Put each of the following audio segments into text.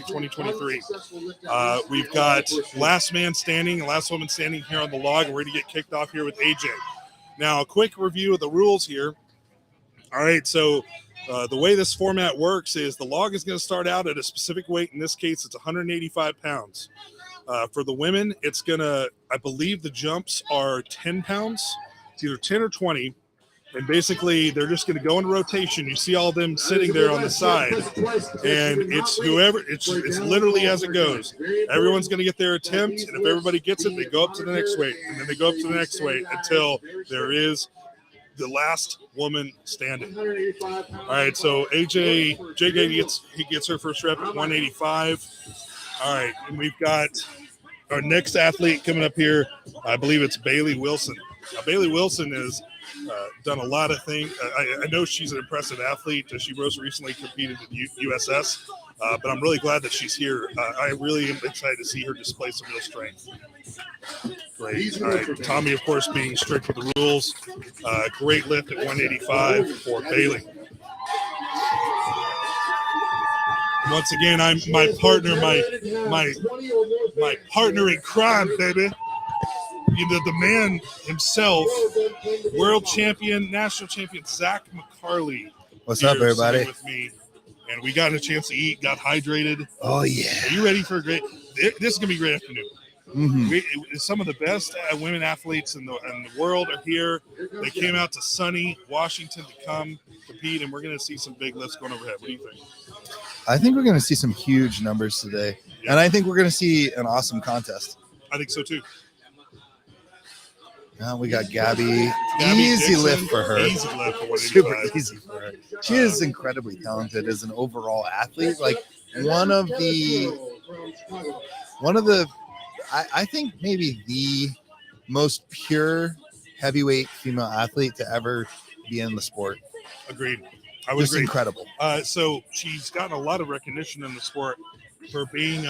2023. We've got last man standing and last woman standing here on the log. We're going to get kicked off here with AJ. Now, a quick review of the rules here. All right, so the way this format works is the log is going to start out at a specific weight. In this case, it's 185 pounds. For the women, it's going to, I believe the jumps are 10 pounds. It's either 10 or 20. And basically, they're just going to go in rotation. You see all of them sitting there on the side. And it's whoever, it's literally as it goes. Everyone's going to get their attempt. And if everybody gets it, they go up to the next weight. And then they go up to the next weight until there is the last woman standing. All right, so JJ gets her first rep at 185. All right, and we've got our next athlete coming up here. I believe it's Bailey Wilson. Now, Bailey Wilson has done a lot of things. I know she's an impressive athlete. She most recently competed in USS, but I'm really glad that she's here. I really am excited to see her display some real strength. Great. All right, Tommy, of course, being strict with the rules. Great lift at 185 for Bailey. Once again, I'm my partner, my partner in crime, baby. You know, the man himself, world champion, national champion, Zach McCarley. What's up, everybody? With me, and we got a chance to eat, got hydrated. Oh, yeah. Are you ready for a great? This is gonna be a great afternoon. Mm-hmm. Some of the best women athletes in the world are here. They came out to sunny Washington to come compete, and we're gonna see some big lifts going overhead. What do you think? I think we're gonna see some huge numbers today, and I think we're gonna see an awesome contest. I think so too. Now we got Gabby Easy Dixon, lift for her. Easy lift for Super easy for her. She is incredibly talented as an overall athlete. Like one of the, I think maybe the most pure heavyweight female athlete to ever be in the sport. Agreed. I would agree. Incredible. So she's gotten a lot of recognition in the sport for being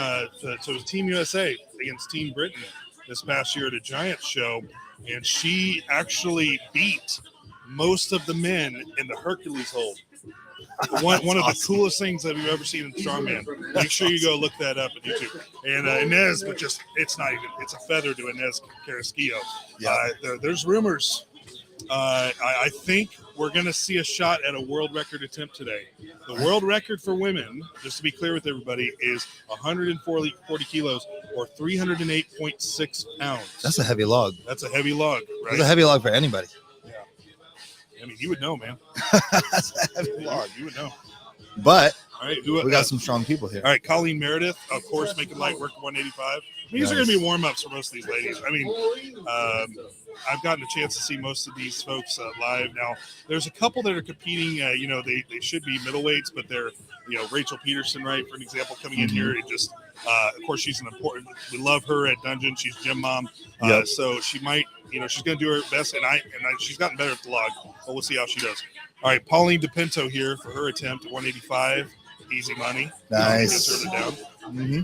so Team USA against Team Britain this past year at a Giants show. And she actually beat most of the men in the Hercules hold. One of the coolest things that we've ever seen in strongman. Make sure you go look that up on YouTube. And Inez, but just it's a feather to Inez Carrasquillo. Yeah. There's rumors. I think we're going to see a shot at a world record attempt today. The world record for women, just to be clear with everybody, is 140 kilos or 308.6 pounds. That's a heavy log. That's a heavy log, right? That's a heavy log for anybody. Yeah. I mean, you would know, man. That's a heavy log. You would know. But all right, we got some strong people here. All right, Colleen Meredith, of course, making light work at 185. These are going to be warm-ups for most of these ladies. I mean, I've gotten a chance to see most of these folks live. Now, there's a couple that are competing. They should be middleweights, but they're, Rachel Peterson, right, for an example, coming in here. It just, of course, she's an important. We love her at Dungeon. She's gym mom, so she might, she's going to do her best. And she's gotten better at the log, but we'll see how she does. All right, Pauline DePinto here for her attempt at 185. Easy money. Nice. Mm-hmm.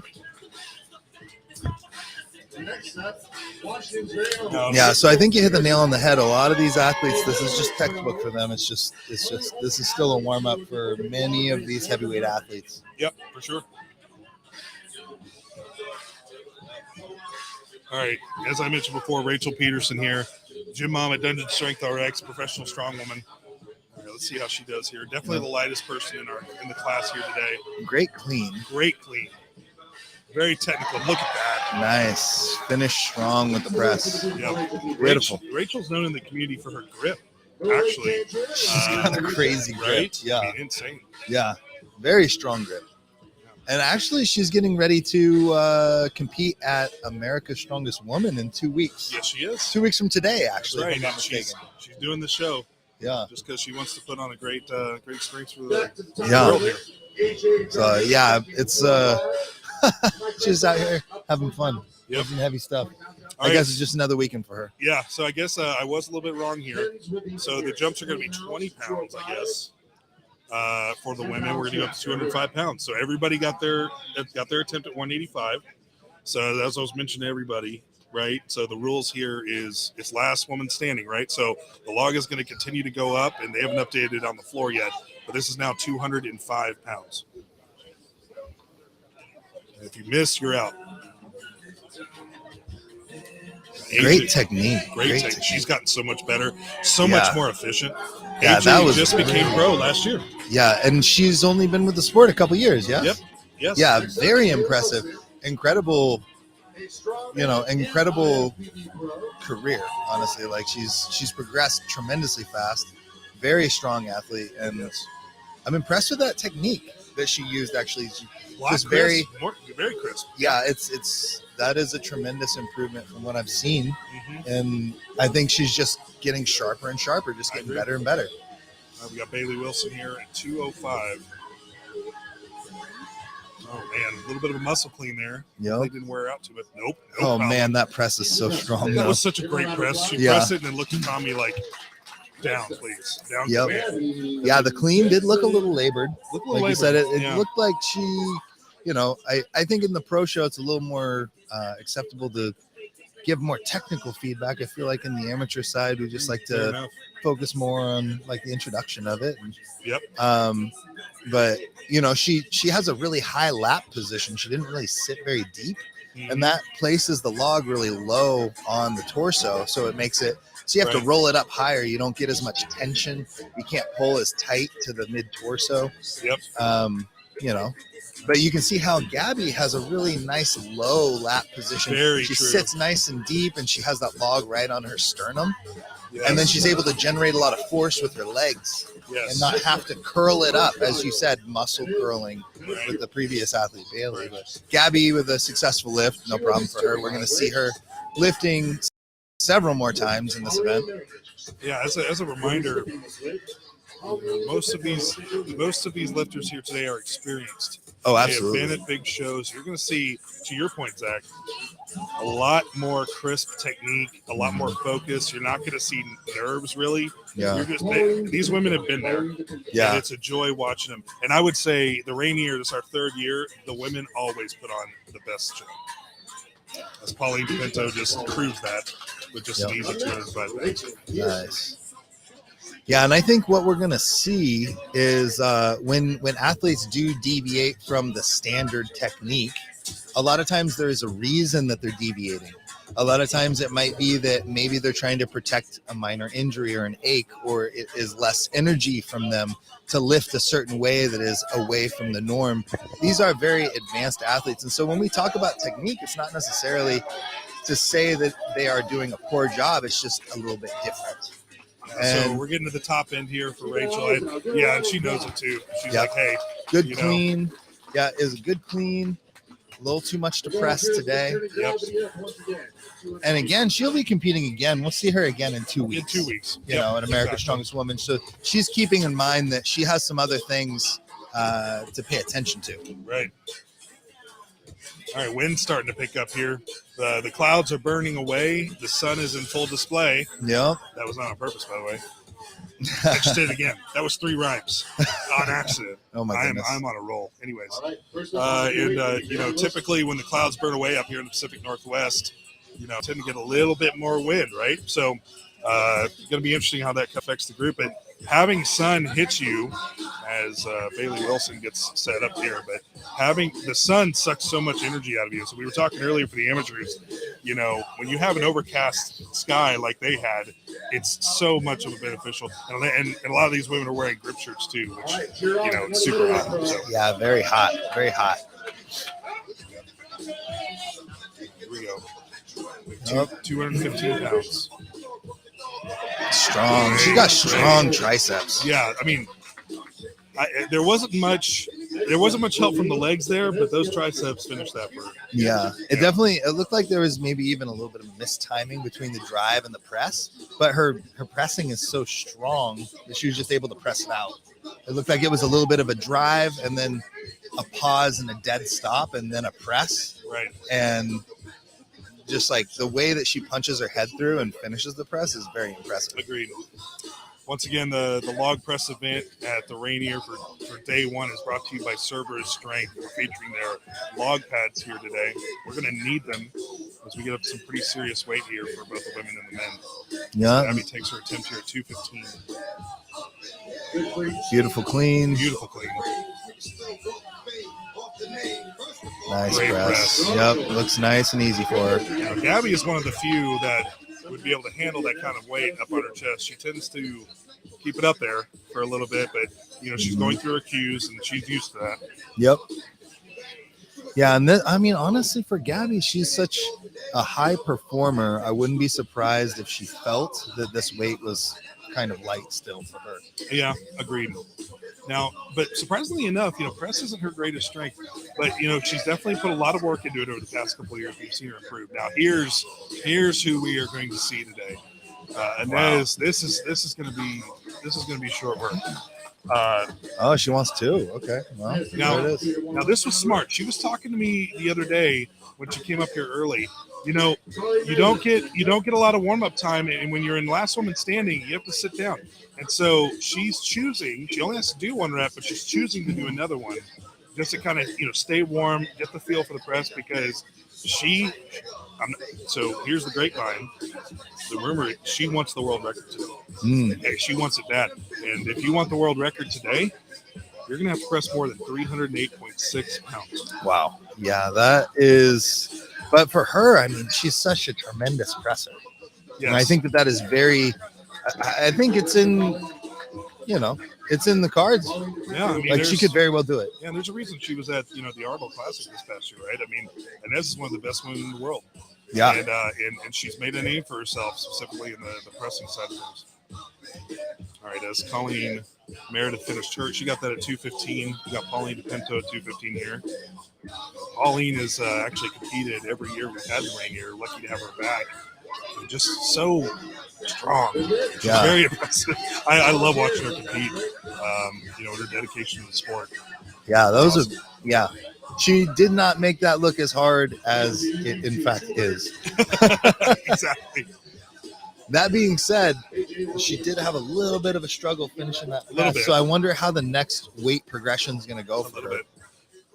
Yeah, so I think you hit the nail on the head. A lot of these athletes, this is just textbook for them. This is still a warm up for many of these heavyweight athletes. Yep, for sure. All right, as I mentioned before, Rachel Peterson here, gym mom at Dungeon Strength RX, professional strong woman. All right, let's see how she does here. Definitely the lightest person in the class here today. Great clean. Very technical. Look at that. Nice. Finish strong with the press. Yep. Beautiful. Rachel's known in the community for her grip, actually. She's got a crazy grip. Right? Yeah. I mean, insane. Yeah. Very strong grip. And actually, she's getting ready to compete at America's Strongest Woman in 2 weeks. Yes, she is. 2 weeks from today, actually. That's right. If I'm not mistaken. She's doing the show. Yeah. Just because she wants to put on a great experience for the yeah. world here. So, yeah, it's she's out here having fun. Yep. Doing heavy stuff. All I guess it's just another weekend for her. Yeah, so I guess I was a little bit wrong here. So the jumps are going to be 20 pounds, I guess, for the women. We're going to go up to 205 pounds. So everybody got their attempt at 185. So as I was mentioning to everybody, right? So the rules here is it's last woman standing, right? So the log is going to continue to go up, and they haven't updated it on the floor yet. But this is now 205 pounds. If you miss, you're out. Great technique. Great technique. She's gotten so much better, so Yeah. much more efficient. Yeah, AJ that was just became really- pro last year. Yeah, and she's only been with the sport a couple years. Yes. Yep. Yes. Yeah, very impressive. Incredible. Incredible career. Honestly, like she's progressed tremendously fast. Very strong athlete, and I'm impressed with that technique that she used. Actually, just very crisp. Yeah, that is a tremendous improvement from what I've seen, and I think she's just getting sharper and sharper, just getting better and better. We got Bailey Wilson here at 205. Oh man, a little bit of a muscle clean there. Yep. They didn't wear out too much. Nope. Oh problem. Man, that press is so strong. That was such a great press. She pressed it and then looked at Tommy like, "Down, please, down." Yep. Yeah, the clean did look a little labored. You said, it looked like she. I think in the pro show it's a little more acceptable to give more technical feedback. I feel like in the amateur side we just like to focus more on like the introduction of it. Yep. But she has a really high lap position. She didn't really sit very deep, and that places the log really low on the torso, so it makes it so you have to roll it up higher. You don't get as much tension. You can't pull as tight to the mid torso. Yep. But you can see how Gabby has a really nice low lap position. She sits nice and deep, and she has that log right on her sternum. Yes. And then she's able to generate a lot of force with her legs and not have to curl it up, as you said, muscle curling with the previous athlete, Bailey. But Gabby with a successful lift, no problem for her. We're going to see her lifting several more times in this event. Yeah, as a reminder, most of these lifters here today are experienced. Oh, absolutely. They have been at big shows. You're going to see, to your point, Zach, a lot more crisp technique, a lot more focus. You're not going to see nerves, really. Yeah. These women have been there. Yeah. And it's a joy watching them. And I would say the Rainier, this is our third year, the women always put on the best show. As Pauline Pinto just proves that with just an easy 205 pounds. Nice. Yeah, and I think what we're going to see is when athletes do deviate from the standard technique, a lot of times there is a reason that they're deviating. A lot of times it might be that maybe they're trying to protect a minor injury or an ache, or it is less energy from them to lift a certain way that is away from the norm. These are very advanced athletes. And so when we talk about technique, it's not necessarily to say that they are doing a poor job. It's just a little bit different. So we're getting to the top end here for Rachel. And she knows it too. She's like, hey. Good clean. Yeah, is a good clean. A little too much to press today. Yep. And again, she'll be competing again. We'll see her again in 2 weeks. In 2 weeks. At America's Strongest Woman. So she's keeping in mind that she has some other things to pay attention to. Right. All right, wind's starting to pick up here. The clouds are burning away. The sun is in full display. Yep. That was not on purpose, by the way. I just did it again. That was 3 rhymes on accident. Oh my goodness. I'm on a roll. Anyways, typically when the clouds burn away up here in the Pacific Northwest, tend to get a little bit more wind, right? So, going to be interesting how that affects the group. And having sun hit you, as Bailey Wilson gets set up here, but having the sun sucks so much energy out of you. So we were talking earlier for the amateurs, when you have an overcast sky like they had, it's so much of a beneficial. And a lot of these women are wearing grip shirts too, which, it's super hot. So. Yeah, very hot. Very hot. Here we go. 215 pounds. Strong. She got strong triceps. Yeah, I mean, there wasn't much help from the legs there, but those triceps finished that for her. Yeah, it looked like there was maybe even a little bit of mistiming between the drive and the press, but her pressing is so strong that she was just able to press it out. It looked like it was a little bit of a drive and then a pause and a dead stop and then a press. Right. And just like the way that she punches her head through and finishes the press is very impressive. Agreed. Once again, the log press event at the Rainier for day one is brought to you by Cerberus Strength. We're featuring their log pads here today. We're going to need them as we get up to some pretty serious weight here for both the women and the men. Yeah. Abby takes her attempt here at 215. Beautiful clean. Beautiful clean. Nice Great press. press. Yep, looks nice and easy for her. You know, Gabby is one of the few that would be able to handle that kind of weight up on her chest. She tends to keep it up there for a little bit, but you know she's going through her cues and she's used to that. Yep. Yeah, and I mean, honestly, for Gabby, she's such a high performer. I wouldn't be surprised if she felt that this weight was kind of light still for her. Yeah, agreed. Now, but surprisingly enough, you know, press isn't her greatest strength, but you know, she's definitely put a lot of work into it over the past couple of years. We've seen her improve. Now, here's who we are going to see today, and Wow. this is going to be short work. Oh, she wants two. Okay, well, Now, there it is. now this was smart. She was talking to me the other day when she came up here early. You know, you don't get a lot of warm up time, and when you're in last woman standing, you have to sit down. And so she's choosing. She only has to do one rep, but she's choosing to do another one, just to kind of stay warm, get the feel for the press because so here's the grapevine. The rumor, she wants the world record today. Hey, she wants it bad. And if you want the world record today, you're going to have to press more than 308.6 pounds. Wow. Yeah, that is. But for her, I mean, she's such a tremendous presser. Yes. And I think that is very. I think it's in. It's in the cards. Yeah, I mean, like she could very well do it. Yeah, and there's a reason she was at the Arnold Classic this past year, right? I mean, Inez is one of the best women in the world. Yeah, and she's made a name for herself specifically in the pressing side of things. All right, as Colleen Meredith finished her, she got that at 2:15. We got Pauline DePinto at 2:15 here. Pauline has actually competed every year we've had the Rainier. Lucky to have her back. And just so strong. She's very impressive. I love watching her compete. Her dedication to the sport. Yeah, those are. Yeah, she did not make that look as hard as it in fact is. Exactly. That being said, she did have a little bit of a struggle finishing that press. So I wonder how the next weight progression is going to go for her. Bit.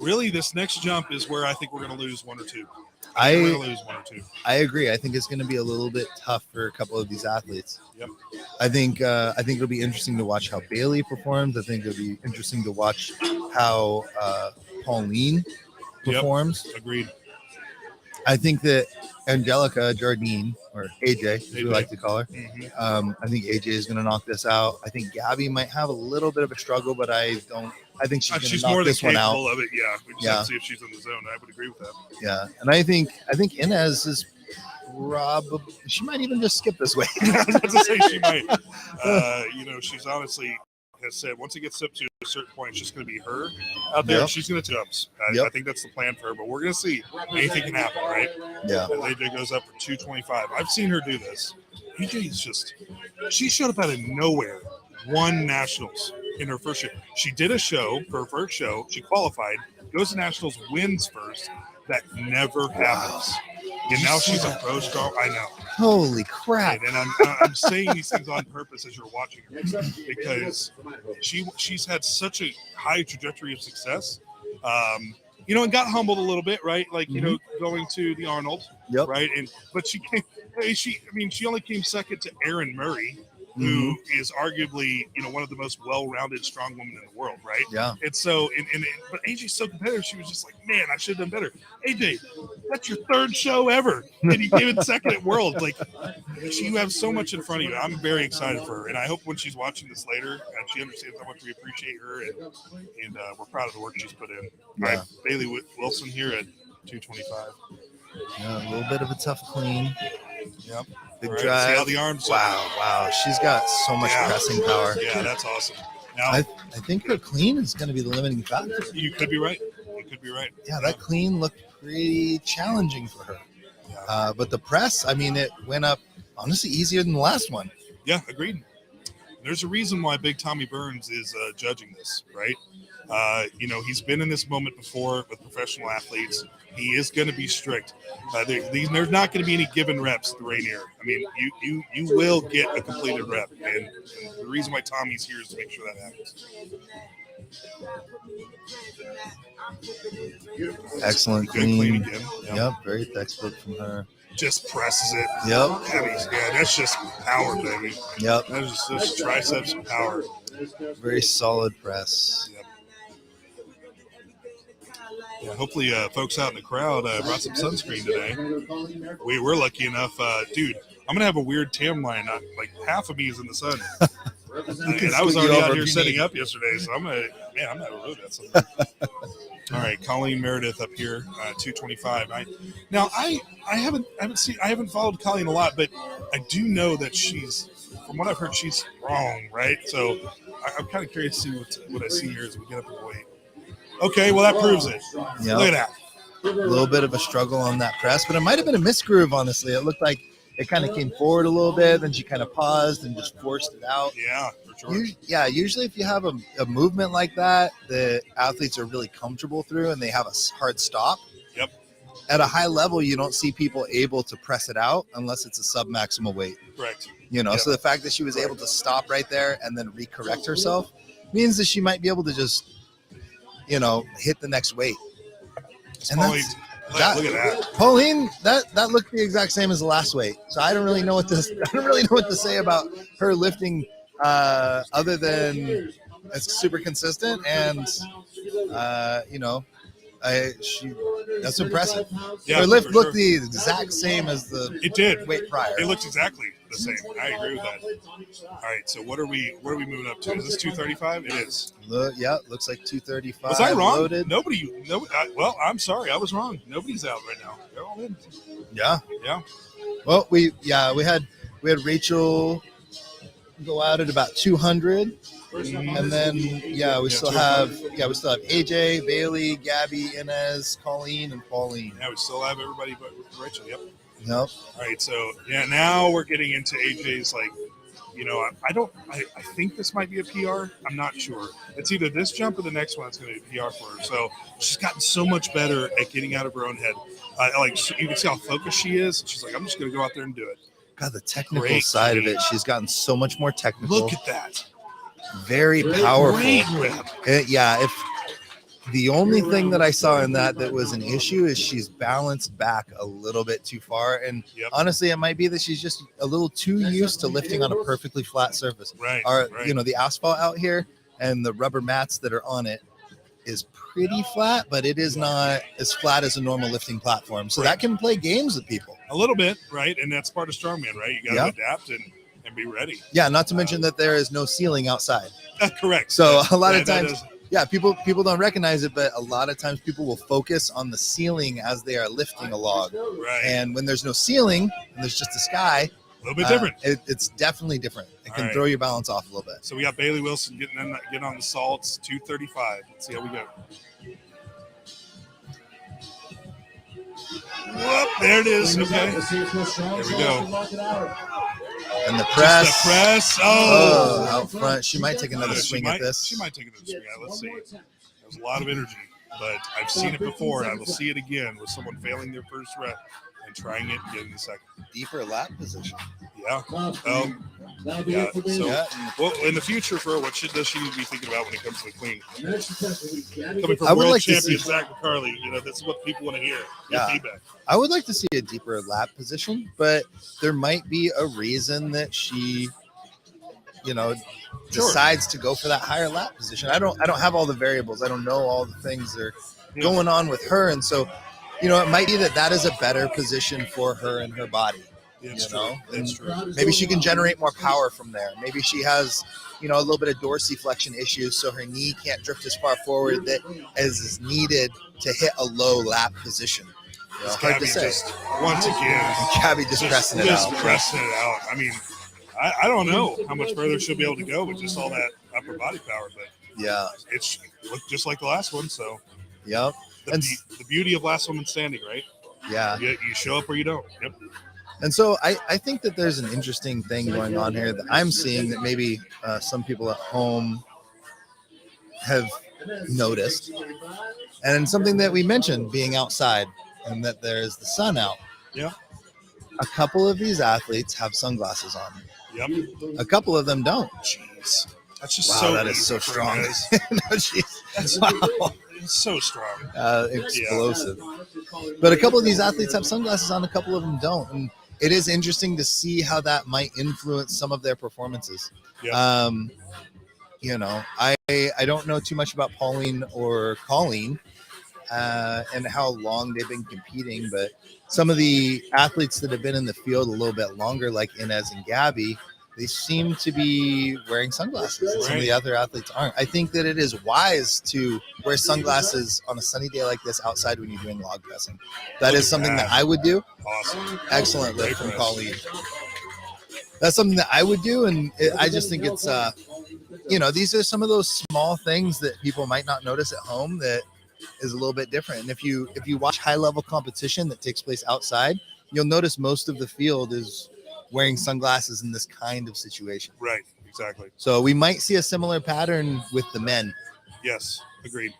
Really, this next jump is where I think we're going to lose one or two. I agree. I think it's going to be a little bit tough for a couple of these athletes. Yep. I think it'll be interesting to watch how Bailey performs. I think it'll be interesting to watch how Pauline performs. Yep. Agreed. I think that Angelica Jardine, or AJ, as we like to call her, I think AJ is going to knock this out. I think Gabby might have a little bit of a struggle, but I think she's going to knock this one out. Of it, yeah. We just have to see if she's in the zone. I would agree with that. Yeah, and I think Inez is probably, she might even just skip this way. I was about to say she might. She's honestly has said once it gets up to a certain point, it's just going to be her out there. Yep. She's going to jumps. I think that's the plan for her, but we're going to see. Anything can happen, right? Yeah. As AJ goes up for 225. I've seen her do this. AJ she showed up out of nowhere, won nationals in her first year. She did a show for her first show. She qualified, goes to nationals, wins first. That never happens. And now she's a pro star. I know. Holy crap! And I'm saying these things on purpose as you're watching her because she's had such a high trajectory of success. And got humbled a little bit, right? Like going to the Arnold, right? But she only came second to Erin Murray, who is arguably one of the most well-rounded strong women in the world, right? Yeah. And so, but AJ's so competitive. She was just like, man, I should have done better. AJ, that's your third show ever, and you came in second at World. Like, you have so much in front of you. I'm very excited for her, and I hope when she's watching this later, and she understands how much we appreciate her, and we're proud of the work she's put in. Yeah. All right, Bailey Wilson here at 225. Yeah, a little bit of a tough clean. Yep. Big right, drive. See how the arms Wow. She's got so much pressing power. Yeah, that's awesome. Now, I think her clean is going to be the limiting factor. You could be right. Yeah, that clean looked pretty challenging for her. Yeah. But the press, it went up, honestly, easier than the last one. Yeah, agreed. There's a reason why Big Tommy Burns is judging this, right? He's been in this moment before with professional athletes. He is going to be strict. There's not going to be any given reps at the Rainier. You will get a completed rep, and the reason why Tommy's here is to make sure that happens. Excellent Good clean again. Yep. Yep, very textbook from her. Just presses it. Yep. That's just power, baby. Yep. That's just triceps and power. Very solid press. Yep. Yeah, hopefully, folks out in the crowd brought some sunscreen today. We were lucky enough, dude. I'm gonna have a weird tan line. Like half of me is in the sun, and I was already out here setting up yesterday. So I'm gonna really that something. All right, Colleen Meredith up here, 225. I haven't followed Colleen a lot, but I do know that from what I've heard, she's wrong, right? So I'm kind of curious to see what I see here as we get up in weight. Okay, well that proves it. Yep. Look at that. A little bit of a struggle on that press, but it might have been a misgroove, honestly. It looked like it kind of came forward a little bit, then she kind of paused and just forced it out. Yeah, for sure. Usually if you have a movement like that, the athletes are really comfortable through and they have a hard stop. Yep. At a high level, you don't see people able to press it out unless it's a sub-maximal weight. Correct. Yep. So the fact that she was able to stop right there and then recorrect herself means that she might be able to just, hit the next weight. And look at that. Pauline, that looked the exact same as the last weight. So I don't really know what to say about her lifting, other than it's super consistent and that's impressive. Yeah, her lift looked the exact same as the weight prior. It looks exactly the same. I agree with that. All right, so what are we moving up to? Is this 235? It is. Looks like 235. Was I wrong? Loaded. Nobody. Well, I'm sorry, I was wrong. Nobody's out right now. They're all in. Yeah. Well, we had Rachel go out at about 200. And then we still have AJ, Bailey, Gabby, Inez, Colleen, and Pauline. Yeah, we still have everybody but Rachel. Yep. Nope. All right, so now we're getting into AJ's I think this might be a PR. I'm not sure. It's either this jump or the next one that's going to be a PR for her. So she's gotten so much better at getting out of her own head. You can see how focused she is. She's like, I'm just going to go out there and do it. God, the technical side of it. She's gotten so much more technical. Look at that. Very powerful. Great grip. If the only thing that I saw in that was an issue is she's balanced back a little bit too far. And honestly, it might be that she's just a little too used to lifting on a perfectly flat surface. Right. The asphalt out here and the rubber mats that are on it is pretty flat, but it is not as flat as a normal lifting platform. So that can play games with people. A little bit, right? And that's part of strongman, right? You got to adapt and be ready. Yeah, not to mention that there is no ceiling outside. Correct. So a lot of times, people don't recognize it, but a lot of times people will focus on the ceiling as they are lifting a log. Right. And when there's no ceiling and there's just the sky, a little bit different. It's definitely different. It can throw your balance off a little bit. So we got Bailey Wilson getting on the salts, 235. Let's see how we go. Whoop, there it is. Okay. There we go. And the press. Oh, out front. She might take another swing at this. She might take another swing at it. Let's see. There's a lot of energy, but I've seen it before, and I will see it again with someone failing their first rep and trying it and getting the second. Deeper lat position. Yeah. So, in the future, for her, what does she need to be thinking about when it comes to the clean? Coming from world champion Zach McCarley, that's what people want to hear. Feedback. I would like to see a deeper lat position, but there might be a reason that she, decides to go for that higher lat position. I don't have all the variables. I don't know all the things that are going on with her, and so, it might be that is a better position for her and her body. That's true. Maybe she can generate more power from there. Maybe she has, a little bit of dorsiflexion issues, so her knee can't drift as far forward that as is needed to hit a low lat position. Hard to say. Once again, Gabby just pressing it out. I mean, I don't know how much further she'll be able to go with just all that upper body power, but it looked just like the last one. So the beauty of last woman standing, right? Yeah. You show up or you don't. Yep. And so I think that there's an interesting thing going on here that I'm seeing that maybe some people at home have noticed. And something that we mentioned being outside and that there's the sun out. Yeah. A couple of these athletes have sunglasses on. Yep. A couple of them don't. Jeez. That's just that is so strong. It's so strong. Explosive. But a couple of these athletes have sunglasses on, a couple of them don't. And it is interesting to see how that might influence some of their performances. Yeah. I don't know too much about Pauline or Colleen. and how long they've been competing. But some of the athletes that have been in the field a little bit longer, like Inez and Gabby, they seem to be wearing sunglasses, and some of the other athletes aren't. I think that it is wise to wear sunglasses on a sunny day like this outside when you're doing log pressing. That is something that I would do. Awesome. Excellent lift from Colleen. That's something that I would do, and I just think it's, these are some of those small things that people might not notice at home that is a little bit different. And if you watch high-level competition that takes place outside, you'll notice most of the field is wearing sunglasses in this kind of situation. Right, exactly. So we might see a similar pattern with the men. Yes, agreed.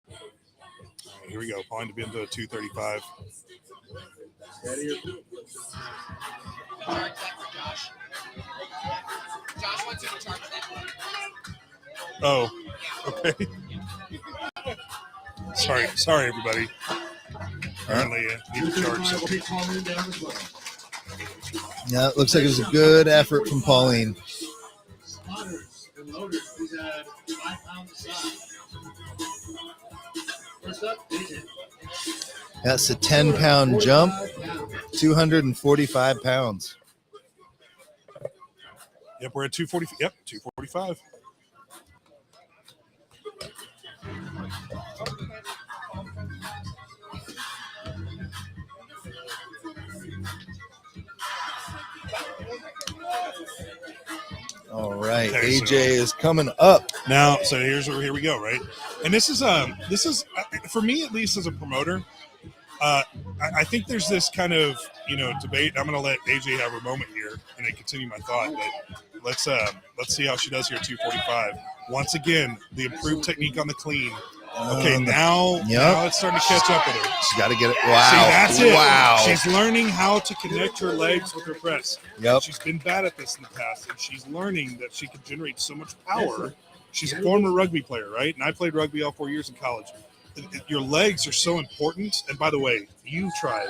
All right, here we go. Pauline to be into 235. Oh, okay. Sorry, everybody. Apparently, need to charge something. Yeah, it looks like it was a good effort from Pauline. That's a 10-pound jump, 245 pounds. Yep, we're at 240. Yep, 245. All right, Okay, AJ is coming up now. So here we go, right? And this is for me, at least as a promoter, I think there's this kind of debate. I'm going to let AJ have a moment here and then continue my thought. But let's see how she does here at 245. Once again, the improved technique on the clean. Okay, now it's starting to catch up with her. She's got to get it. Wow. See, that's it. Wow. She's learning how to connect her legs with her press. Yep. She's been bad at this in the past, and she's learning that she can generate so much power. She's a former rugby player, right? And I played rugby all 4 years in college. Your legs are so important. And by the way, you try,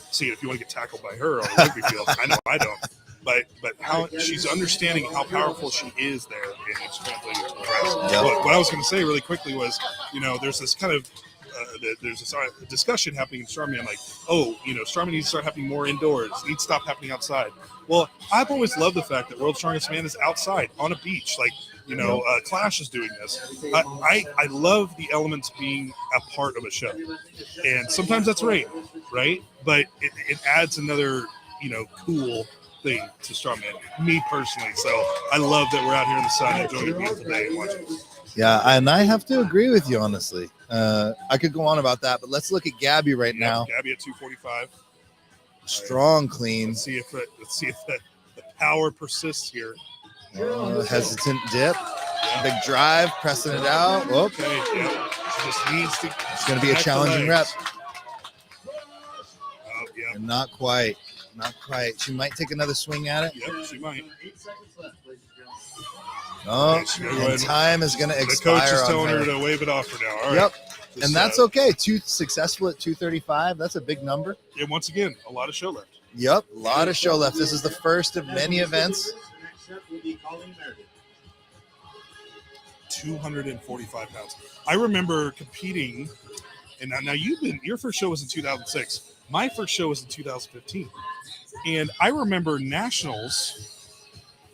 see if you want to get tackled by her on the rugby field. I know I don't. But how she's understanding how powerful she is there, and it's translating to the rest. Yep. What I was going to say really quickly was, there's this kind of there's this discussion happening in strongman, like, strongman needs to start happening more indoors, needs to stop happening outside. Well, I've always loved the fact that World's Strongest Man is outside on a beach, like Clash is doing this. I love the elements being a part of a show, and sometimes that's right, but it adds another cool thing to strongman, me personally. So I love that we're out here in the sun enjoying a beautiful day and watching. Yeah, and I have to agree with you, honestly. I could go on about that, but let's look at Gabby right now. Gabby at 245. Strong clean. Let's see if the power persists here. Hesitant dip. Yeah. Big drive, pressing it out. Okay, yeah. She just needs to. It's going to be a challenging rep. Yeah. And not quite. Not quite. She might take another swing at it. Yep, she might. Oh, and time is going to expire. The coach is telling her to wave it off for now. All right. Yep. And that's okay. Successful at 235. That's a big number. Yeah, once again, a lot of show left. Yep, a lot of show left. This is the first of many events. 245 pounds. I remember competing, and now your first show was in 2006. My first show was in 2015. And I remember nationals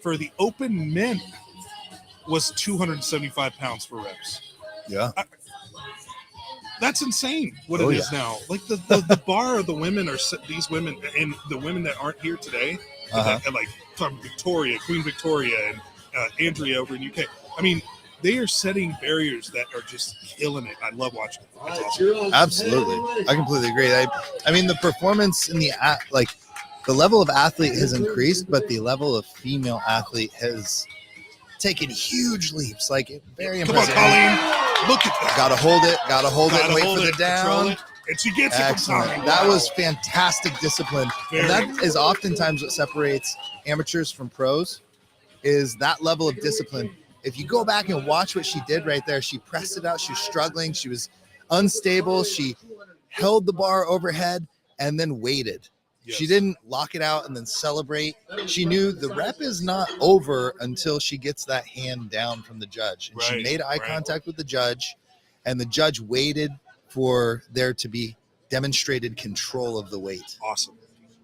for the open men was 275 pounds for reps. Yeah. That's insane what it is now. Like the bar of the women are these women, and the women that aren't here today, like talking Victoria, Queen Victoria, and Andrea over in UK. I mean, they are setting barriers that are just killing it. I love watching it. That's awesome. Absolutely. I completely agree. I mean, the performance in the level of athlete has increased, but the level of female athlete has taken huge leaps. Like, very impressive. Come on, Colleen. Look at that. Gotta hold it, wait for the down. And she gets excellent. it from That was fantastic discipline. And that is oftentimes what separates amateurs from pros, is that level of discipline. If you go back and watch what she did right there, she pressed it out. She was struggling. She was unstable. She held the bar overhead and then waited. Yes. She didn't lock it out and then celebrate. She knew the rep is not over until she gets that hand down from the judge. And she made eye contact with the judge, and the judge waited for there to be demonstrated control of the weight. Awesome.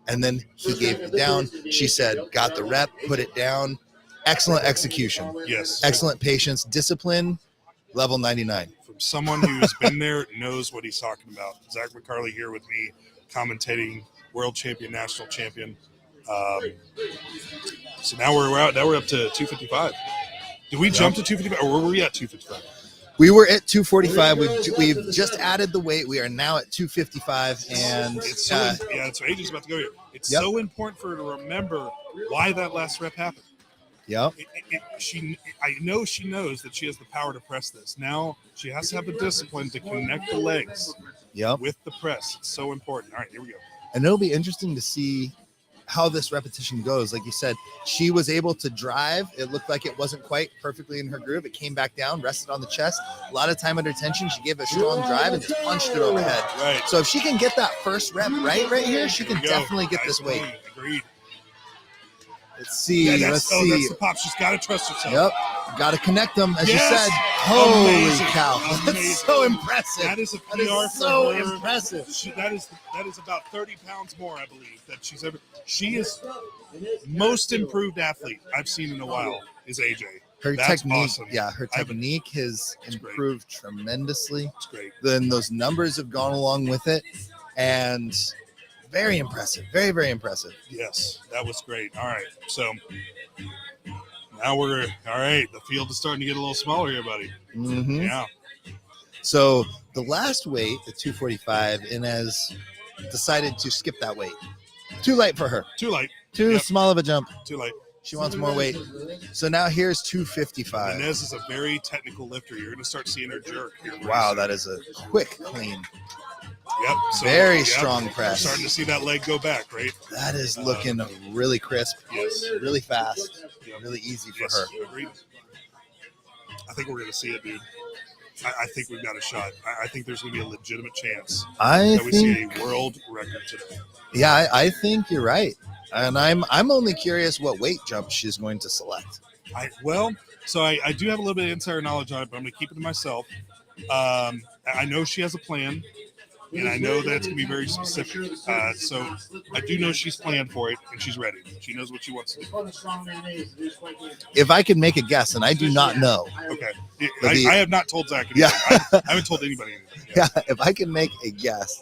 And then he gave it down. She said, got the rep, put it down. Excellent execution. Yes. Excellent patience, discipline, level 99. From someone who's been there, knows what he's talking about. Zach McCarley here with me, commentating, world champion, national champion. So now we're up to 255. Did we jump to 255, or were we at 255? We were at 245. We've just added the weight. We are now at 255, and it's so AJ's about to go here. It's so important for her to remember why that last rep happened. Yep. I know she knows that she has the power to press this. Now she has to have the discipline to connect the legs with the press. It's so important. All right, here we go. And it'll be interesting to see how this repetition goes. Like you said, she was able to drive. It looked like it wasn't quite perfectly in her groove. It came back down, rested on the chest. A lot of time under tension. She gave a strong drive and just punched it overhead. Right. So if she can get that first rep right here, she can definitely get this weight. Agreed. Let's see. That's the pop. She's got to trust herself. Yep. Got to connect them, as you said. Holy cow. Amazing. That's so impressive. That is a PR that is so impressive. That is about 30 pounds more, I believe, that she's ever. She is most improved athlete I've seen in a while is AJ. Her That's technique, awesome. her technique has improved tremendously. It's great. Then those numbers have gone along with it, and very impressive. Very, very impressive. Yes, that was great. All right, so now we're all right. The field is starting to get a little smaller here, buddy. Mm-hmm. Yeah. So the last weight, the 245, Inez decided to skip that weight. Too light for her. Too light. Too small of a jump. Too light. She wants more weight. So now here's 255. Inez is a very technical lifter. You're going to start seeing her jerk here. Wow, that is a quick clean. Yep. So, very strong press. We're starting to see that leg go back, right? That is looking really crisp. Yes. Really fast. Really easy for her. Agreed. I think we're going to see it, dude. I think we've got a shot. I think there's going to be a legitimate chance that we see a world record today. Yeah, I think you're right. And I'm only curious what weight jump she's going to select. I do have a little bit of insider knowledge on it, but I'm going to keep it to myself. I know she has a plan, and I know that it's going to be very specific. So I do know she's planned for it, and she's ready. She knows what she wants to do. If I could make a guess, and I do not know. Okay. I have not told Zach anything. I haven't told anybody anything. Yeah, if I can make a guess,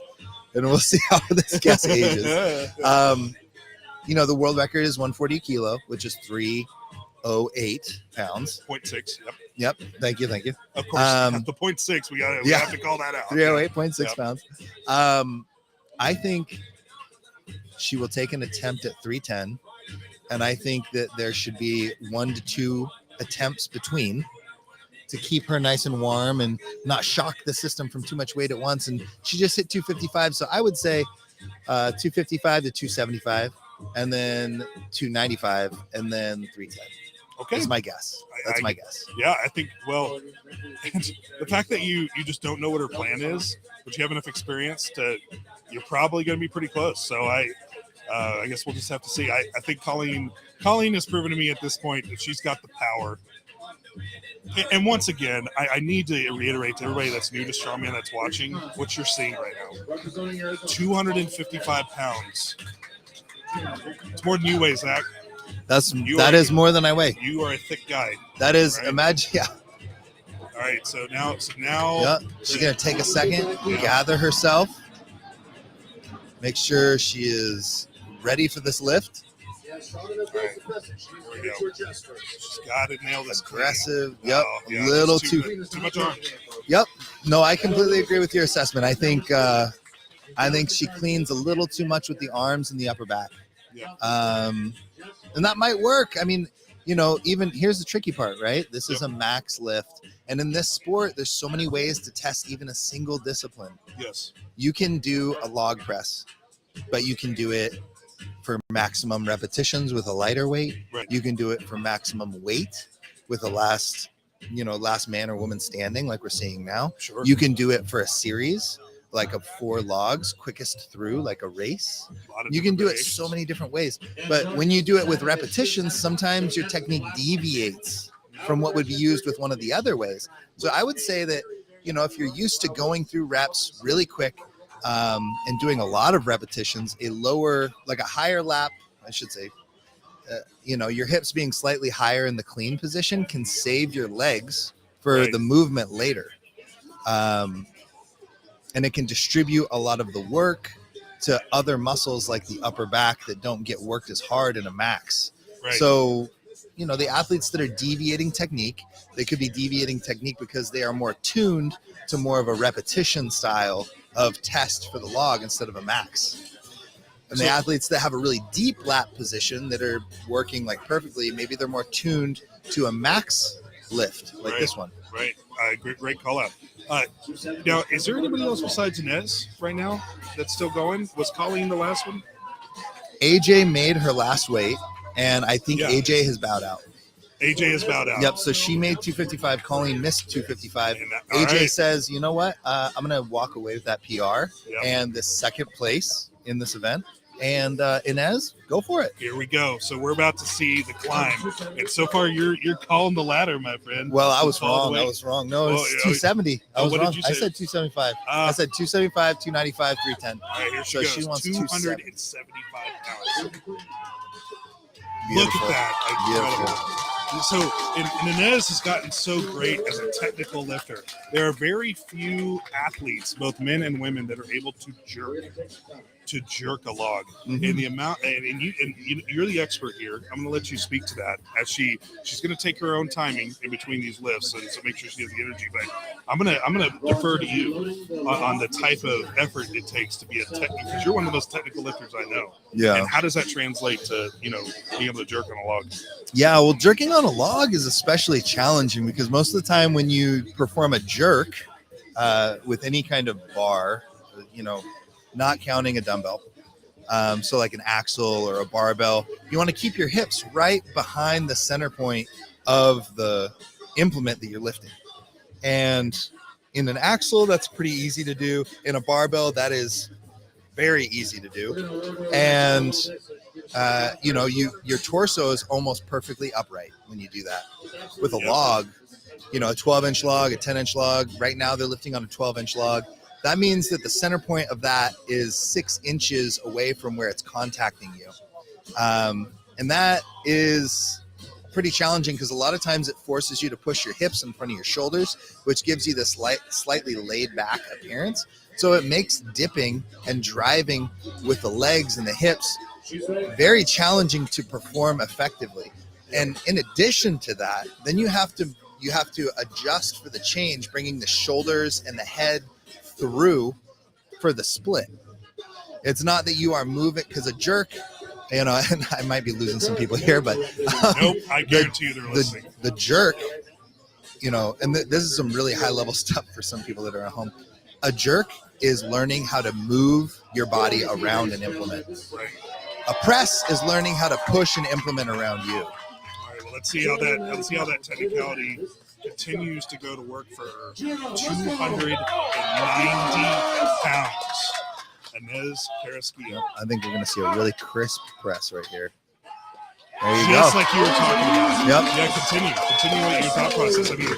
and we'll see how this guess ages. The world record is 140 kilo, which is 308 pounds. 0.6. Yep. Thank you. Of course, the 0.6. We have to call that out. 308.6 pounds. I think she will take an attempt at 310, and I think that there should be 1 to 2 attempts between to keep her nice and warm and not shock the system from too much weight at once. And she just hit 255, so I would say 255 to 275. And then 295, and then 310. Okay, is my guess. That's my guess. Yeah, I think. Well, the fact that you just don't know what her plan is, but you have enough experience you're probably going to be pretty close. So I guess we'll just have to see. I think Colleen has proven to me at this point that she's got the power. And once again, I need to reiterate to everybody that's new to strongman that's watching what you're seeing right now. 255 pounds. It's more than you weigh, Zach. That is more than I weigh. You are a thick guy. That is, right? Imagine, yeah. All right, so now. Yeah, she's gonna take a second, gather herself, make sure she is ready for this lift. All right, here we go. She's got to nail this. Aggressive. Clean. Yep. Yeah, Little too much arm. Yep. No, I completely agree with your assessment. I think she cleans a little too much with the arms and the upper back. Yeah. And that might work. I mean, even here's the tricky part, right? This is a max lift. And in this sport, there's so many ways to test even a single discipline. Yes. You can do a log press, but you can do it for maximum repetitions with a lighter weight. Right. You can do it for maximum weight with a last man or woman standing like we're seeing now. Sure. You can do it for a series like a 4 logs, quickest through, like a race. You can do it so many different ways. But when you do it with repetitions, sometimes your technique deviates from what would be used with one of the other ways. So I would say that, if you're used to going through reps really quick and doing a lot of repetitions, a higher lap, I should say, your hips being slightly higher in the clean position can save your legs for the movement later. And it can distribute a lot of the work to other muscles like the upper back that don't get worked as hard in a max. Right. So, the athletes that are deviating technique, they could be deviating technique because they are more tuned to more of a repetition style of test for the log instead of a max. And the athletes that have a really deep lap position that are working like perfectly, maybe they're more tuned to a max lift like this one. Right. Great call out. Now, is there anybody else besides Inez right now that's still going? Was Colleen the last one? AJ made her last weight, and I think AJ has bowed out. AJ has bowed out. Yep. So she made 255. Colleen missed 255. AJ says, you know what? I'm going to walk away with that PR and the second place in this event. And Inez, go for it. Here we go. So we're about to see the climb. And so far, you're calling the ladder, my friend. Well, I was wrong. No, it's 270. I was wrong. I said 275. I said 275, 295, 310. All right, here she goes. She wants 275 pounds. Beautiful. Look at that. Incredible. So, and Inez has gotten so great as a technical lifter. There are very few athletes, both men and women, that are able to jerk a log. And the amount, and you're the expert here. I'm going to let you speak to that as she's going to take her own timing in between these lifts, and so make sure she has the energy. But I'm going to defer to you on the type of effort it takes to be a technical, because you're one of those technical lifters I know. Yeah. And how does that translate to being able to jerk on a log? Yeah, well, jerking on a log is especially challenging because most of the time when you perform a jerk with any kind of bar, not counting a dumbbell, so like an axle or a barbell, you want to keep your hips right behind the center point of the implement that you're lifting. And in an axle, that's pretty easy to do. In a barbell, that is very easy to do. And your torso is almost perfectly upright when you do that. With a log, a 12-inch log, a 10-inch log. Right now they're lifting on a 12-inch log. That means that the center point of that is 6 inches away from where it's contacting you. And that is pretty challenging because a lot of times it forces you to push your hips in front of your shoulders, which gives you this slightly laid back appearance. So it makes dipping and driving with the legs and the hips very challenging to perform effectively. And in addition to that, then you have to adjust for the change, bringing the shoulders and the head through for the split. It's not that you are moving, because a jerk, and I might be losing some people here, but nope, I guarantee you they're listening. The jerk, and this is some really high level stuff for some people that are at home. A jerk is learning how to move your body around an implement. Right. A press is learning how to push an implement around you. All right, well, let's see how that technicality continues to go to work for her. 290 pounds. Inez Carrasquillo. I think we're going to see a really crisp press right here. There you Just go. like you were talking about. Yep. Yeah, continue with your thought process. I mean,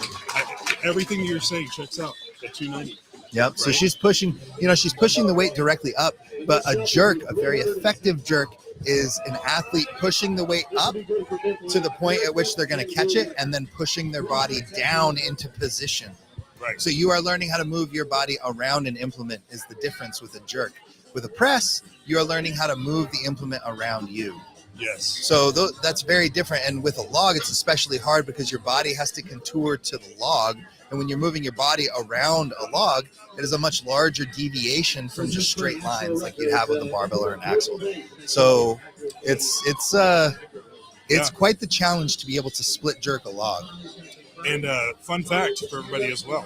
everything you're saying checks out at 290. Yep. Right? So she's pushing the weight directly up, but a jerk, a very effective jerk, is an athlete pushing the weight up to the point at which they're going to catch it and then pushing their body down into position. Right. So you are learning how to move your body around an implement is the difference with a jerk. With a press, you are learning how to move the implement around you. Yes. So that's very different. And with a log, it's especially hard because your body has to contour to the log. And when you're moving your body around a log, it is a much larger deviation from just straight lines like you'd have with a barbell or an axle. So it's quite the challenge to be able to split jerk a log. And fun fact for everybody as well.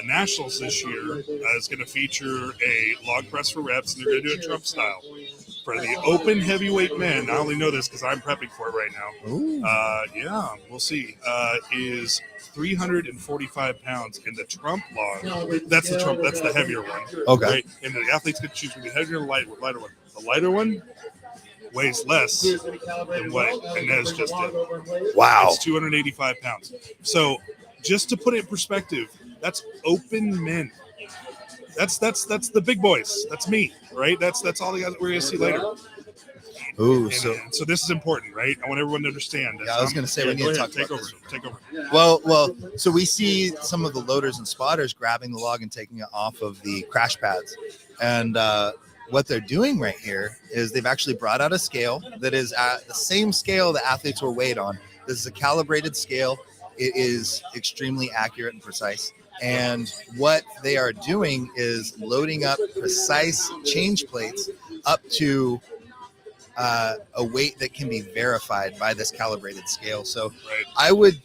Nationals this year is going to feature a log press for reps, and they're going to do it Trump style. For the open heavyweight men, I only know this because I'm prepping for it right now. Ooh. We'll see. Is 345 pounds in the Trump log. That's the Trump. That's the heavier one. Okay. Right? And the athletes can choose between the heavier and lighter one. The lighter one weighs less than what Inez just did. Wow. It's 285 pounds. So just to put it in perspective, That's open men. That's the big boys. That's me, right? That's all the guys we're gonna see later. Ooh, So this is important, right? I want everyone to understand. Yeah, I was going to say we need to talk about this. Take over. Well, so we see some of the loaders and spotters grabbing the log and taking it off of the crash pads, and what they're doing right here is they've actually brought out a scale that is at the same scale that athletes were weighed on. This is a calibrated scale. It is extremely accurate and precise. And what they are doing is loading up precise change plates up to a weight that can be verified by this calibrated scale. So I would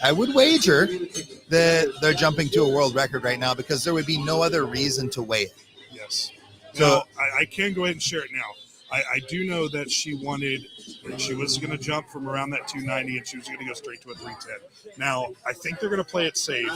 wager that they're jumping to a world record right now, because there would be no other reason to weigh it. Yes. So now, I can go ahead and share it now. I do know that she was going to jump from around that 290 and she was going to go straight to a 310. Now, I think they're going to play it safe.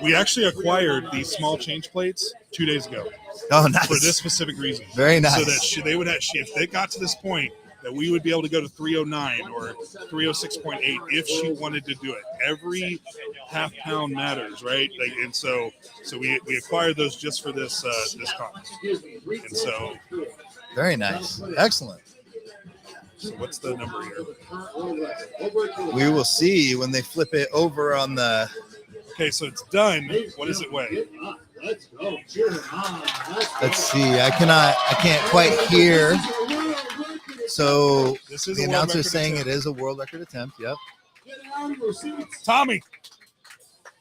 We actually acquired these small change plates 2 days ago. Oh, nice. For this specific reason. Very nice. So that they would have, if they got to this point, that we would be able to go to 309 or 306.8 if she wanted to do it. Every half pound matters, right? And so we acquired those just for this conference. And so very nice. Excellent. So what's the number here? We will see when they flip it over on the. Okay, so it's done. What does it weigh? Let's see. I can't quite hear. So this is the announcer saying it is a world record attempt. Yep. Tommy.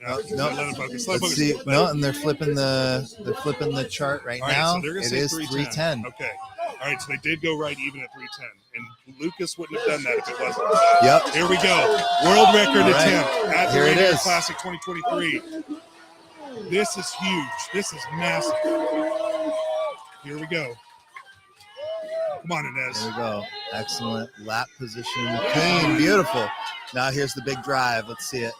No. Let's see. No, and they're flipping the chart right now. So it is 310. Okay. All right, so they did go right even at 310, and Lucas wouldn't have done that if it wasn't. Yep. Here we go. World record attempt at the Rainier Classic 2023. This is huge. This is massive. Here we go. Come on, Inez. There we go. Excellent lap position. Clean. Beautiful. Now here's the big drive. Let's see it.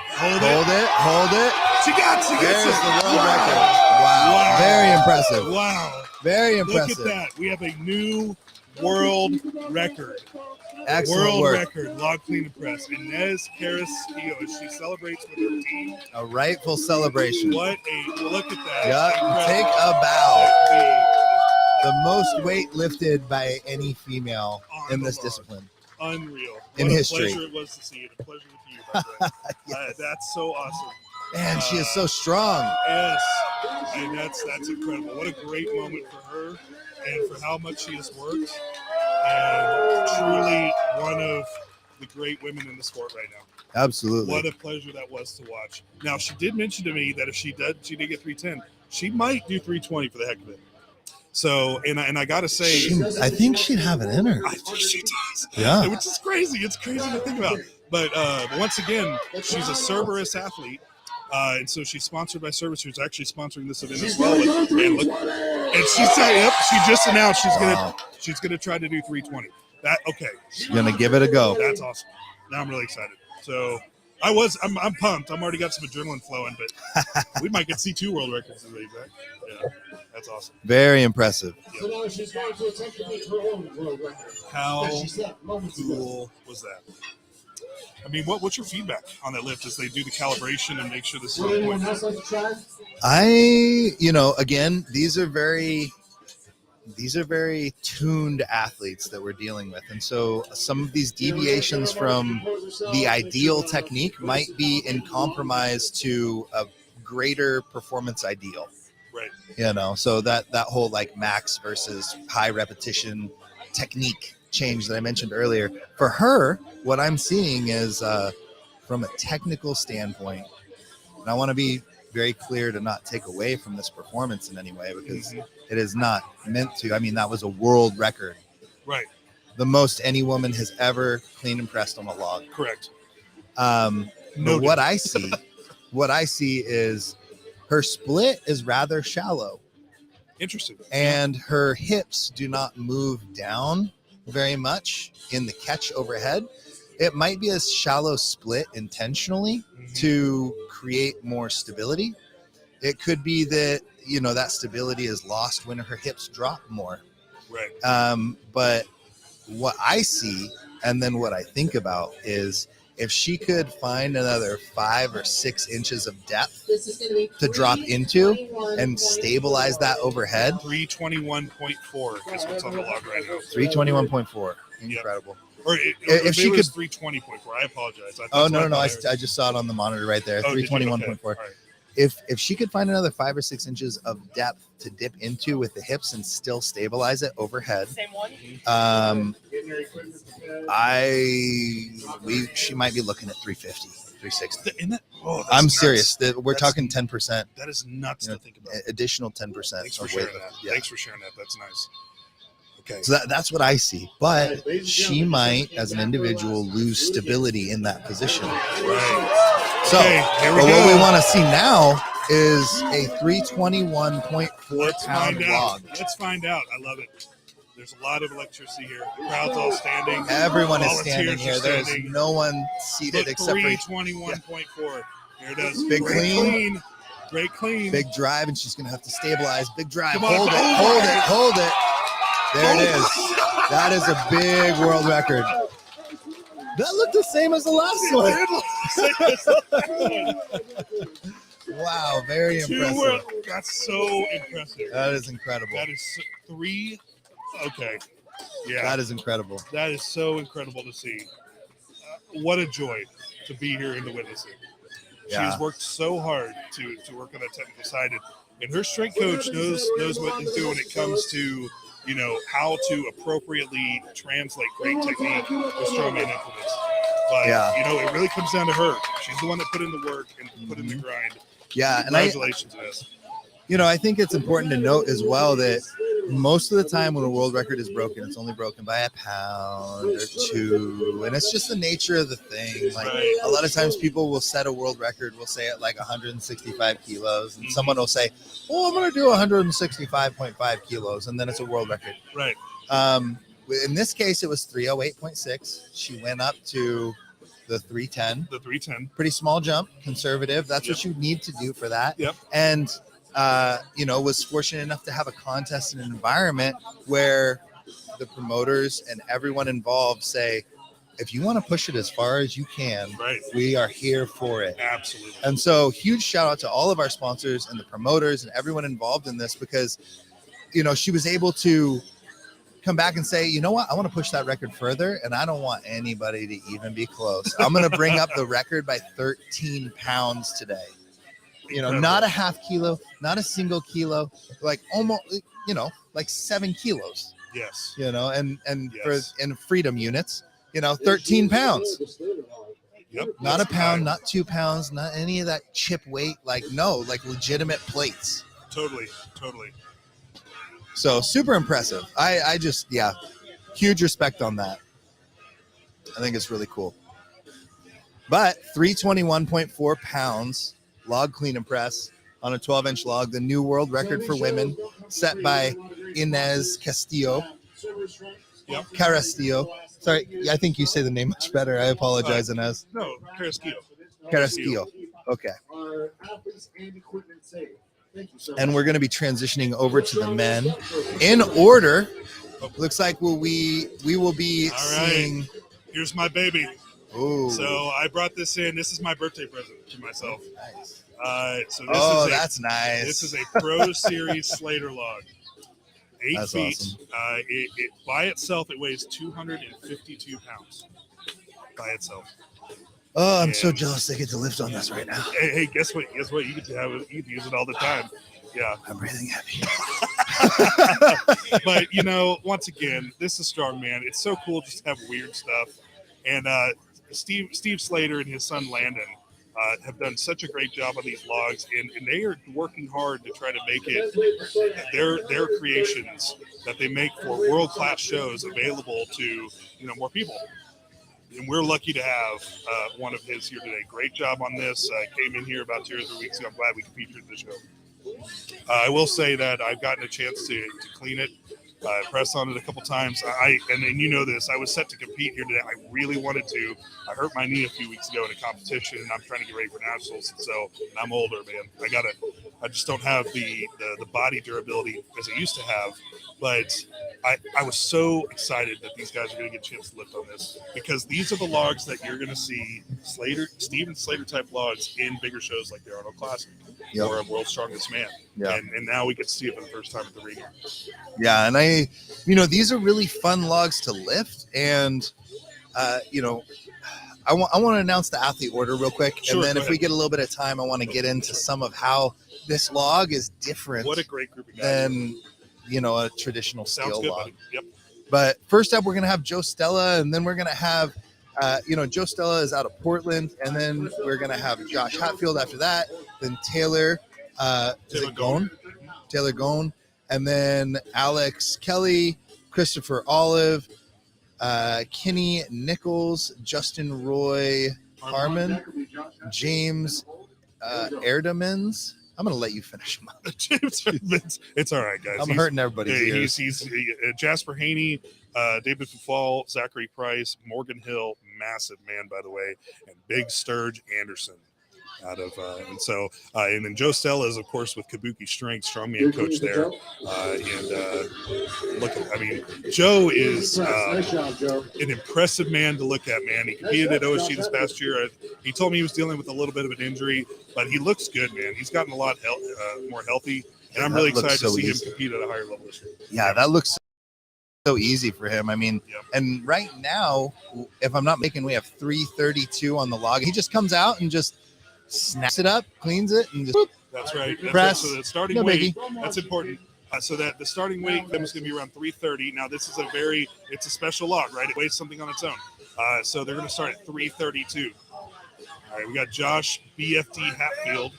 Hold it. She gets There's it. the world record. Wow. Very impressive. Wow. Very impressive. Look at that. We have a new world record. Excellent world work. record, log clean and press. Inez Carrasquillo, as she celebrates with her team. A rightful celebration. Look at that. Yeah, take a bow. The most weight lifted by any female in this discipline. Unreal. In history. What a pleasure it was to see it. A pleasure with you, my friend. Yes. That's so awesome. Man, she is so strong. Yes. And that's incredible. What a great moment for her and for how much she has worked. And truly one of the great women in the sport right now. Absolutely. What a pleasure that was to watch. Now, she did mention to me that if she did get 310, she might do 320 for the heck of it. So, and I got to say, I think she'd have it in her. I think she does. Yeah. Which is crazy. It's crazy to think about. But once again, she's a Cerberus athlete. And so she's sponsored by Cerberus, who's actually sponsoring this event as well. And she said, yep, she just announced she's gonna try to do 320. She's gonna give it a go. That's awesome. Now I'm really excited. So I'm pumped. I'm already got some adrenaline flowing, but we might get to see 2 world records today, Zach. Yeah, that's awesome. Very impressive. Yep. So now she's going to attempt to make her own world record. How cool was that? I mean, what's your feedback on that lift as they do the calibration and make sure this is on point? Again, these are very tuned athletes that we're dealing with. And so some of these deviations from the ideal technique might be in compromise to a greater performance ideal. Right. So that whole like max versus high repetition technique change that I mentioned earlier. For her, what I'm seeing is from a technical standpoint, and I want to be very clear to not take away from this performance in any way, because it is not meant to. I mean, that was a world record. Right. The most any woman has ever clean and pressed on a log. Correct. But what I see is her split is rather shallow. Interesting. And her hips do not move down very much in the catch overhead. It might be a shallow split intentionally to create more stability. It could be that, that stability is lost when her hips drop more. Right. But what I see and then what I think about is if she could find another 5 or 6 inches of depth to drop into and stabilize that overhead. 321.4 is what's on the log right now. 321.4. Incredible. Yep. Or if she could 320.4. I apologize. I just saw it on the monitor right there. 321.4. Okay. Right. If she could find another 5 or 6 inches of depth to dip into with the hips and still stabilize it overhead, she might be looking at 350, 360. I'm nuts. Serious. We're talking 10%. That is nuts to think about. Additional 10%. Thanks for sharing that. Yeah. Thanks for sharing that. That's nice. Okay. So that's what I see. But she might, as an individual, lose stability in that position. Right. So, here we go. What we want to see now is a 321.4 pound log. Let's find out. I love it. There's a lot of electricity here. The crowd's all standing. Everyone is standing here. There's no one seated except 321.4. Here it is. Big clean. Great clean. Big drive, and she's going to have to stabilize. Big drive. Hold it. There it is. That is a big world record. That looked the same as the last one. Wow, very impressive. That's so impressive. That is incredible. That is 3. Okay. Yeah. That is incredible. That is so incredible to see. What a joy to be here and to witness it. Yeah. She's worked so hard to work on that technical side. And her strength coach knows what he's doing when it comes to, how to appropriately translate great technique with strongman implements. But, it really comes down to her. She's the one that put in the work and put in the grind. Yeah. Congratulations, Miss. I think it's important to note as well that most of the time when a world record is broken, it's only broken by a pound or 2. And it's just the nature of the thing. Like a lot of times people will set a world record, we'll say at like 165 kilos. And someone will say, oh, I'm going to do 165.5 kilos. And then it's a world record. Right. In this case, it was 308.6. She went up to the 310. The 310. Pretty small jump, conservative. That's what you need to do for that. Yep. And was fortunate enough to have a contest in an environment where the promoters and everyone involved say, if you want to push it as far as you can, we are here for it. Absolutely. And so huge shout out to all of our sponsors and the promoters and everyone involved in this, because, she was able to come back and say, you know what, I want to push that record further, and I don't want anybody to even be close. I'm going to bring up the record by 13 pounds today. Not a half kilo, not a single kilo, like almost, like 7 kilos. Yes. And for in freedom units, 13 pounds. Yep. Not a pound, not 2 pounds, not any of that chip weight. Like legitimate plates. Totally. So super impressive. I just, huge respect on that. I think it's really cool. But 321.4 pounds. Log clean and press on a 12-inch log, the new world record for women, set by Inez Castillo. Yep. Carrasquillo. Sorry, I think you say the name much better. I apologize, Inez. No, Carrasquillo. Okay. And we're going to be transitioning over to the men in order. Looks like we will be seeing. Here's my baby. Ooh. So I brought this in. This is my birthday present to myself. Nice. That's nice. This is a Pro Series Slater log. 8 that's feet. Awesome. It by itself, it weighs 252 pounds by itself. Oh, I'm so jealous they get to lift on this right now. Hey, guess what? You get to have it. You can use it all the time. Yeah. I'm breathing heavy. But, once again, this is strongman. It's so cool just to have weird stuff. And Steve Slater and his son Landon have done such a great job on these logs, and they are working hard to try to make it their creations that they make for world-class shows available to more people. And we're lucky to have one of his here today. Great job on this. Came in here about 2 or 3 weeks ago. I'm glad we could feature the show. I will say that I've gotten a chance to clean it. Pressed on it a couple times. And you know this. I was set to compete here today. I really wanted to. I hurt my knee a few weeks ago in a competition, and I'm trying to get ready for nationals. And so, and I'm older, man. I just don't have the body durability as I used to have. But I was so excited that these guys are going to get a chance to lift on this, because these are the logs that you're going to see Steven Slater type logs in bigger shows like the Arnold Classic or World's Strongest Man. Yeah. And now we get to see it for the first time at the Rainier. Yeah, and these are really fun logs to lift, and I want to announce the athlete order real quick, Sure, and then if ahead. we get a little bit of time, I want to get into some of how this log is different. What a great group of guys. Than a traditional Sounds steel good, log. buddy. Yep. But first up, we're gonna have Joe Stella, and then we're gonna have Joe Stella is out of Portland, and then we're gonna have Josh Hatfield after that, then Taylor Gone, and then Alex Kelly, Christopher Olive, Kenny Nichols, Justin Roy Harmon, James Erdemans. I'm going to let you finish them up. It's all right, guys. I'm hurting everybody's ears. He's Jasper Haney, David Fufal, Zachary Price, Morgan Hill, massive man, by the way, and Big Sturge Anderson. And then Joe Stella is, of course, with Kabuki Strength, strongman coach there. Joe is an impressive man to look at, man. He competed at OSG this past year. He told me he was dealing with a little bit of an injury, but he looks good, man. He's gotten a lot more healthy, and I'm really excited to see him compete at a higher level this year. Yeah, that looks so easy for him. I mean, and right now, if I'm not mistaken, we have 332 on the log. He just comes out and just snaps it up, cleans it, and just that's right. Press. So the starting No weight, biggie. that's important. So that the starting weight is going to be around 330. Now this is it's a special log, right? It weighs something on its own. So they're going to start at 332. All right, we got Josh BFD Hatfield,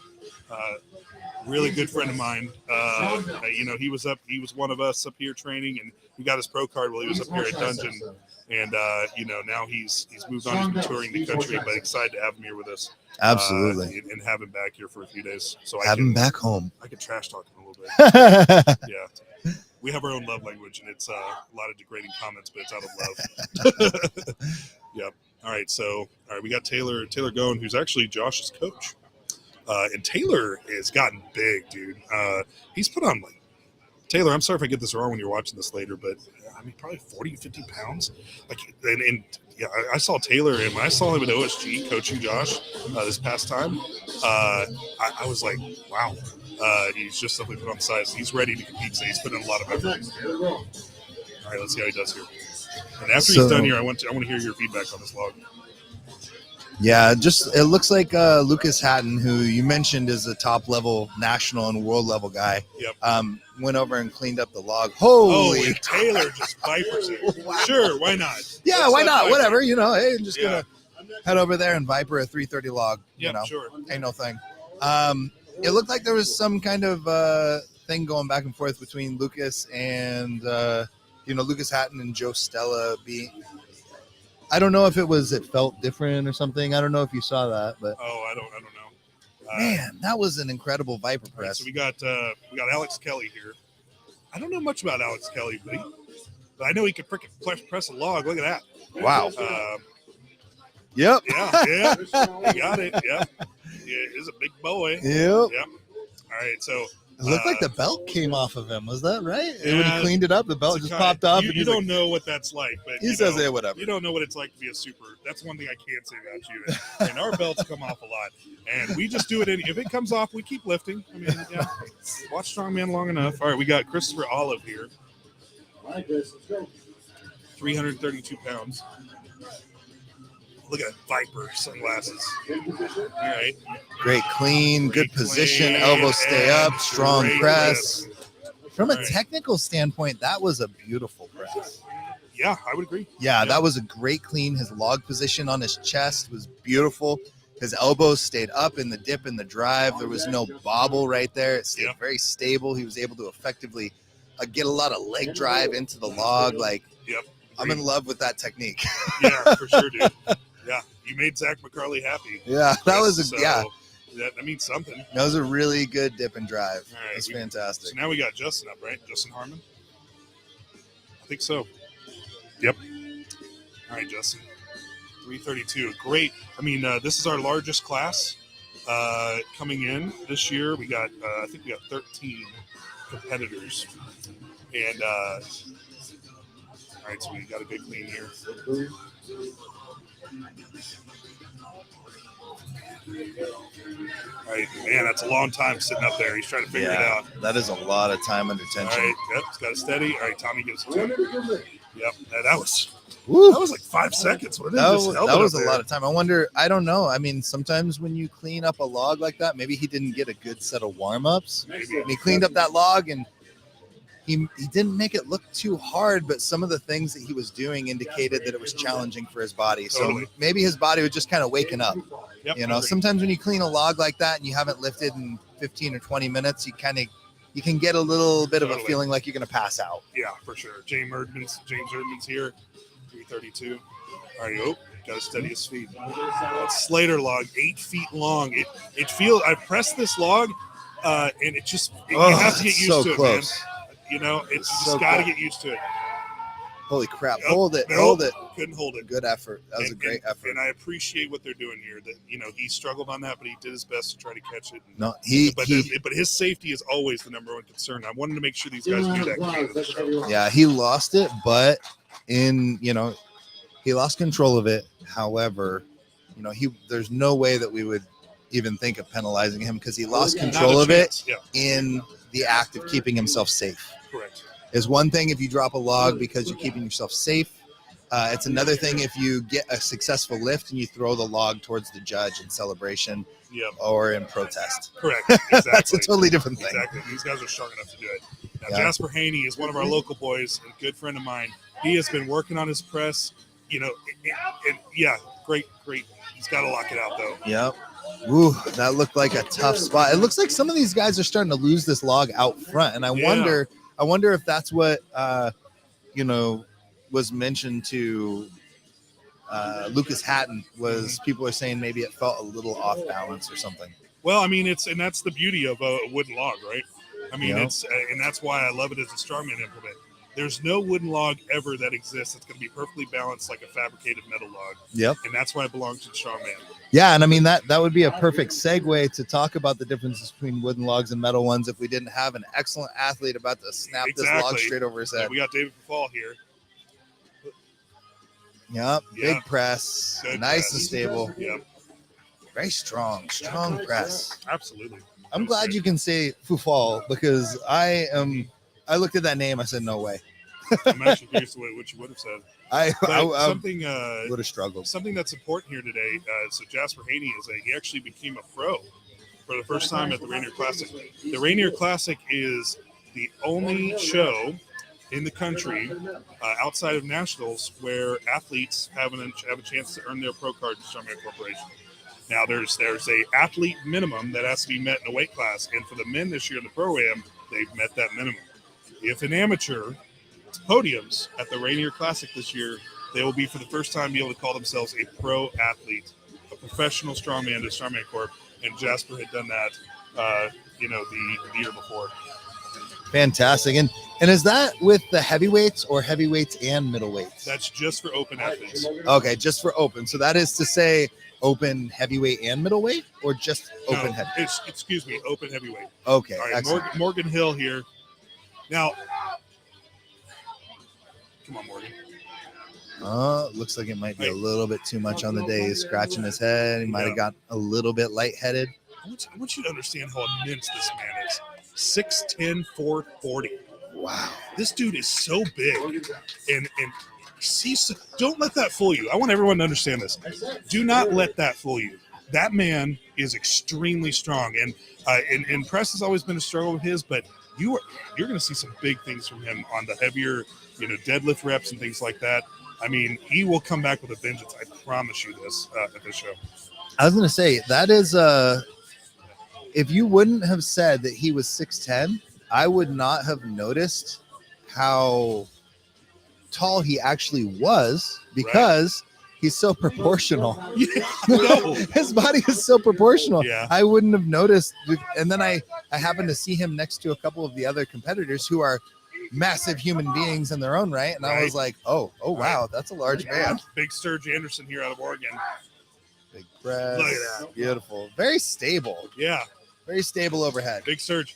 really good friend of mine. He was one of us up here training, and he got his pro card while he was up here at Dungeon. And now he's moved on. He's been touring the country, but excited to have him here with us. Absolutely. And have him back here for a few days. So have him back home. I can trash talk him a little bit. Yeah. We have our own love language, and it's a lot of degrading comments, but it's out of love. Yep. All right. So, we got Taylor Gone, who's actually Josh's coach. And Taylor has gotten big, dude. He's put on Taylor, I'm sorry if I get this wrong when you're watching this later, but probably 40, 50 pounds. I saw Taylor, and when I saw him at OSG coaching Josh this past time, I was like, wow. He's just simply put on size. He's ready to compete, so he's put in a lot of effort. All right, let's see how he does here. And after he's done here, I want to hear your feedback on this log. Yeah, it looks like Lucas Hatton, who you mentioned is a top level national and world level guy. Yep. Went over and cleaned up the log. Holy and Taylor just vipers it. Wow. Sure, why not? Yeah, why not? Whatever, hey, I'm just gonna head over there and viper a 330 log. Sure. Ain't no thing. It looked like there was some kind of thing going back and forth between Lucas and Lucas Hatton and Joe Stella being. I don't know if it felt different or something. I don't know if you saw that, but I don't know. Man, that was an incredible viper press. Right, so we got Alex Kelly here. I don't know much about Alex Kelly, but I know he could freaking press a log. Look at that! Wow. Yep. Yeah. You got it. Yeah. He's a big boy. Yep. All right. So it looked like the belt came off of him. Was that right? Yeah, when he cleaned it up, the belt just popped off. You don't know what that's like, but he says, "Hey, whatever." You don't know what it's like to be a super. That's one thing I can't say about you. And our belts come off a lot, and we just do it. If it comes off, we keep lifting. Watch Strongman long enough. All right, we got Christopher Olive here. 332 pounds. Look at that Viper sunglasses. All right. Great clean, good position, elbows stay up, strong press. From a technical standpoint, that was a beautiful press. Yeah, I would agree. Yeah, that was a great clean. His log position on his chest was beautiful. His elbows stayed up in the dip and the drive. There was no bobble right there. It stayed very stable. He was able to effectively get a lot of leg drive into the log. I'm in love with that technique. Yeah, for sure, dude. Yeah, you made Zach McCarley happy. Yeah, that was that means something. That was a really good dip and drive. All right, That's fantastic. So now we got Justin up, right? Justin Harmon. think so. Yep. All right, Justin. 332. Great. I mean, this is our largest class coming in this year. We got, I think we got 13 competitors. And, all right, so we got a big clean here. All right, man, that's a long time sitting up there. He's trying to figure it out. That is a lot of time under tension. All right, yep, he's got it steady. All right, Tommy gives it to him. Yep, that was like 5 seconds. That was a lot of time. I don't know. I mean, sometimes when you clean up a log like that, maybe he didn't get a good set of warm-ups. And he cleaned up that log and he didn't make it look too hard, but some of the things that he was doing indicated that it was challenging for his body. So maybe his body was just kind of waking up. Yep, you know, sometimes when you clean a log like that and you haven't lifted in 15 or 20 minutes, you can get a little bit of a feeling like you're going to pass out. Yeah, for sure. James Erdman's here, 332. All right, got to steady his feet. That Slater log, 8 feet long. It feels. I pressed this log, and it just you have to get used to it, man. You know, it's just got to get used to it. Holy crap! Yep. Hold it! Couldn't hold it. Good effort. That was a great effort. And I appreciate what they're doing here. That he struggled on that, but he did his best to try to catch it. No, but his safety is always the number one concern. I wanted to make sure these guys knew that. Yeah, he lost it, but he lost control of it. However, there's no way that we would even think of penalizing him because he lost control of it in the act of keeping himself safe. Correct. Is one thing if you drop a log because you're keeping yourself safe. It's another thing if you get a successful lift and you throw the log towards the judge in celebration or in protest. Correct. Exactly. That's a totally different thing. Exactly. These guys are strong enough to do it. Now, Jasper Haney is one of our local boys, a good friend of mine. He has been working on his press. Great. He's got to lock it out, though. Yep. Ooh, that looked like a tough spot. It looks like some of these guys are starting to lose this log out front, and I wonder if that's what was mentioned to Lucas Hatton. Was people are saying maybe it felt a little off balance or something. Well, I mean, that's the beauty of a wooden log, right? I mean, and that's why I love it as a strongman implement. There's no wooden log ever that exists that's going to be perfectly balanced like a fabricated metal log. Yep. And that's why it belongs to the strongman. Yeah, and I mean that would be a perfect segue to talk about the differences between wooden logs and metal ones if we didn't have an excellent athlete about to snap this log straight over his head. We got David Fall here. Yep, big press, nice and stable. Yep. Very strong press. Absolutely. I'm glad you can say Fufal because I looked at that name. I said, no way. I'm actually curious what you would have said. I would have struggled. Something that's important here today. So Jasper Haney he actually became a pro for the first time at the Rainier Classic. The Rainier Classic is the only show in the country outside of nationals where athletes have a chance to earn their pro card to Strongman Corporation. Now there's a athlete minimum that has to be met in a weight class, and for the men this year in the pro-am, they've met that minimum. If an amateur podiums at the Rainier Classic this year, they will be for the first time be able to call themselves a pro athlete, a professional strongman to Strongman Corp. And Jasper had done that, the year before. Fantastic. And is that with the heavyweights or heavyweights and middleweights? That's just for open athletes. Okay, just for open. So that is to say open heavyweight and middleweight, or just open heavyweight? Excuse me, open heavyweight. Okay, all right. Morgan Hill here. Now, come on, Morgan. Looks like it might be a little bit too much on the day. He's scratching his head. He might have got a little bit lightheaded. I want you to understand how immense this man is. 6'10", 440. Wow. This dude is so big. And don't let that fool you. I want everyone to understand this. Do not let that fool you. That man is extremely strong. And press has always been a struggle with his, but you're going to see some big things from him on the heavier, deadlift reps and things like that. I mean, he will come back with a vengeance. I promise you this at this show. I was going to say, that is if you wouldn't have said that he was 6'10", I would not have noticed how tall he actually was because he's so proportional. His body is so proportional. Yeah. I wouldn't have noticed. And then I happened to see him next to a couple of the other competitors who are massive human beings in their own right. And I was like, oh wow, that's a large man. Big Sturge Anderson here out of Oregon. Big press. Look at that. Beautiful. Very stable. Yeah. Very stable overhead. Big Sturge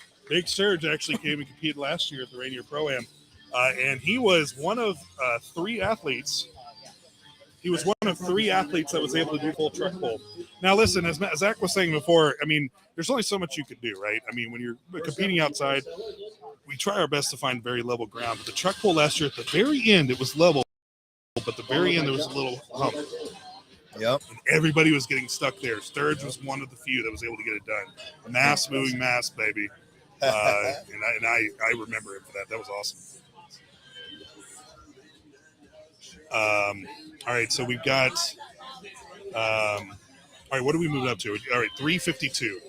actually came and competed last year at the Rainier Pro-Am. And he was one of 3 athletes. He was one of 3 athletes that was able to do full truck pull. Now, listen, as Zach was saying before, I mean, there's only so much you can do, right? I mean, when you're competing outside, we try our best to find very level ground. But the truck pull last year, at the very end, it was level. But the very end, there was a little hump. Yep. And everybody was getting stuck there. Sturge was one of the few that was able to get it done. Mass moving mass, baby. And I remember it for that. That was awesome. All right, so we've got. All right, what do we move up to? All right, 352.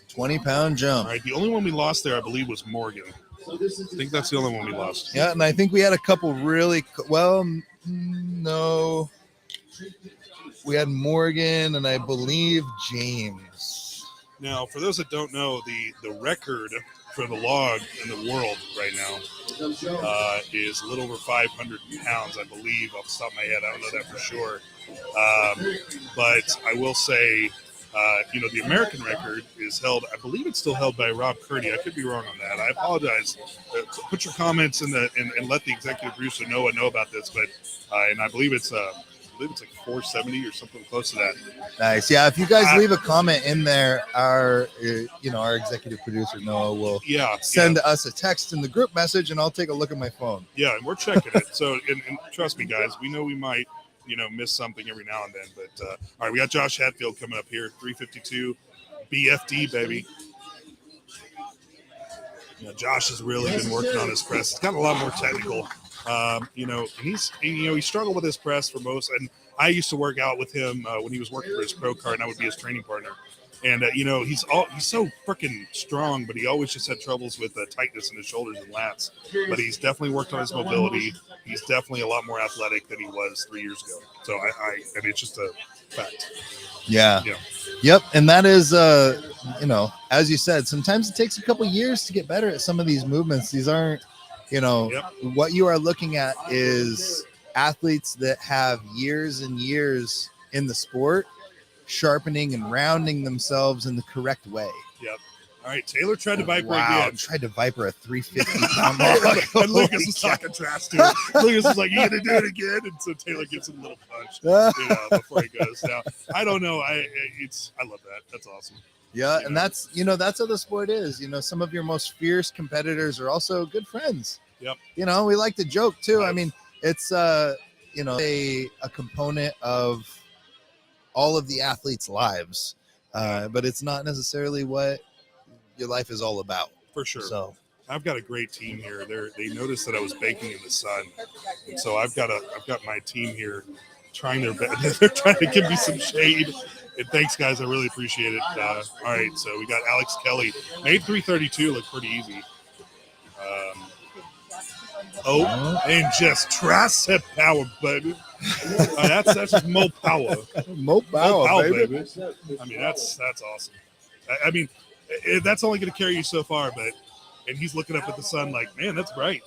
20-pound jump. All right, the only one we lost there, I believe, was Morgan. I think that's the only one we lost. Yeah, and I think we had a couple really no. We had Morgan and I believe James. Now, for those that don't know, the record for the log in the world right now is a little over 500 pounds, I believe, off the top of my head. I don't know that for sure. But I will say, the American record is held, I believe it's still held by Rob Curdy. I could be wrong on that. I apologize. Put your comments and let the executive producer know about this. But and I believe it's like 470 or something close to that. Nice. Yeah. If you guys leave a comment in there, our executive producer Noah will send us a text in the group message, and I'll take a look at my phone. Yeah, and we're checking it. So, and trust me, guys, we know we might miss something every now and then. But all right, we got Josh Hatfield coming up here, 352 BFD, baby. Josh has really been working on his press. It's got a lot more technical. And he struggled with his press for most. And I used to work out with him when he was working for his pro card, and I would be his training partner. And he's so freaking strong, but he always just had troubles with tightness in his shoulders and lats. But he's definitely worked on his mobility. He's definitely a lot more athletic than he was 3 years ago. So I mean, it's just a fact. Yeah. Yep. And that is, as you said, sometimes it takes a couple years to get better at some of these movements. These aren't, what you are looking at is athletes that have years and years in the sport, sharpening and rounding themselves in the correct way. Yep. All right, Taylor tried to viper again. Tried to viper a 350 and Lucas was talking trash to him. Lucas was like, "You gonna do it again?" And so Taylor gets him a little punch, before he goes. Now, I don't know. I love that. That's awesome. Yeah, and that's how the sport is. Some of your most fierce competitors are also good friends. Yep. We like to joke too. Right. I mean, it's a component of all of the athletes' lives, but it's not necessarily what your life is all about. For sure. So I've got a great team here. They noticed that I was baking in the sun, and so I've got my team here trying their best. They're trying to give me some shade. And thanks, guys. I really appreciate it. All right, so we got Alex Kelly. Made 332 look pretty easy. And just tricep power, baby. That's just Mo power. Mo power, baby. I mean, that's awesome. I mean, that's only going to carry you so far, and he's looking up at the sun like, man, that's bright.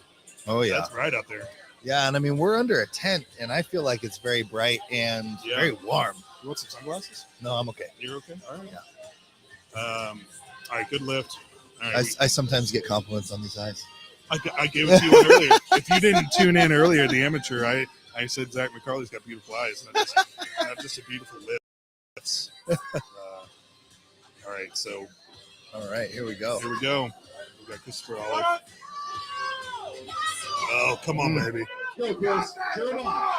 Oh yeah, that's bright out there. Yeah, and I mean, we're under a tent, and I feel like it's very bright and very warm. You want some sunglasses? No, I'm okay. You're okay? All right. Yeah. All right, good lift. All right, I sometimes get compliments on these eyes. I gave it to you earlier. If you didn't tune in earlier, the amateur, I said Zach McCarley's got beautiful eyes, not just a beautiful lips. All right, so. All right, here we go. We got Christopher Olive. Oh, come on, baby. Go, Chris. Turn on.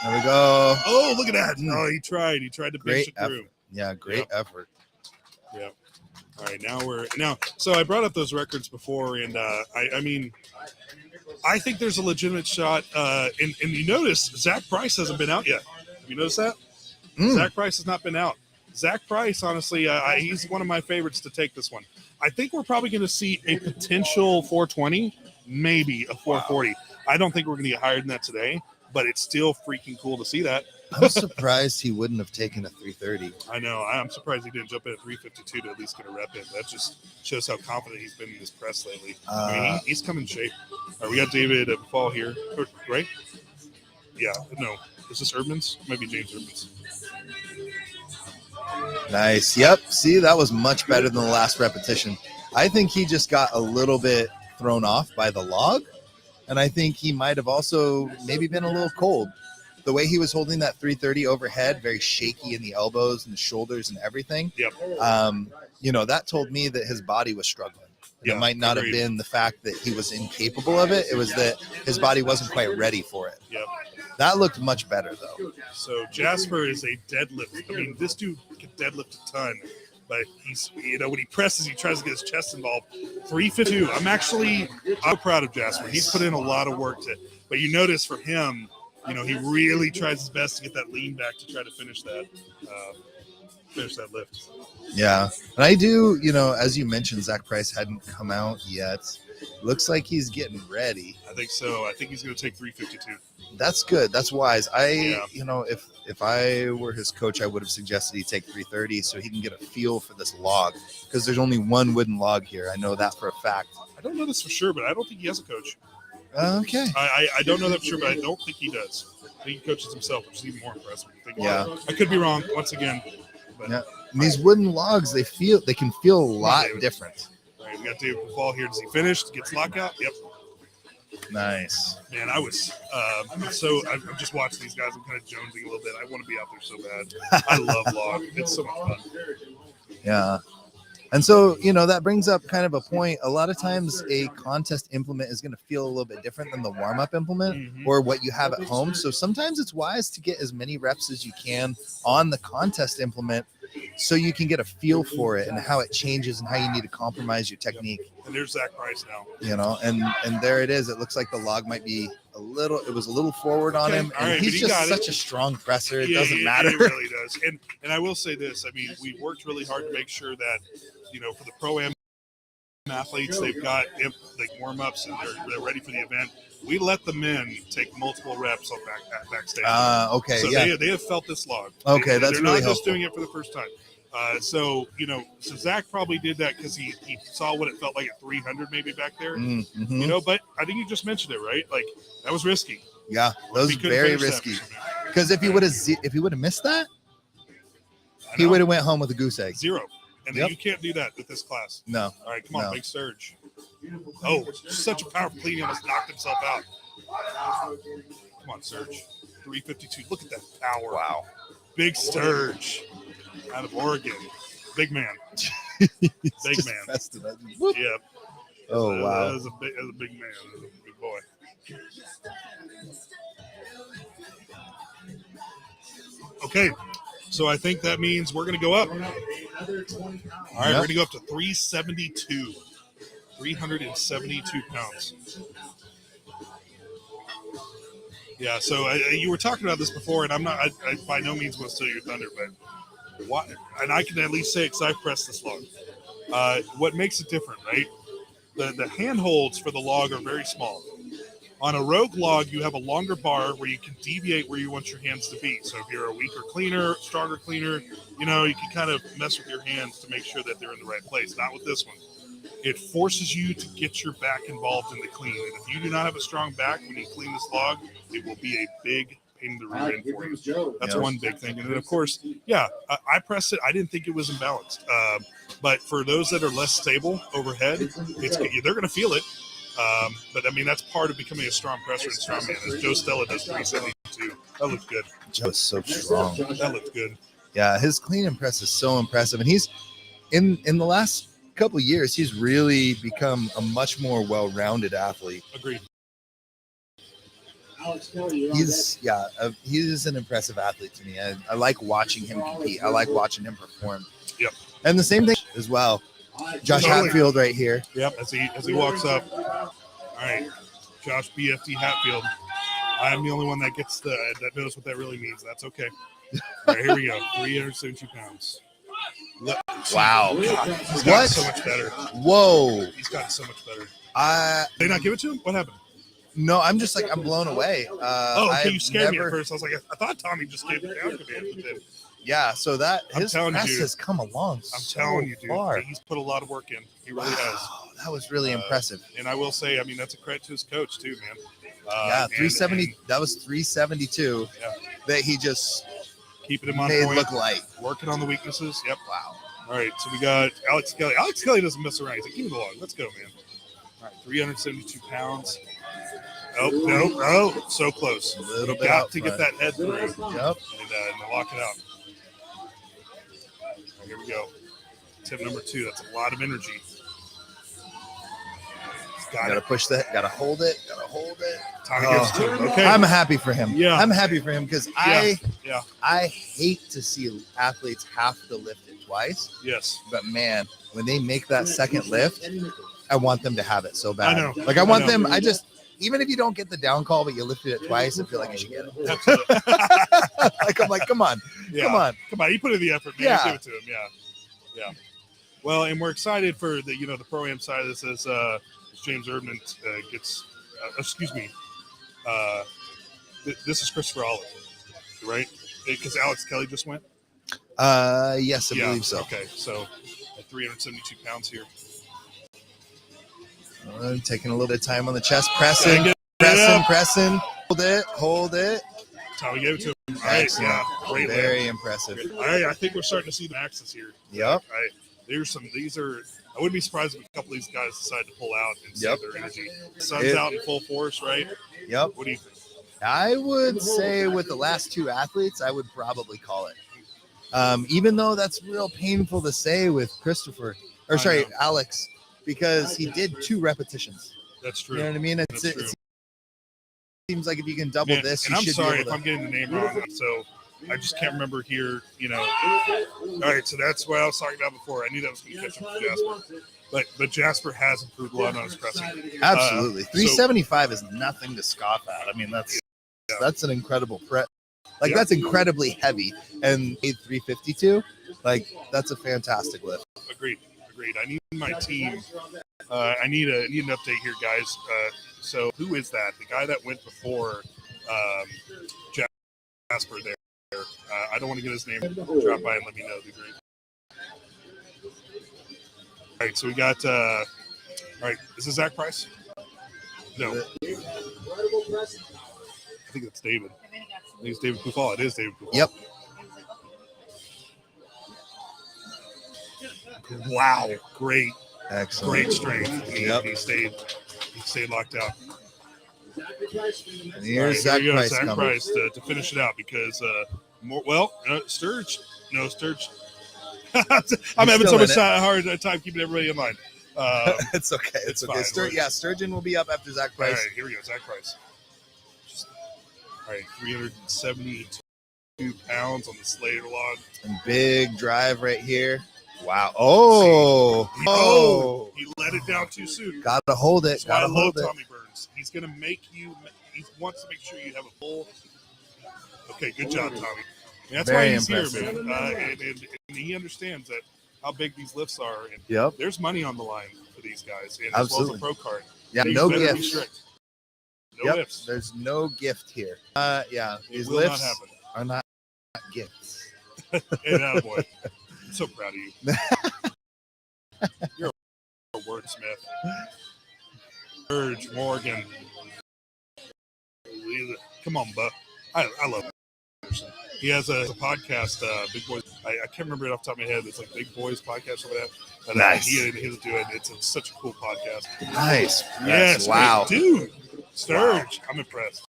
There we go. Oh, look at that. Oh, he tried to pinch it through. Yeah, great effort. Yeah. All right, so I brought up those records before, and I mean, I think there's a legitimate shot. And you notice Zach Price hasn't been out yet. Have you noticed that? Zach Price has not been out. Zach Price, honestly, he's one of my favorites to take this one. I think we're probably going to see a potential 420, maybe a 440. Wow. I don't think we're going to get higher than that today, but it's still freaking cool to see that. I'm surprised he wouldn't have taken a 330. I know. I'm surprised he didn't jump in at 352 to at least get a rep in. That just shows how confident he's been in his press lately. I mean, he's come in shape. All right, we got David Fall here, right? Yeah, no. Is this Erdman's? It might be James Erdman's. Nice. Yep. See, that was much better than the last repetition. I think he just got a little bit thrown off by the log. And I think he might have also maybe been a little cold. The way he was holding that 330 overhead, very shaky in the elbows and the shoulders and everything. Yep. That told me that his body was struggling. It might not have been the fact that he was incapable of it. It was that his body wasn't quite ready for it. Yep. That looked much better, though. So Jasper is a deadlift. I mean, this dude can deadlift a ton, but he's, when he presses, he tries to get his chest involved. 352. I'm proud of Jasper. He's put in a lot of work but you notice for him, he really tries his best to get that lean back to try to finish that lift. Yeah. And I do, as you mentioned, Zach Price hadn't come out yet. Looks like he's getting ready. I think so. I think he's going to take 352. That's good. That's wise. If I were his coach, I would have suggested he take 330 so he can get a feel for this log, because there's only one wooden log here. I know that for a fact. I don't know this for sure, but I don't think he has a coach. Okay. I don't know that for sure, but I don't think he does. I think he coaches himself, which is even more impressive. I could be wrong once again. But, yeah. And these wooden logs, they can feel a lot different. All right, we got David Fall here. Does he finish? Gets lockout? Yep. Nice. Man, I was I'm just watching these guys. I'm kind of jonesing a little bit. I want to be out there so bad. I love log. It's so much fun. Yeah. And so, that brings up kind of a point. A lot of times a contest implement is going to feel a little bit different than the warm-up implement or what you have at home. So sometimes it's wise to get as many reps as you can on the contest implement so you can get a feel for it and how it changes and how you need to compromise your technique. And there's Zach Price now. And there it is. It looks like the log might be it was a little forward on him. And right, he's just such a strong presser. It doesn't matter. It really does. And I will say this. I mean, we worked really hard to make sure that, for the pro-am athletes, they've got warm-ups and they're ready for the event. We let the men take multiple reps on backstage. Okay. So yeah. they have felt this log. Okay, that's they're really not helpful. just doing it for the first time. So Zach probably did that because he saw what it felt like at 300 maybe back there. Mm-hmm. But I think you just mentioned it, right? Like, that was risky. Yeah, that was very risky. Because if he would have missed that, he would have went home with a goose egg. 0. And then you can't do that with this class. No. All right, come on, big surge. Oh, such a powerful clean. He almost knocked himself out. Come on, Surge. 352. Look at that power. Wow. Big Sturge out of Oregon. Big man. Big man. Yep. Oh, wow. That was a big man. That was a big boy. Okay. So I think that means we're going to go up. All right, we're going to go up to 372. 372 pounds. Yeah, so you were talking about this before, and I by no means want to steal your thunder, but why? And I can at least say it because I've pressed this log. What makes it different, right? The handholds for the log are very small. On a rogue log, you have a longer bar where you can deviate where you want your hands to be. So if you're a weaker cleaner, stronger cleaner, you can kind of mess with your hands to make sure that they're in the right place. Not with this one. It forces you to get your back involved in the clean. And if you do not have a strong back when you clean this log, it will be a big pain in the rear end for you. That's one big thing. And then, of course, I pressed it. I didn't think it was imbalanced. But for those that are less stable overhead, they're going to feel it. But I mean, that's part of becoming a strong presser and strongman. As Joe Stella does 372. That looked good. Joe's so strong. That looked good. Yeah, his clean and press is so impressive. And he's in the last couple of years, he's really become a much more well-rounded athlete. Agreed. He's an impressive athlete to me. I like watching him compete. I like watching him perform. Yep. And the same thing as well. Josh Hatfield right here. Yep. As he walks up. All right, Josh BFD Hatfield. I'm the only one that gets that knows what that really means. That's okay. All right, here we go. 372 pounds. Wow. He's gotten so much better. Whoa. He's gotten so much better. Did they not give it to him? What happened? No, I'm just like, I'm blown away. Okay, you I've scared me never- at first. I was like, I thought Tommy just gave the down command, but then Yeah, so that I'm his telling you, press dude. has come along I'm so telling you, dude, far. he's put a lot of work in. He really has. Wow, that was really impressive. And I will say, I mean, that's a credit to his coach too, man. Yeah, 370. That was 372 Yeah. that he just Keeping him on made point, look light. working on the weaknesses. Yep. Wow. All right, so we got Alex Kelly. Alex Kelly doesn't mess around. He's like, keep it along. Let's go, man. All right, 372 pounds. Oh, so close. A little You bit got out to get front. that head through Yep. and lock it out. Right, here we go. Tip number 2. That's a lot of energy. Gotta push that. Gotta hold it. Tommy gives it to him. Okay. I'm happy for him. Yeah. I'm happy for him because Yeah. I hate to see athletes have to lift it twice. Yes. But man, when they make that second lift, I want them to have it so bad. I know. Like I want I know. them. I just, even if you don't get the down call, but you lifted it twice, I feel like you should get it. Absolutely. I'm like, come on. Yeah. Come on. You put in the effort, man. Yeah. Give it to him. Yeah. Well, and we're excited for the pro-am side of this as James Erdman gets. This is Christopher Olive, right? Because Alex Kelly just went. Yes, I believe so. Okay, so at 372 pounds here. Taking a little bit of time on the chest, pressing. Hold it. Tommy gave it to him. All right, Excellent. Great Very lift. impressive. I think we're starting to see the axis here. Yep. I wouldn't be surprised if a couple of these guys decide to pull out and save their energy. Sun's out in full force, right? Yep. What do you think? I would say with the last 2 athletes, I would probably call it. Even though that's real painful to say with Alex, because he did 2 repetitions. That's true. You know what I mean? It seems like if you can double this, and you I'm should sorry be if able I'm getting the name wrong. So I just can't remember here. All right, so that's what I was talking about before. I knew that was going to catch up to Jasper, but Jasper has improved a lot on his pressing. Absolutely. 375 is nothing to scoff at. I mean, that's an incredible prep. Like that's incredibly heavy, and 352, like that's a fantastic lift. Agreed. I need my team. I need an update here, guys. So who is that? The guy that went before Jasper there. I don't want to get his name. Drop by and let me know. That'd be great. All right, so we got. All right, is this Zach Price? No. I think that's David. I think it's David Pufal. It is David Pufal. Yep. Wow, great. Excellent. Great strength. He stayed locked out. And here's Zach Price Zach coming. Price to finish it out because Sturge. No, Sturge. I'm having so much hard time keeping everybody in line. It's okay. It's okay. Fine. Sturgeon will be up after Zach Price. All right, here we go. Zach Price. All right, 372 pounds on the Slater log. And big drive right here. Wow. Oh. He let it down too soon. Gotta hold it. That's why I Gotta love hold it. Tommy Burns. He's going to make you. He wants to make sure you have a full. Okay, good job, Tommy. And that's Very why he's impressive. here, man. And he understands that how big these lifts are. And Yep. there's money on the line for these guys, and Absolutely. as well as a pro card. Yeah. These No better be gifts. strict. No ifs. There's no gift here. Yeah. It These will not lifts happen. are not gifts. And attaboy. I'm so proud of you. You're a wordsmith. Urge Morgan. Come on, Buck. I love him. He has a podcast, Big Boys. I can't remember it off the top of my head. It's like Big Boys podcast or whatever. But, Nice. He and his do it. It's such a cool podcast. Nice. Yes. Wow. Dude. Sturge. Wow. I'm impressed.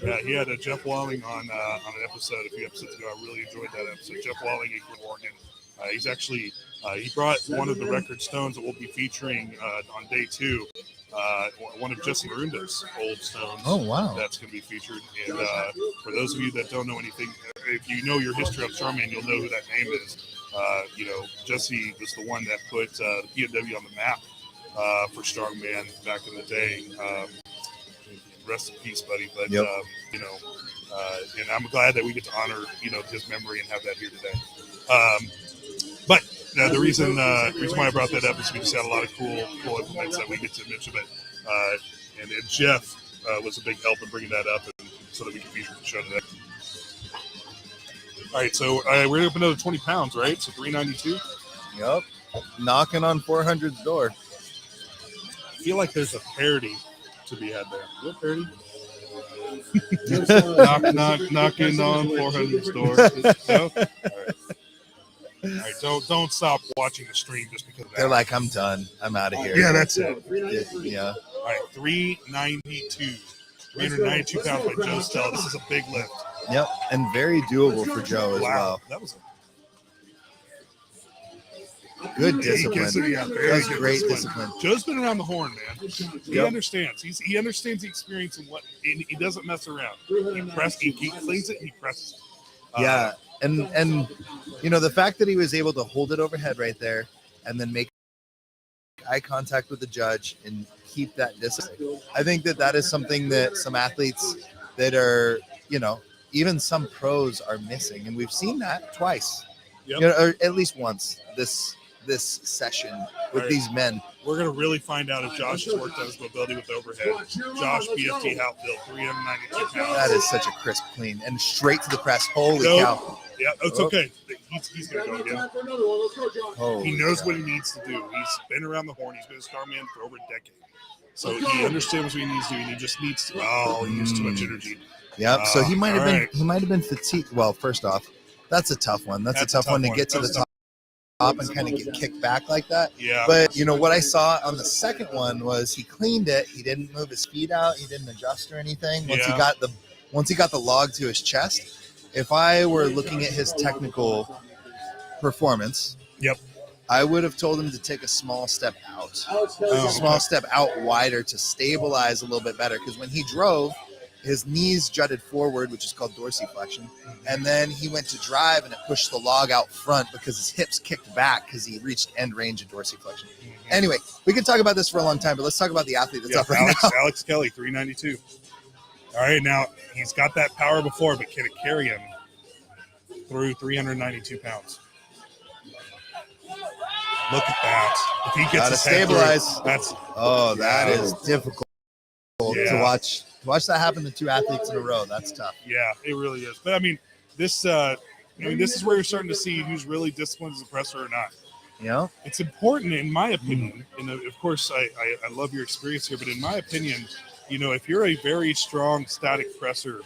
Yeah, he had Jeff Walling on an episode a few episodes ago. I really enjoyed that episode. Jeff Walling in Morgan. He's actually he brought one of the record stones that we'll be featuring on day 2. One of Jesse Marunda's old stones. Oh, wow. That's going to be featured. And for those of you that don't know anything, if you know your history of strongman, you'll know who that name is. Jesse was the one that put the PNW on the map for strongman back in the day. Rest in peace, buddy. But yep. And I'm glad that we get to honor his memory and have that here today. But the reason why I brought that up is we just got a lot of cool implements that we get to mention. But and Jeff was a big help in bringing that up, and so that we can feature the show today. All right, so we're up another 20 pounds, right? So 392. Yep. Knocking on 400's door. I feel like there's a parody to be had there. What parody? knocking on 400's door. No? All right. All right, don't stop watching the stream just because of that. They're like, I'm done. I'm out of here. Yeah, that's it. Yeah. All right, 392. 392 pounds by Joe Stella. This is a big lift. Yep, and very doable for Joe as well. That was good discipline. Yeah, That's great discipline. Joe's been around the horn, man. He understands. He understands the experience and he doesn't mess around. He cleans it. He presses it. Yeah, and you know the fact that he was able to hold it overhead right there and then make eye contact with the judge and keep that discipline. I think that is something that some athletes that are, even some pros are missing, and we've seen that twice, or at least once this session with these men. We're going to really find out if Josh has worked on his mobility with overhead. Josh, BFT Hatfield, 392 pounds. That is such a crisp clean and straight to the press. Holy cow. Yeah, it's okay. He's going to go again. He knows what he needs to do. He's been around the horn. He's been a star man for over a decade. So he understands what he needs to do, and he just needs to. He used too much energy. Yep. So he might have been fatigued. Well, first off, that's a tough one. That's a tough one to get to the top and kind of get kicked back like that. Yeah. But what I saw on the second one was he cleaned it. He didn't move his feet out. He didn't adjust or anything. Once he got the log to his chest. If I were looking at his technical performance, I would have told him to take a small step out, step out wider to stabilize a little bit better. Because when he drove, his knees jutted forward, which is called dorsiflexion. And then he went to drive and it pushed the log out front because his hips kicked back because he reached end range of dorsiflexion. Anyway, we could talk about this for a long time, but let's talk about the athlete that's up right now. Alex Kelly, 392. All right, now he's got that power before, but can it carry him through 392 pounds? Look at that. If he gets to stabilize, that is difficult to watch. To watch that happen to two athletes in a row, that's tough. Yeah, it really is. But this is where you're starting to see who's really disciplined as a presser or not. Yeah, it's important, in my opinion. And of course, I love your experience here, but in my opinion, if you're a very strong static presser,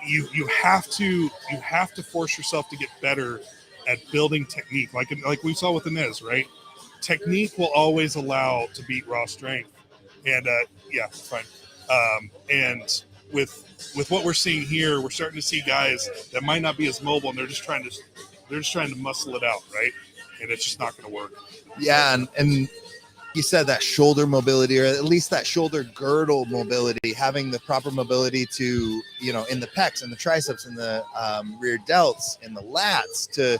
you have to force yourself to get better at building technique, like we saw with Inez, right? Technique will always allow to beat raw strength, and it's fine. And with what we're seeing here, we're starting to see guys that might not be as mobile, and they're just trying to muscle it out, right? And it's just not going to work. Yeah, and you said that shoulder mobility, or at least that shoulder girdle mobility, having the proper mobility to, in the pecs and the triceps and the rear delts and the lats to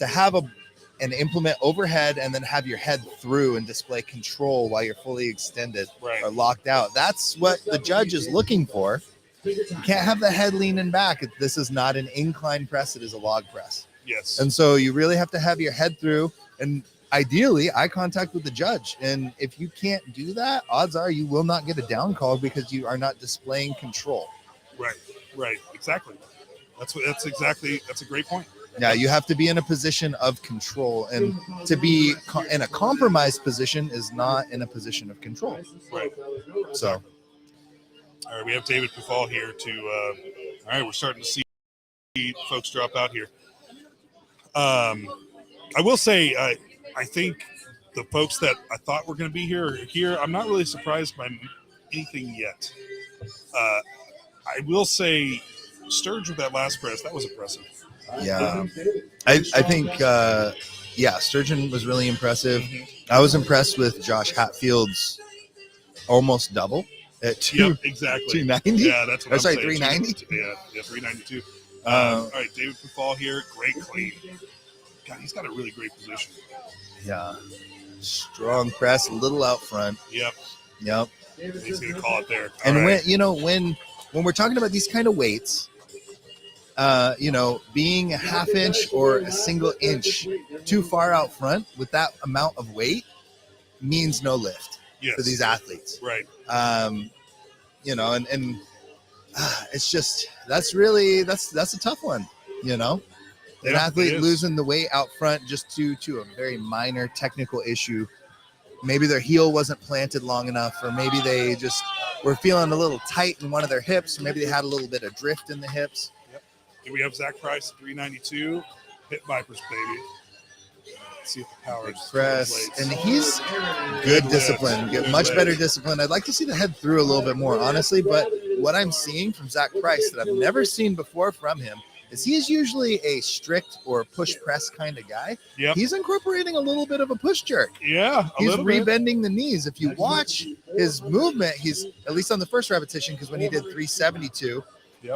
have an implement overhead and then have your head through and display control while you're fully extended or locked out. That's what the judge is looking for. You can't have the head leaning back. This is not an incline press. It is a log press. Yes. And so you really have to have your head through and ideally eye contact with the judge. And if you can't do that, odds are you will not get a down call because you are not displaying control. Right. Exactly. That's a great point. Yeah, you have to be in a position of control, and to be in a compromised position is not in a position of control. Right. So, all right, we have David Pufal here all right, we're starting to see folks drop out here. I will say, I think the folks that I thought were going to be here are here. I'm not really surprised by anything yet. I will say, Sturge with that last press, that was impressive. Yeah, I think, Sturgeon was really impressive. I was impressed with Josh Hatfield's almost double at 290. Yeah, that's what I'm saying. 390. Yeah, 392. All right, David Pufal here. Great clean. God, he's got a really great position. Yeah, strong press, a little out front. Yep. He's gonna call it there. And when we're talking about these kind of weights, being a half inch or a single inch too far out front with that amount of weight means no lift. for these athletes. Right. You know, and it's just that's a tough one. You know, an athlete losing the weight out front just due to a very minor technical issue. Maybe their heel wasn't planted long enough, or maybe they just were feeling a little tight in one of their hips, or maybe they had a little bit of drift in the hips. Yep. And we have Zach Price at 392, Pit Vipers, baby. Let's see if the power press, and he's good discipline, much better discipline. I'd like to see the head through a little bit more, honestly, but what I'm seeing from Zach Price that I've never seen before from him is he is usually a strict or push press kind of guy. Yep. He's incorporating a little bit of a push jerk. Yeah, he's rebending the knees. If you watch his movement, he's at least on the first repetition, because when he did 372,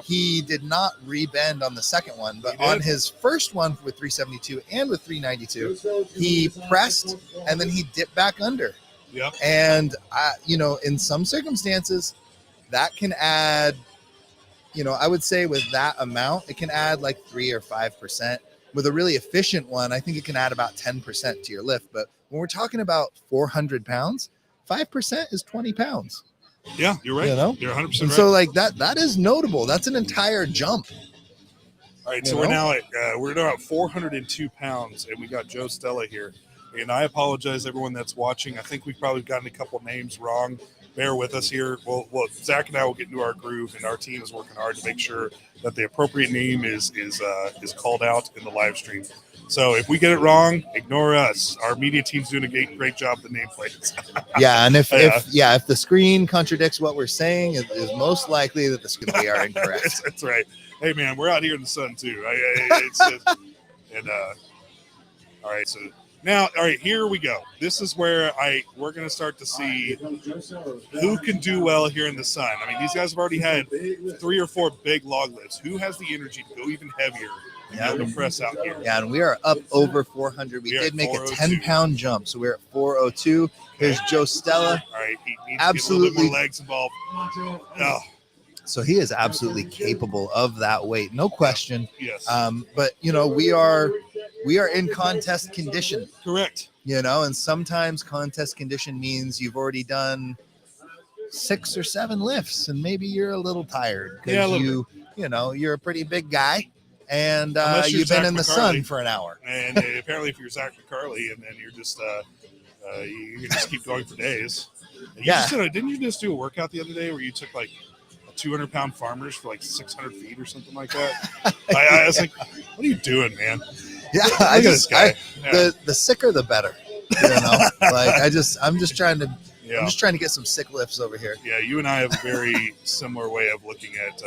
he did not rebend on the second one, but on his first one with 372 and with 392, he pressed and then he dipped back under. Yep. And you know, in some circumstances, that can add, you know, I would say with that amount, it can add like 3 or 5%. With a really efficient one, I think it can add about 10% to your lift. But when we're talking about 400 pounds, 5% is 20 pounds. Yeah, you're right. You know? You're 100% and right. so like that is notable. That's an entire jump. All right, so we're now at 402 pounds, and we got Joe Stella here. And I apologize, everyone that's watching. I think we've probably gotten a couple names wrong. Bear with us here. Well, Zach and I will get into our groove, and our team is working hard to make sure that the appropriate name is called out in the live stream. So if we get it wrong, ignore us. Our media team's doing a great job with the nameplates. Yeah, and if the screen contradicts what we're saying, it is most likely that the screen are incorrect. That's right. Hey man, we're out here in the sun too. All right, so. Now, all right, here we go. This is where we're going to start to see who can do well here in the sun. I mean, these guys have already had 3 or 4 big log lifts. Who has the energy to go even heavier and be able to press out here? Yeah, and we are up over 400. We did make a 10-pound jump, so we're at 402. Here's Joe Stella. All right, he needs absolutely to get a little bit more legs involved. Oh. So he is absolutely capable of that weight, no question. Yes. But you know, we are in contest condition. Correct. You know, and sometimes contest condition means you've already done 6 or 7 lifts, and maybe you're a little tired because you know you're a pretty big guy, and you've been in the sun for an hour. And apparently, if you're Zach McCarley, and then you're just you can just keep going for days. Didn't you just do a workout the other day where you took like 200-pound farmers for like 600 feet or something like that? I was like, what are you doing, man? Yeah, the sicker the better. You know, like I'm just trying to get some sick lifts over here. Yeah, you and I have a very similar way of looking at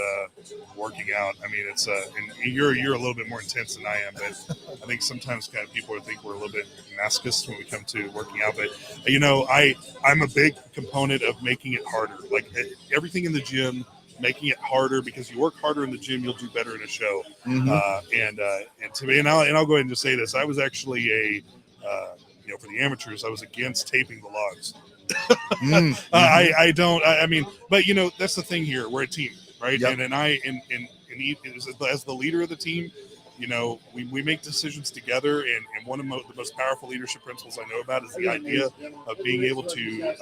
working out. I mean, it's and you're a little bit more intense than I am, but I think sometimes kind of people think we're a little bit masochist when we come to working out. But you know, I'm a big component of making it harder. Like everything in the gym, making it harder, because you work harder in the gym, you'll do better in a show. Mm-hmm. And to me, and I'll go ahead and just say this: I was actually for the amateurs, I was against taping the logs. I mean, but you know, that's the thing here. We're a team, right? Yep. And as the leader of the team, you know, we make decisions together. And one of the most powerful leadership principles I know about is the idea of being able to,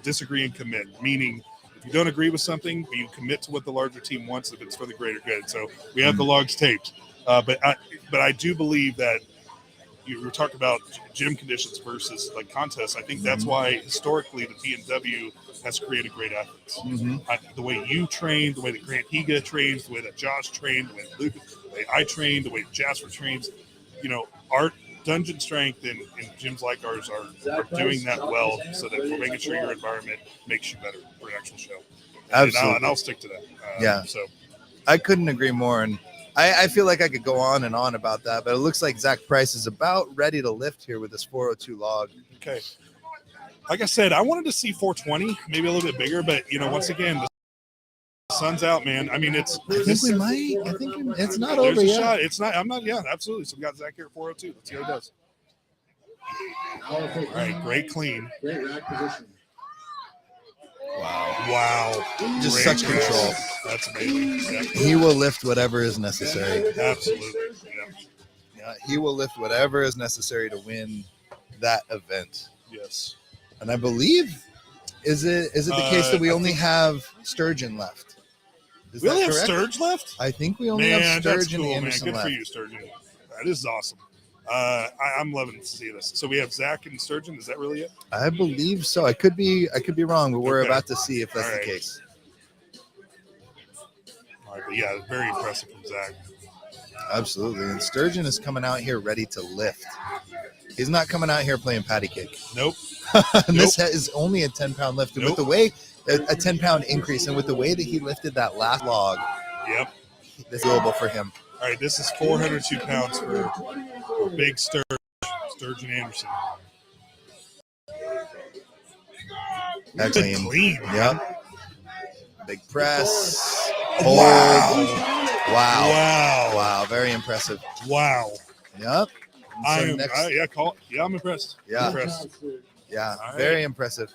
disagree and commit. Meaning, if you don't agree with something, you commit to what the larger team wants if it's for the greater good. So we have the logs taped, but I do believe that you were talking about gym conditions versus like contests. I think that's why historically the PNW has created great athletes. Mm-hmm. The way you train, the way that Grant Higa trains, the way that Josh trained, the way that Lucas, the way I trained, the way that Jasper trains, you know, our dungeon strength and gyms like ours are doing that well, so that we're making sure your environment makes you better for an actual show. Absolutely. And I'll stick to that. Yeah. So I couldn't agree more. And I feel like I could go on and on about that, but it looks like Zach Price is about ready to lift here with this 402 log. Okay. Like I said, I wanted to see 420, maybe a little bit bigger, but you know, once again, the sun's out, man. I mean, I think it's not over yet. Shot. It's not. I'm not. Yeah, absolutely. So we got Zach here at 402. Let's see how he does. All right, great clean. Great rack position. Wow. Just great such control. That's amazing. Yeah. He will lift whatever is necessary. Absolutely. Yeah, he will lift whatever is necessary to win that event. Yes. And I believe, is it the case that we only have Sturgeon left? Is We only that have correct? Sturge left? I think we only Man, have that's Sturgeon cool, and man. Anderson Good left. for you, Sturgeon. That is awesome. I'm loving to see this. So we have Zach and Sturgeon. Is that really it? I believe so. I could be wrong, but we're Okay. about to see if that's All the right. case. All right, but yeah, very impressive from Zach. Absolutely. And Sturgeon is coming out here ready to lift. He's not coming out here playing patty cake. Nope. And this is only a 10-pound lift. And Nope. with the way a 10-pound increase, and with the way that he lifted that last log, Yep. this is doable for him. All right, this is 402 pounds for big Sturgeon Anderson. Excellent. Clean. Yep. Big press. Wow. Hold. Wow. Wow. Very impressive. Wow. Yep. I'm impressed. Yeah. Impressed. Yeah. All right. Very impressive.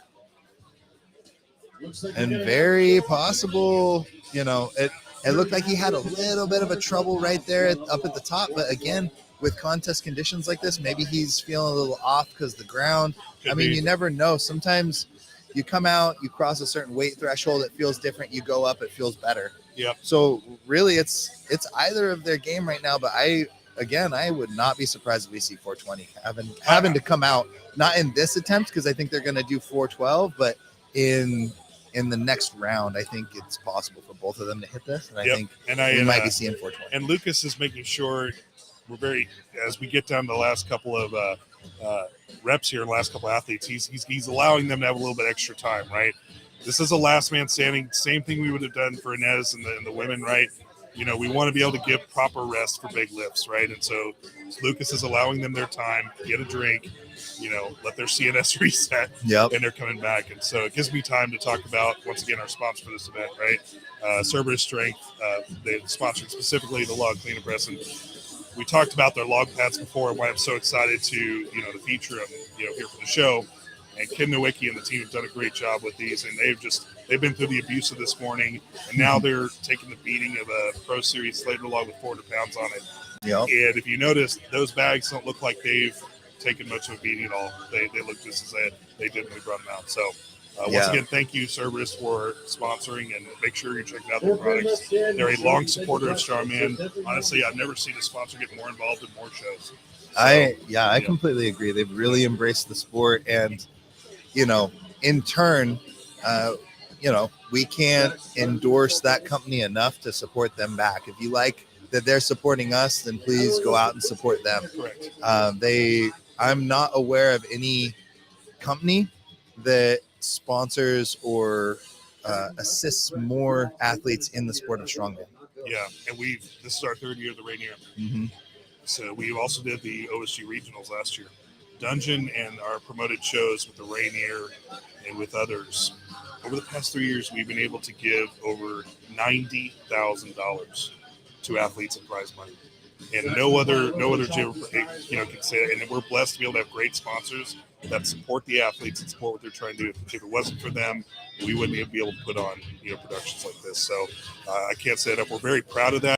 And very possible, it looked like he had a little bit of a trouble right there up at the top. But again, with contest conditions like this, maybe he's feeling a little off because the ground. Could be. You never know. Sometimes you come out, you cross a certain weight threshold, it feels different. You go up, it feels better. Yep. So really, it's either of their game right now. But I would not be surprised if we see 420 having to come out, not in this attempt because I think they're going to do 412, but in the next round, I think it's possible for both of them to hit this, and I think we might be seeing 420. And Lucas is making sure as we get down to the last couple of reps here, and last couple of athletes, he's allowing them to have a little bit extra time, right? This is a last man standing, same thing we would have done for Inez and the women, right? We want to be able to give proper rest for big lifts, right? And so Lucas is allowing them their time, get a drink, let their CNS reset, and they're coming back. And so it gives me time to talk about, once again, our sponsor for this event, right? Cerberus Strength, they sponsored specifically the log clean and press. And we talked about their log pads before and why I'm so excited to, to feature them, here for the show. And Ken Nowicki and the team have done a great job with these, and they've been through the abuse of this morning, and now they're taking the beating of a Pro Series Slater log with 400 pounds on it. Yep. And if you notice, those bags don't look like they've taken much of a beating at all. They look just as they did when we brought them out. So once again, thank you, Cerberus, for sponsoring, and make sure you're checking out their products. They're a long supporter of Strongman. Honestly, I've never seen a sponsor get more involved in more shows. So, I completely agree. They've really embraced the sport, and in turn, we can't endorse that company enough to support them back. If you like that they're supporting us, then please go out and support them. Correct. I'm not aware of any company that sponsors or assists more athletes in the sport of strongman. Yeah, and this is our third year of the Rainier. Mm-hmm. So we also did the OSG regionals last year. Dungeon and our promoted shows with the Rainier and with others. Over the past 3 years, we've been able to give over $90,000 to athletes in prize money, and no other gym, can say that. And we're blessed to be able to have great sponsors that support the athletes and support what they're trying to do. If it wasn't for them, we wouldn't be able to put on productions like this. So I can't say enough. We're very proud of that.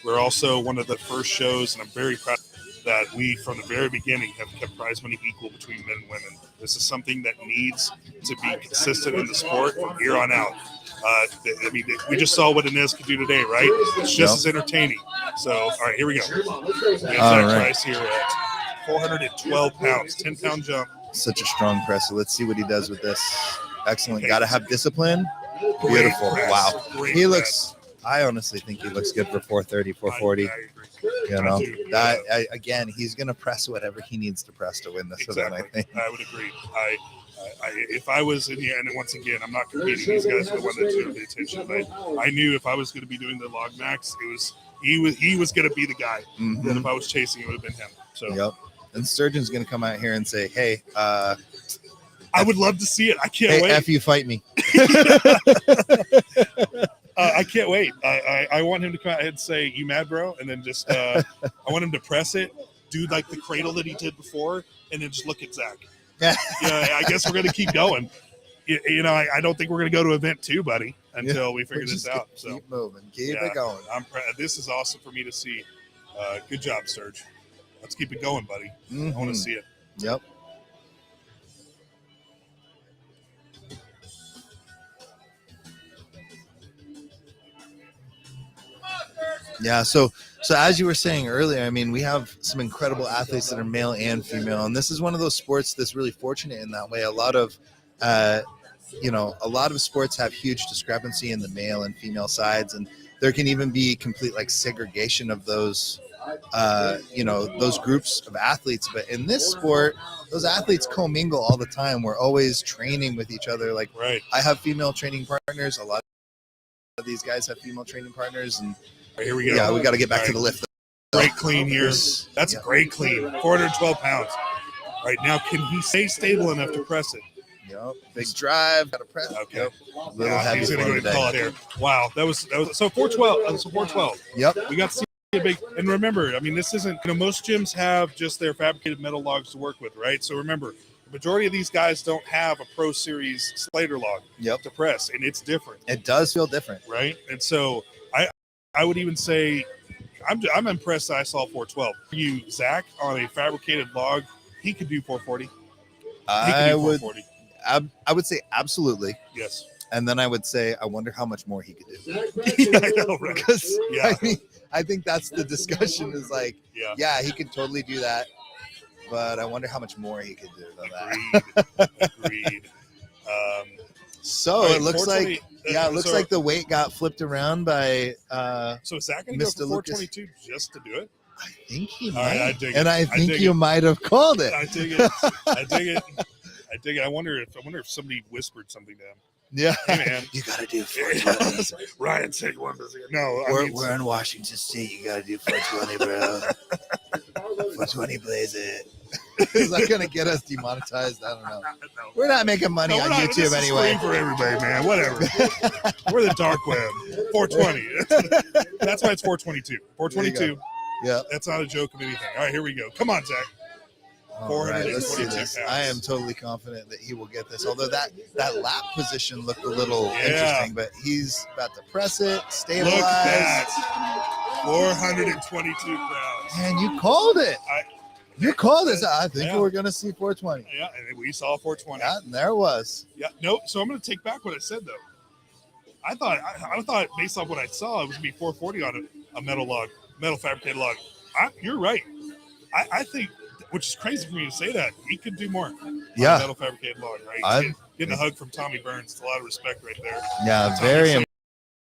We're also one of the first shows, and I'm very proud that we, from the very beginning, have kept prize money equal between men and women. This is something that needs to be consistent in the sport from here on out. We just saw what Inez could do today, right? It's just as entertaining. So, all right, here we go. We have Zach Price here at 412 pounds, 10-pound jump. Such a strong press. So let's see what he does with this. Excellent. Got to have discipline. Beautiful. Wow. He looks. I honestly think he looks good for 430, 440. Again, he's going to press whatever he needs to press to win this event, I think. I would agree. If I was in here, and once again, I'm not competing. These guys are the ones that do the attention. But I knew if I was going to be doing the log max, he was going to be the guy. Mm-hmm. That if I was chasing, it would have been him. So. Yep. And Sturgeon's going to come out here and say, "Hey, I would love to see it. I can't wait. F you, fight me." I can't wait. I want him to come out and say, "You mad, bro?" And then just I want him to press it, do like the cradle that he did before, and then just look at Zach. Yeah, I guess we're gonna keep going. I don't think we're gonna go to event 2, buddy, until we figure this out. So keep moving, keep it going. This is awesome for me to see. Good job, Serge. Let's keep it going, buddy. Mm-hmm. I want to see it. Yep. Yeah. So as you were saying earlier, I mean, we have some incredible athletes that are male and female, and this is one of those sports that's really fortunate in that way. A lot of sports have huge discrepancy in the male and female sides, and there can even be complete like segregation of those those groups of athletes. But in this sport, those athletes commingle all the time. We're always training with each other. Like, right. I have female training partners. A lot of these guys have female training partners, and here we go. Yeah, we got to get back to the lift. Great clean here. That's a great clean. 412 pounds. All right, now can he stay stable enough to press it? Yep. Big drive. Got to press. Okay. Yep. Little heavy. He's gonna go ahead and call it there. Wow, that was so 412. So 412. Yep. We got to see a big. And remember, I mean, this isn't. Most gyms have just their fabricated metal logs to work with, right? So remember, the majority of these guys don't have a Pro Series Slater log. Yep. To press, and it's different. It does feel different, right? And so I would even say I'm impressed that I saw 412. You, Zach, on a fabricated log, he could do 440. I would say absolutely. Yes. And then I would say, I wonder how much more he could do. Yeah, I know, right? Because I think that's the discussion is like, yeah, he could totally do that. But I wonder how much more he could do than that. Agreed. So it looks like, like the weight got flipped around by. So is Zach going to go for 422 just to do it? I think he might. Right, I dig and it. I think you might have called it. I dig it. I dig it. I dig it. I wonder if somebody whispered something to him. Yeah, hey, man, you got to do 420. Ryan said one. No, we're in Washington State. You got to do 420, bro. 420, blaze it. Is that going to get us demonetized? I don't know. No. We're not making money on YouTube anyway. For everybody, man. Whatever. We're the dark web. 420. That's why it's 422. 422. Yeah. That's not a joke of anything. All right, here we go. Come on, Zach. 422 pounds. I am totally confident that he will get this. Although that lap position looked a little interesting, but he's about to press it, stabilize. Look at that. 422 pounds. And you called it. You called it. I think we're going to see 420. Yeah, and we saw 420. Yeah, and there it was. Yeah, nope. So I'm going to take back what I said, though. I thought based off what I saw, it was going to be 440 on a metal fabricated log. You're right. I think, which is crazy for me to say that, he could do more on a metal fabricated log, right? Getting a hug from Tommy Burns, it's a lot of respect right there. Yeah, very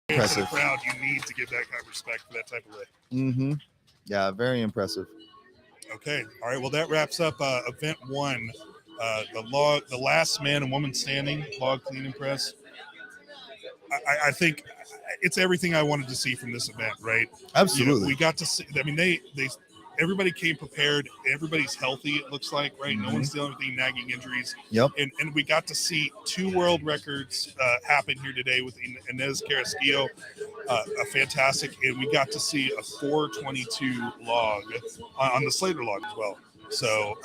impressive. For the crowd, you need to give that kind of respect for that type of lift. Mm-hmm. Yeah, very impressive. Okay. All right. Well, that wraps up event 1, the last man and woman standing log clean and press. I think it's everything I wanted to see from this event, right? Absolutely. We got to see. I mean, everybody came prepared. Everybody's healthy. It looks like, right? Mm-hmm. No one's dealing with any nagging injuries. Yep. And we got to see 2 world records happen here today with Inez Carrasquillo, a fantastic, and we got to see a 422 log on the Slater log as well. So,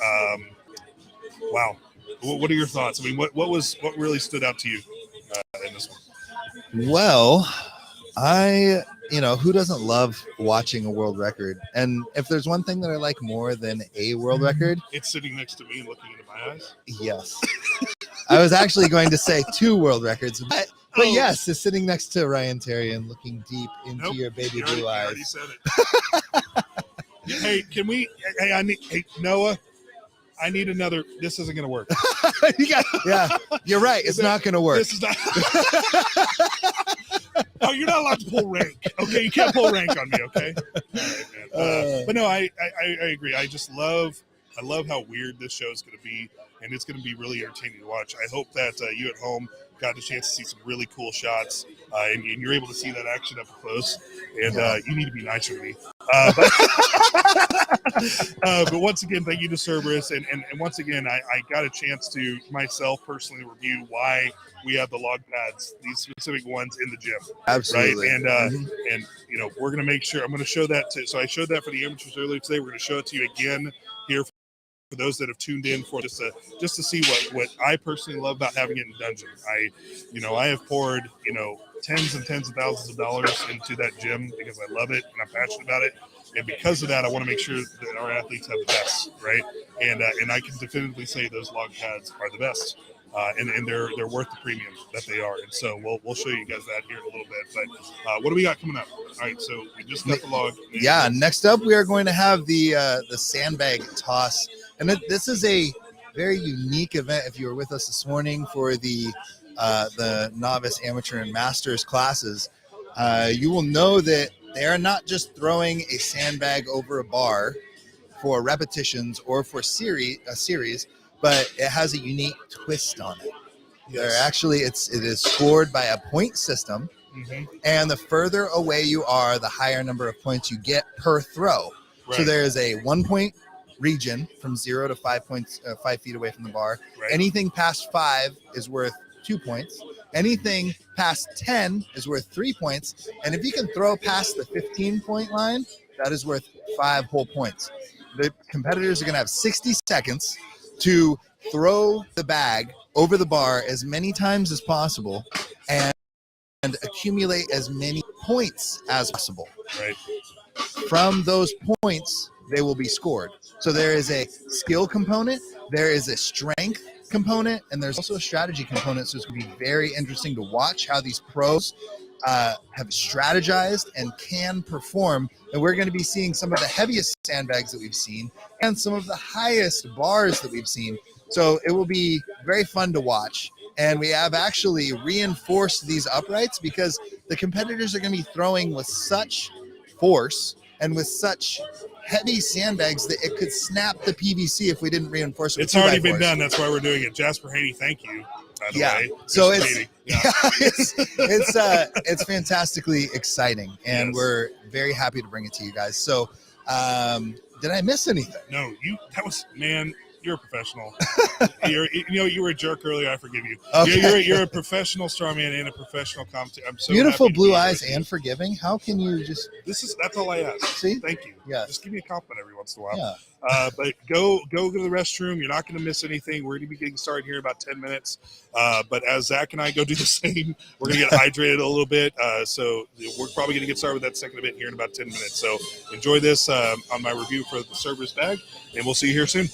wow. What are your thoughts? I mean, what really stood out to you in this one? Well, who doesn't love watching a world record? And if there's one thing that I like more than a world record, it's sitting next to me and looking into my eyes. Yes. I was actually going to say 2 world records, but yes, it's sitting next to Ryan Terry and looking deep into your baby blue eyes. Already said it. Hey, Noah, I need another. This isn't going to work. You're right. It's not going to work. This is not. Oh, you're not allowed to pull rank. Okay, you can't pull rank on me. Okay. All right, man. But no, I agree. I love how weird this show is going to be, and it's going to be really entertaining to watch. I hope that you at home got a chance to see some really cool shots, and you're able to see that action up close. And you need to be nicer to me. But once again, thank you to Cerberus. And once again, I got a chance to myself personally review why we have the log pads, these specific ones in the gym. Absolutely. Right. And we're going to make sure I'm going to show that so I showed that for the amateurs earlier today. We're going to show it to you again here for those that have tuned in for just to see what I personally love about having it in dungeon. I have poured, tens and tens of thousands of dollars into that gym because I love it and I'm passionate about it. And because of that, I want to make sure that our athletes have the best, right? And I can definitively say those log pads are the best. and they're worth the premium that they are. And so we'll show you guys that here in a little bit. But what do we got coming up? All right, so we just got the log. Yeah, next up we are going to have the sandbag toss, and this is a very unique event. If you were with us this morning for the novice, amateur, and masters classes, you will know that they are not just throwing a sandbag over a bar for repetitions or for a series, but it has a unique twist on it. Yes. They're actually it is scored by a point system, and the further away you are, the higher number of points you get per throw. Right. So there is a 1 point region from 0 to 5 points, 5 feet away from the bar. Right. Anything past 5 is worth 2 points. Anything past 10 is worth 3 points. And if you can throw past the 15-point line, that is worth 5 whole points. The competitors are going to have 60 seconds to throw the bag over the bar as many times as possible and accumulate as many points as possible. Right. From those points, they will be scored. So there is a skill component, there is a strength component, and there's also a strategy component. So it's going to be very interesting to watch how these pros have strategized and can perform. And we're going to be seeing some of the heaviest sandbags that we've seen and some of the highest bars that we've seen. So it will be very fun to watch. And we have actually reinforced these uprights because the competitors are going to be throwing with such force and with such heavy sandbags that it could snap the PVC if we didn't reinforce it. It's already been done. That's why we're doing it. Jasper Haney, thank you. By the way. So it's fantastically exciting, and yes. We're very happy to bring it to you guys. So, did I miss anything? No, man. You're a professional. You were a jerk earlier. I forgive you. Okay. You're a professional strongman and a professional commentator. I'm so beautiful happy to blue eyes and forgiving. How can you just? That's all I ask. See, thank you. Yeah, just give me a compliment every once in a while. Yeah. But go to the restroom. You're not going to miss anything. We're going to be getting started here in about 10 minutes. But as Zach and I go do the same, we're going to get hydrated a little bit. So we're probably going to get started with that second event here in about 10 minutes. So enjoy this on my review for the server's bag, and we'll see you here soon.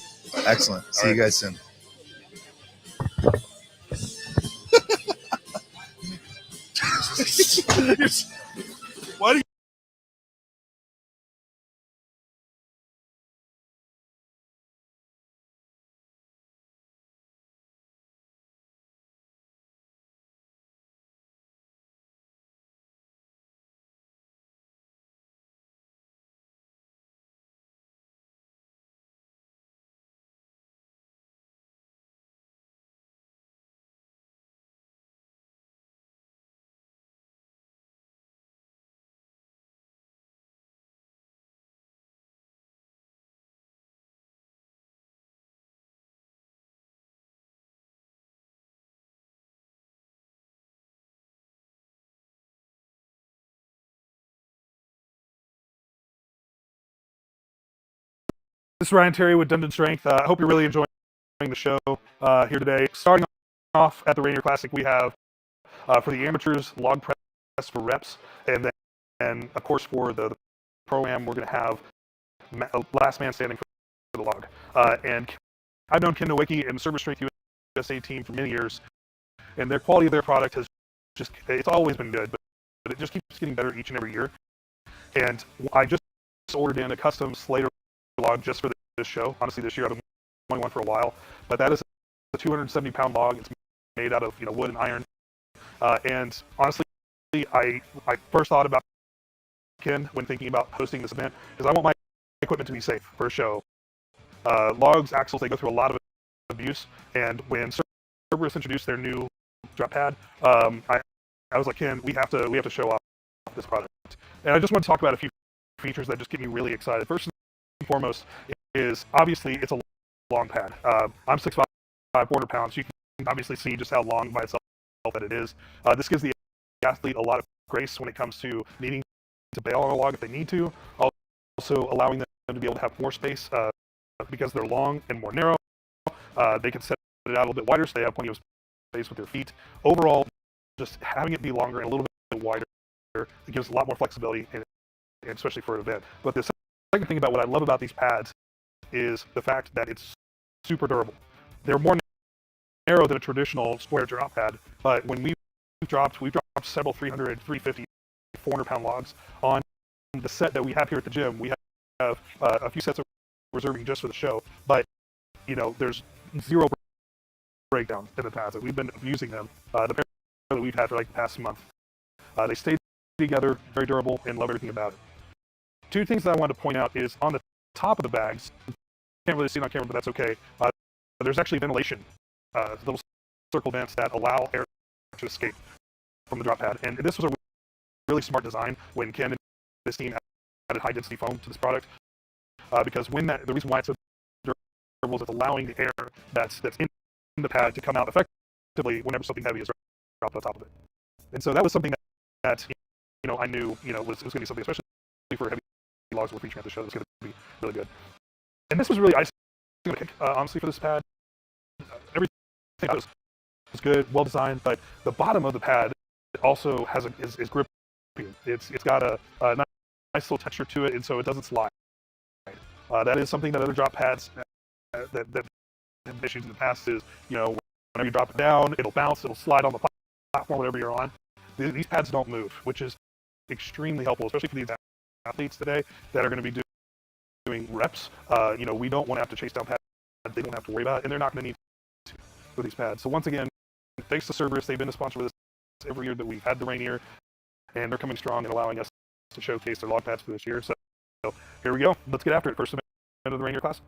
Excellent. See you guys soon. Why do you? This is Ryan Terry with Dundon Strength. I hope you're really enjoying the show here today. Starting off at the Rainier Classic, we have for the amateurs log press for reps, and then of course for the pro-am we're going to have last man standing for the log. And I've known Ken Nowicki and the Server Strength USA team for many years, and their quality of their product it's always been good, but it just keeps getting better each and every year. And I just ordered in a custom Slater log just for this show. Honestly, this year I've been wanting one for a while, but that is a 270-pound log. It's made out of wood and iron. And honestly, I first thought about Ken when thinking about hosting this event because I want my equipment to be safe for a show. Logs, axles, they go through a lot of abuse, and when Cerberus introduced their new drop pad, I was like, Ken, we have to show off this product. And I just want to talk about a few features that just get me really excited. First and foremost is obviously it's a long pad. I'm 6'5", 400 pounds. You can obviously see just how long by itself that it is. This gives the athlete a lot of grace when it comes to needing to bail on a log if they need to. Also allowing them to be able to have more space because they're long and more narrow. They can set it out a little bit wider so they have plenty of space with their feet. Overall, just having it be longer and a little bit wider, it gives a lot more flexibility, and especially for an event. But the second thing about what I love about these pads is the fact that it's super durable. They're more narrow than a traditional square drop pad. But when we've dropped several 300, 350, 400-pound logs on the set that we have here at the gym. We have a few sets of reserving just for the show, but there's zero breakdown in the pads. We've been using them. The pair that we've had for like the past month, they stay together, very durable, and love everything about it. Two things that I wanted to point out is on the top of the bags. Can't really see it on camera, but that's okay. There's actually ventilation, little circle vents that allow air to escape from the drop pad. And this was a really smart design when Ken and his team added high density foam to this product, because the reason why it's so durable is it's allowing the air that's in the pad to come out effectively whenever something heavy is dropped on top of it. And so that was something that I knew was going to be something, especially for heavy logs we're featuring at the show, that's going to be really good. And this was really icing on the cake, honestly, for this pad. Everything was good, well designed, but the bottom of the pad also is grippy. It's got a nice little texture to it, and so it doesn't slide. That is something that other drop pads that have issues in the past is, whenever you drop it down, it'll bounce, it'll slide on the platform, whatever you're on. These pads don't move, which is extremely helpful, especially for these athletes today that are going to be doing reps. We don't want to have to chase down pads they don't have to worry about, and they're not going to need to for these pads. So once again, thanks to Cerberus, they've been a sponsor with us every year that we've had the Rainier, and they're coming strong and allowing us to showcase their log pads for this year. So here we go. Let's get after it. First event of the Rainier class.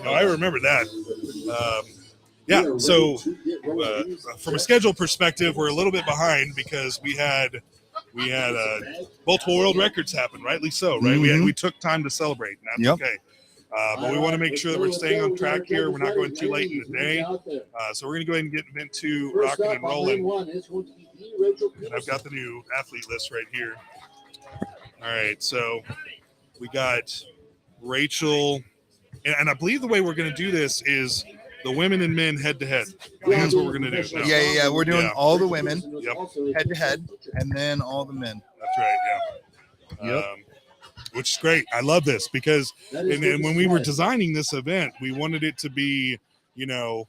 No, I remember that. Yeah, so from a schedule perspective, we're a little bit behind because we had multiple world records happen, rightly so, right? We took time to celebrate, and that's okay. But we want to make sure that we're staying on track here. We're not going too late in the day. So we're going to go ahead and get event 2 rocking and rolling. And I've got the new athlete list right here. All right, so we got Rachel. And I believe the way we're going to do this is the women and men head to head. I think that's what we're going to do. No. Yeah. We're doing all the women head to head, and then all the men. That's right. Yeah. Which is great. I love this because and when we were designing this event, we wanted it to be, to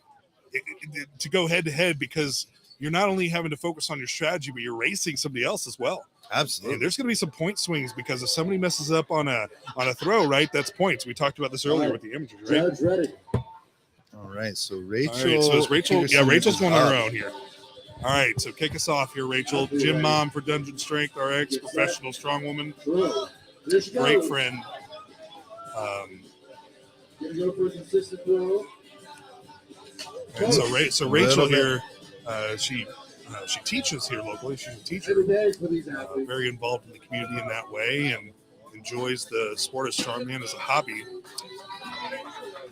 go head to head because you're not only having to focus on your strategy, but you're racing somebody else as well. Absolutely. And there's going to be some point swings because if somebody messes up on a throw, right, that's points. We talked about this earlier with the imagery, right? All right, so Rachel. All right, so is Rachel? Yeah, Rachel's going on her own here. All right, so kick us off here, Rachel. Gym mom for Dungeon Strength RX, professional strong woman, great friend. And so Rachel here, she teaches here locally. She's a teacher, very involved in the community in that way, and enjoys the sport of strongman as a hobby.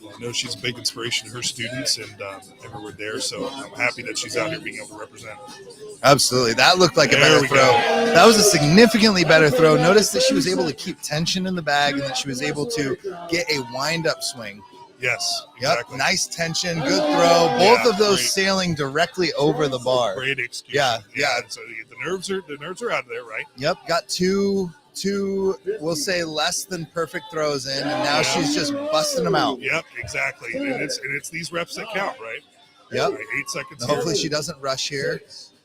I know she's a big inspiration to her students and everywhere there, so I'm happy that she's out here being able to represent. Absolutely. That looked like a better throw. That was a significantly better throw. Notice that she was able to keep tension in the bag and that she was able to get a wind-up swing. Yes, exactly. Yep, nice tension, good throw. Both of those sailing directly over the bar. Great execution. Yeah. So the nerves are out of there, right? Yep, got two, we'll say less than perfect throws in, and now she's just busting them out. Yep, exactly. And it's these reps that count, right? Yep. Right, 8 seconds. Hopefully she doesn't rush here.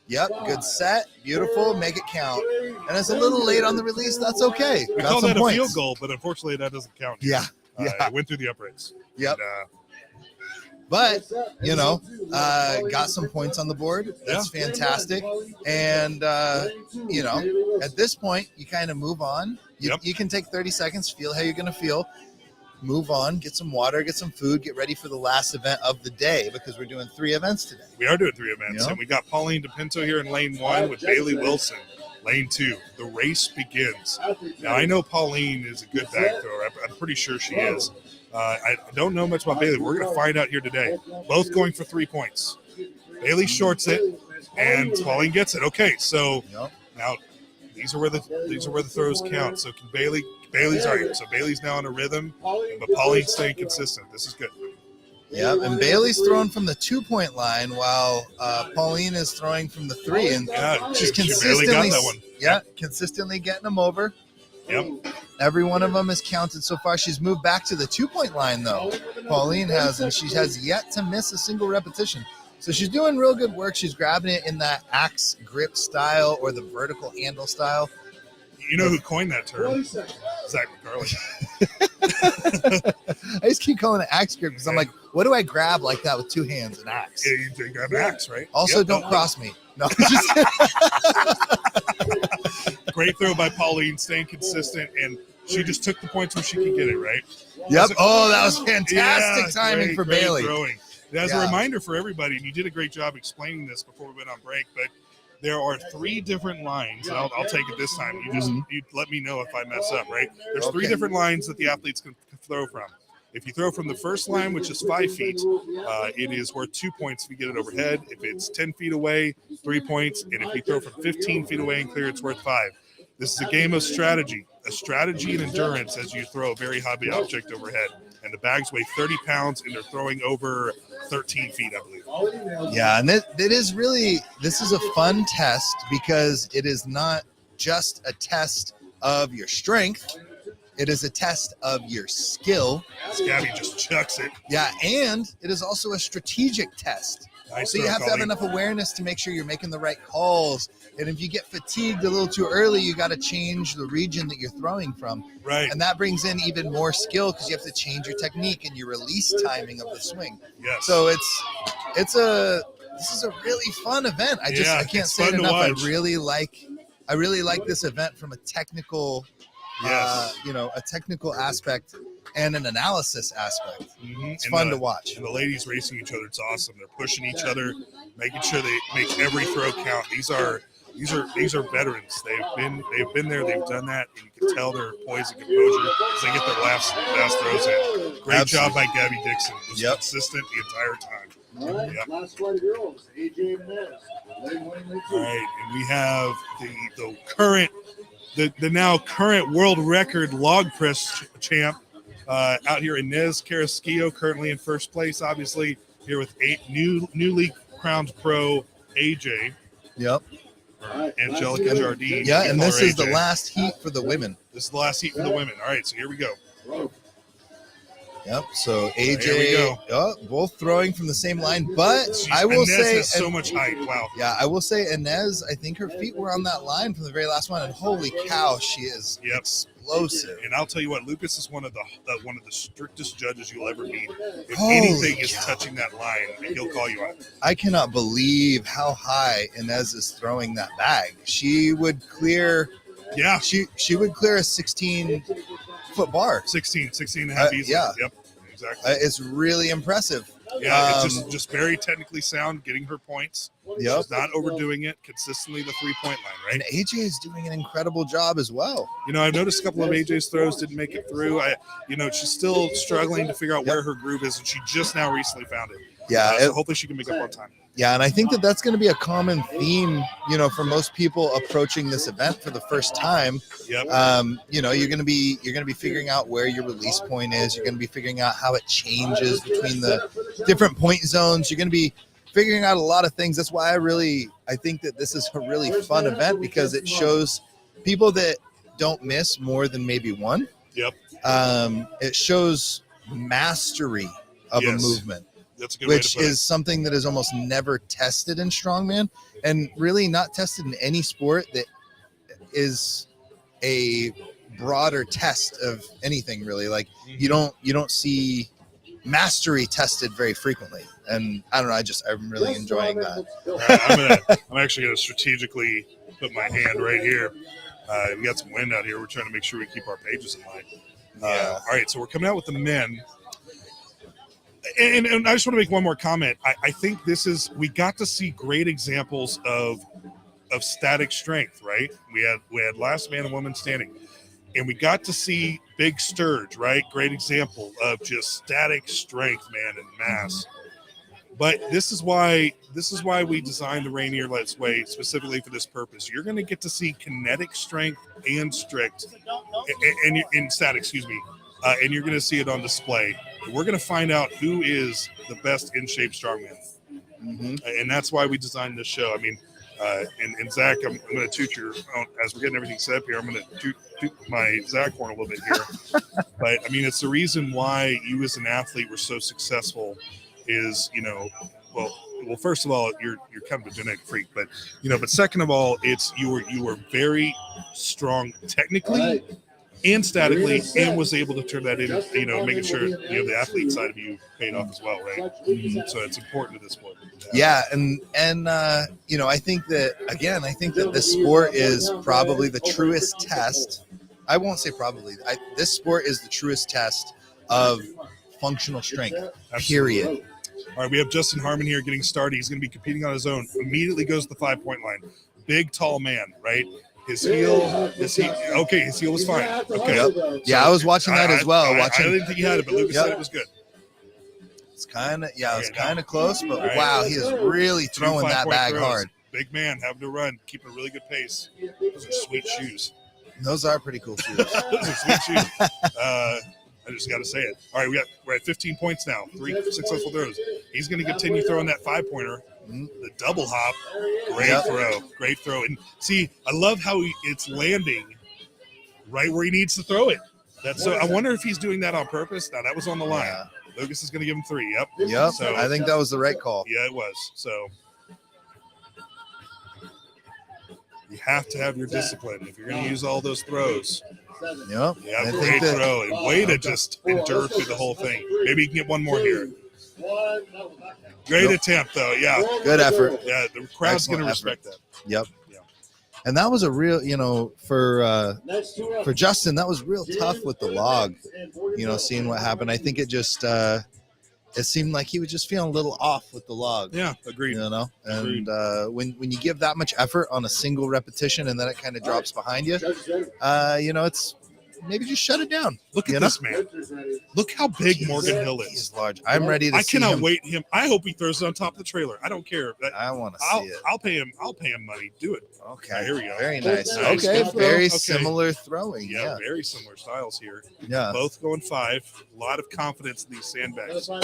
Yep, good set, beautiful, make it count. And it's a little late on the release. That's okay. We call that a field goal, but unfortunately that doesn't count. Yeah. It went through the uprights. Yep. And, but, got some points on the board. That's fantastic. And, at this point, you kind of move on. You can take 30 seconds, feel how you're going to feel, move on, get some water, get some food, get ready for the last event of the day because we're doing 3 events today. We are doing 3 events. And we got Pauline DePinto here in lane 1 with Bailey Wilson. Lane 2, the race begins. Now, I know Pauline is a good bag thrower. I'm pretty sure she is. I don't know much about Bailey. We're going to find out here today. Both going for 3 points. Bailey shorts it, and Pauline gets it. Okay, so now these are where the throws count. So can Bailey's all right. So Bailey's now in a rhythm, but Pauline's staying consistent. This is good. Yeah, and Bailey's throwing from the 2-point line while Pauline is throwing from the 3, and she's consistently got that one. Consistently getting them over. Yep. Every one of them is counted so far. She's moved back to the 2-point line though. Pauline has, and she has yet to miss a single repetition. So she's doing real good work. She's grabbing it in that axe grip style or the vertical handle style. You know who coined that term? Zach McCarley. I just keep calling it axe grip because I'm like, what do I grab like that with 2 hands? An axe. Yeah, you grab an axe, right? Also, don't cross me. No, just Great throw by Pauline, staying consistent, and she just took the points where she could get it, right? Yep. Oh, that was fantastic timing for Bailey. Throwing. As a reminder for everybody, and you did a great job explaining this before we went on break, but there are 3 different lines, and I'll take it this time. You let me know if I mess up, right? There's 3 different lines that the athletes can throw from. If you throw from the first line, which is 5 feet, it is worth 2 points if you get it overhead. If it's 10 feet away, 3 points. And if you throw from 15 feet away and clear, it's worth 5. This is a game of strategy and endurance as you throw a very heavy object overhead. And the bags weigh 30 pounds, and they're throwing over 13 feet, I believe. Yeah, and this is a fun test because it is not just a test of your strength. It is a test of your skill. Scabby just chucks it. Yeah, and it is also a strategic test. Nice so you have to have enough awareness to make sure you're making the right calls. And if you get fatigued a little too early, you got to change the region that you're throwing from. Right. And that brings in even more skill because you have to change your technique and your release timing of the swing. Yes. So this is a really fun event. I can't say it enough. I really like this event from a technical a technical aspect. and an analysis aspect. It's And fun to watch. And the ladies racing each other, it's awesome. They're pushing each other, making sure they make every throw count. These are veterans. They've been there. They've done that, and you can tell their poise and composure as they get their last throws in. Great job by Gabby Dixon. It was consistent the entire time. Yep. Last flight of girls, AJ and Nez. All right, and we have the current, the now current world record log press champ out here, Inez Carrasquillo, currently in first place. Obviously, here with newly crowned pro AJ. Yep. Angelica Jardine. Yeah, and this is AJ. the last heat for the women. This is the last heat for the women. All right, so here we go. Yep. So AJ, Here we go. Both throwing from the same line, but I will Inez say has so much height. Wow. Yeah, I will say Inez, I think her feet were on that line from the very last one, and holy cow, she is explosive. And I'll tell you what, Lucas is one of the strictest judges you'll ever meet. If Holy anything is cow. touching that line, he'll call you out. I cannot believe how high Inez is throwing that bag. She would clear. Yeah. She would clear a 16-foot bar. 16 and a half easily. Yeah. Yep. Exactly. It's really impressive. Yeah, it's just very technically sound, getting her points. Yep. She's not overdoing it. Consistently the 3-point line, right? And AJ is doing an incredible job as well. You know, I've noticed a couple of AJ's throws didn't make it through. She's still struggling to figure out where her groove is, and she just now recently found it. Yeah. So hopefully she can make up on time. Yeah, and I think that's going to be a common theme, for most people approaching this event for the first time. Yep. You're going to be figuring out where your release point is. You're going to be figuring out how it changes between the different point zones. You're going to be figuring out a lot of things. That's why I think that this is a really fun event, because it shows people that don't miss more than maybe one. Yep. It shows mastery of a movement. That's a good way Which to put is something that is almost never tested in strongman, and really not tested in any sport that is a broader test of anything, really. Like you don't see mastery tested very frequently, and I don't know. I'm really enjoying that. Right, I'm actually going to strategically put my hand right here. We got some wind out here. We're trying to make sure we keep our pages in line. All right, so we're coming out with the men. And I just want to make one more comment. I think we got to see great examples of static strength, right? We had last man and woman standing, and we got to see big Sturge, right? Great example of just static strength, man, and mass. But this is why we designed the Rainier Let's Way specifically for this purpose. You're going to get to see kinetic strength and strict and static, and you're going to see it on display. We're going to find out who is the best in shape strongman, and that's why we designed this show. I mean, and Zach, I'm going to toot your own, as we're getting everything set up here. I'm going to toot my Zach horn a little bit here, but I mean, it's the reason why you as an athlete were so successful. Is well, first of all, you're kind of a genetic freak, but but second of all, it's you were very strong technically and statically, and was able to turn that in, making sure the athlete side of you paid off as well, right? So it's important to this sport. Yeah, and I think that this sport is probably the truest test. I won't say probably. This sport is the truest test of functional strength. Period. All right, we have Justin Harmon here getting started. He's going to be competing on his own. Immediately goes to the 5-point line. Big, tall man, right? His heel was fine. Okay. Yep. Yeah, I was watching that as well. I didn't think he had it, but Lucas said it was good. It's kind of close, but wow, he is really throwing that bag hard. Big man, having to run, keeping a really good pace. Those are sweet shoes. Those are pretty cool shoes. Those are sweet shoes. I just got to say it. All right, we're at 15 points now. 3 successful throws. He's going to continue throwing that 5-pointer. The double hop, great throw. And see, I love how it's landing right where he needs to throw it. So I wonder if he's doing that on purpose. Now that was on the line. Yeah. Lucas is going to give him 3. Yep. So I think that was the right call. Yeah, it was. So you have to have your discipline if you're going to use all those throws. Yep. Yeah, great throw. And way to just endure through the whole thing. Maybe you can get one more here. Great attempt, though. Yeah. Good effort. Yeah, the crowd's going to respect that. Yep. Yeah. And that was a real, for Justin, that was real tough with the log, seeing what happened. I think it just, it seemed like he was just feeling a little off with the log. Yeah, agreed. And Agreed. When you give that much effort on a single repetition and then it kind of drops behind you, it's maybe just shut it down. Look at this man. Look how big Morgan Hill is. He's large. I'm ready to see cannot him. wait him. I hope he throws it on top of the trailer. I don't care. I want to see it. I'll pay him. I'll pay him money. Do it. Okay. Here we go. Very nice. Nice. Okay. Good throw. Very Okay. similar throwing. Yeah, very similar styles here. Yeah. Both going 5. A lot of confidence in these sandbags. All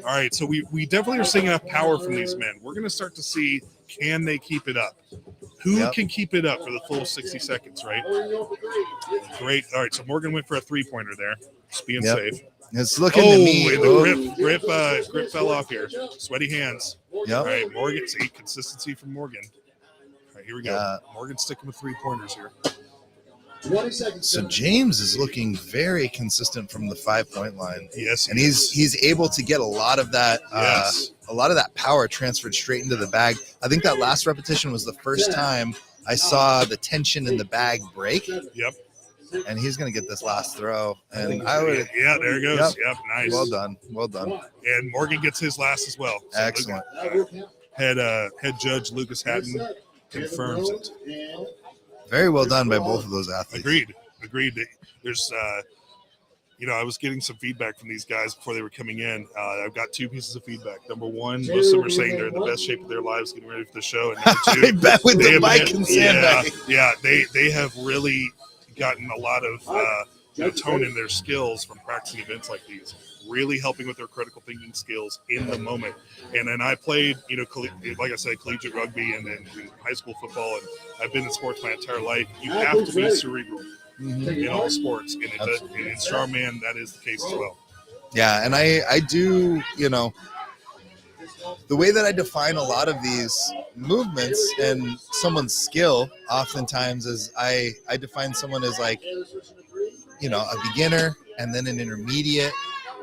right, so we definitely are seeing enough power from these men. We're going to start to see, can they keep it up? Who can keep it up for the full 60 seconds, right? Great. All right, so Morgan went for a 3-pointer there. Just being safe. It's looking to me. And the grip fell off here. Sweaty hands. Yep. All right, Morgan. See, consistency from Morgan. All right, here we go. Yeah. Morgan sticking with 3-pointers here. So James is looking very consistent from the 5-point line. Yes, and he's able to get a lot of that power transferred straight into the bag. I think that last repetition was the first time I saw the tension in the bag break. Yep. And he's going to get this last throw. And I would. Yeah, there it goes. Yep, nice. Well done. Well done. And Morgan gets his last as well. So excellent. Head Judge Lucas Hatton confirms it. Very well done by both of those athletes. Agreed. There's, I was getting some feedback from these guys before they were coming in. I've got 2 pieces of feedback. Number 1, most of them are saying they're in the best shape of their lives getting ready for the show. And number 2, I bet with the mic and Sandbag. Yeah, they have really gotten a lot of tone in their skills from practicing events like these. Really helping with their critical thinking skills in the moment. And then I played, like I said, collegiate rugby and high school football, and I've been in sports my entire life. You have to be cerebral in all sports, and in strongman, that is the case as well. Yeah, and I do, the way that I define a lot of these movements and someone's skill oftentimes is I define someone as like, a beginner and then an intermediate,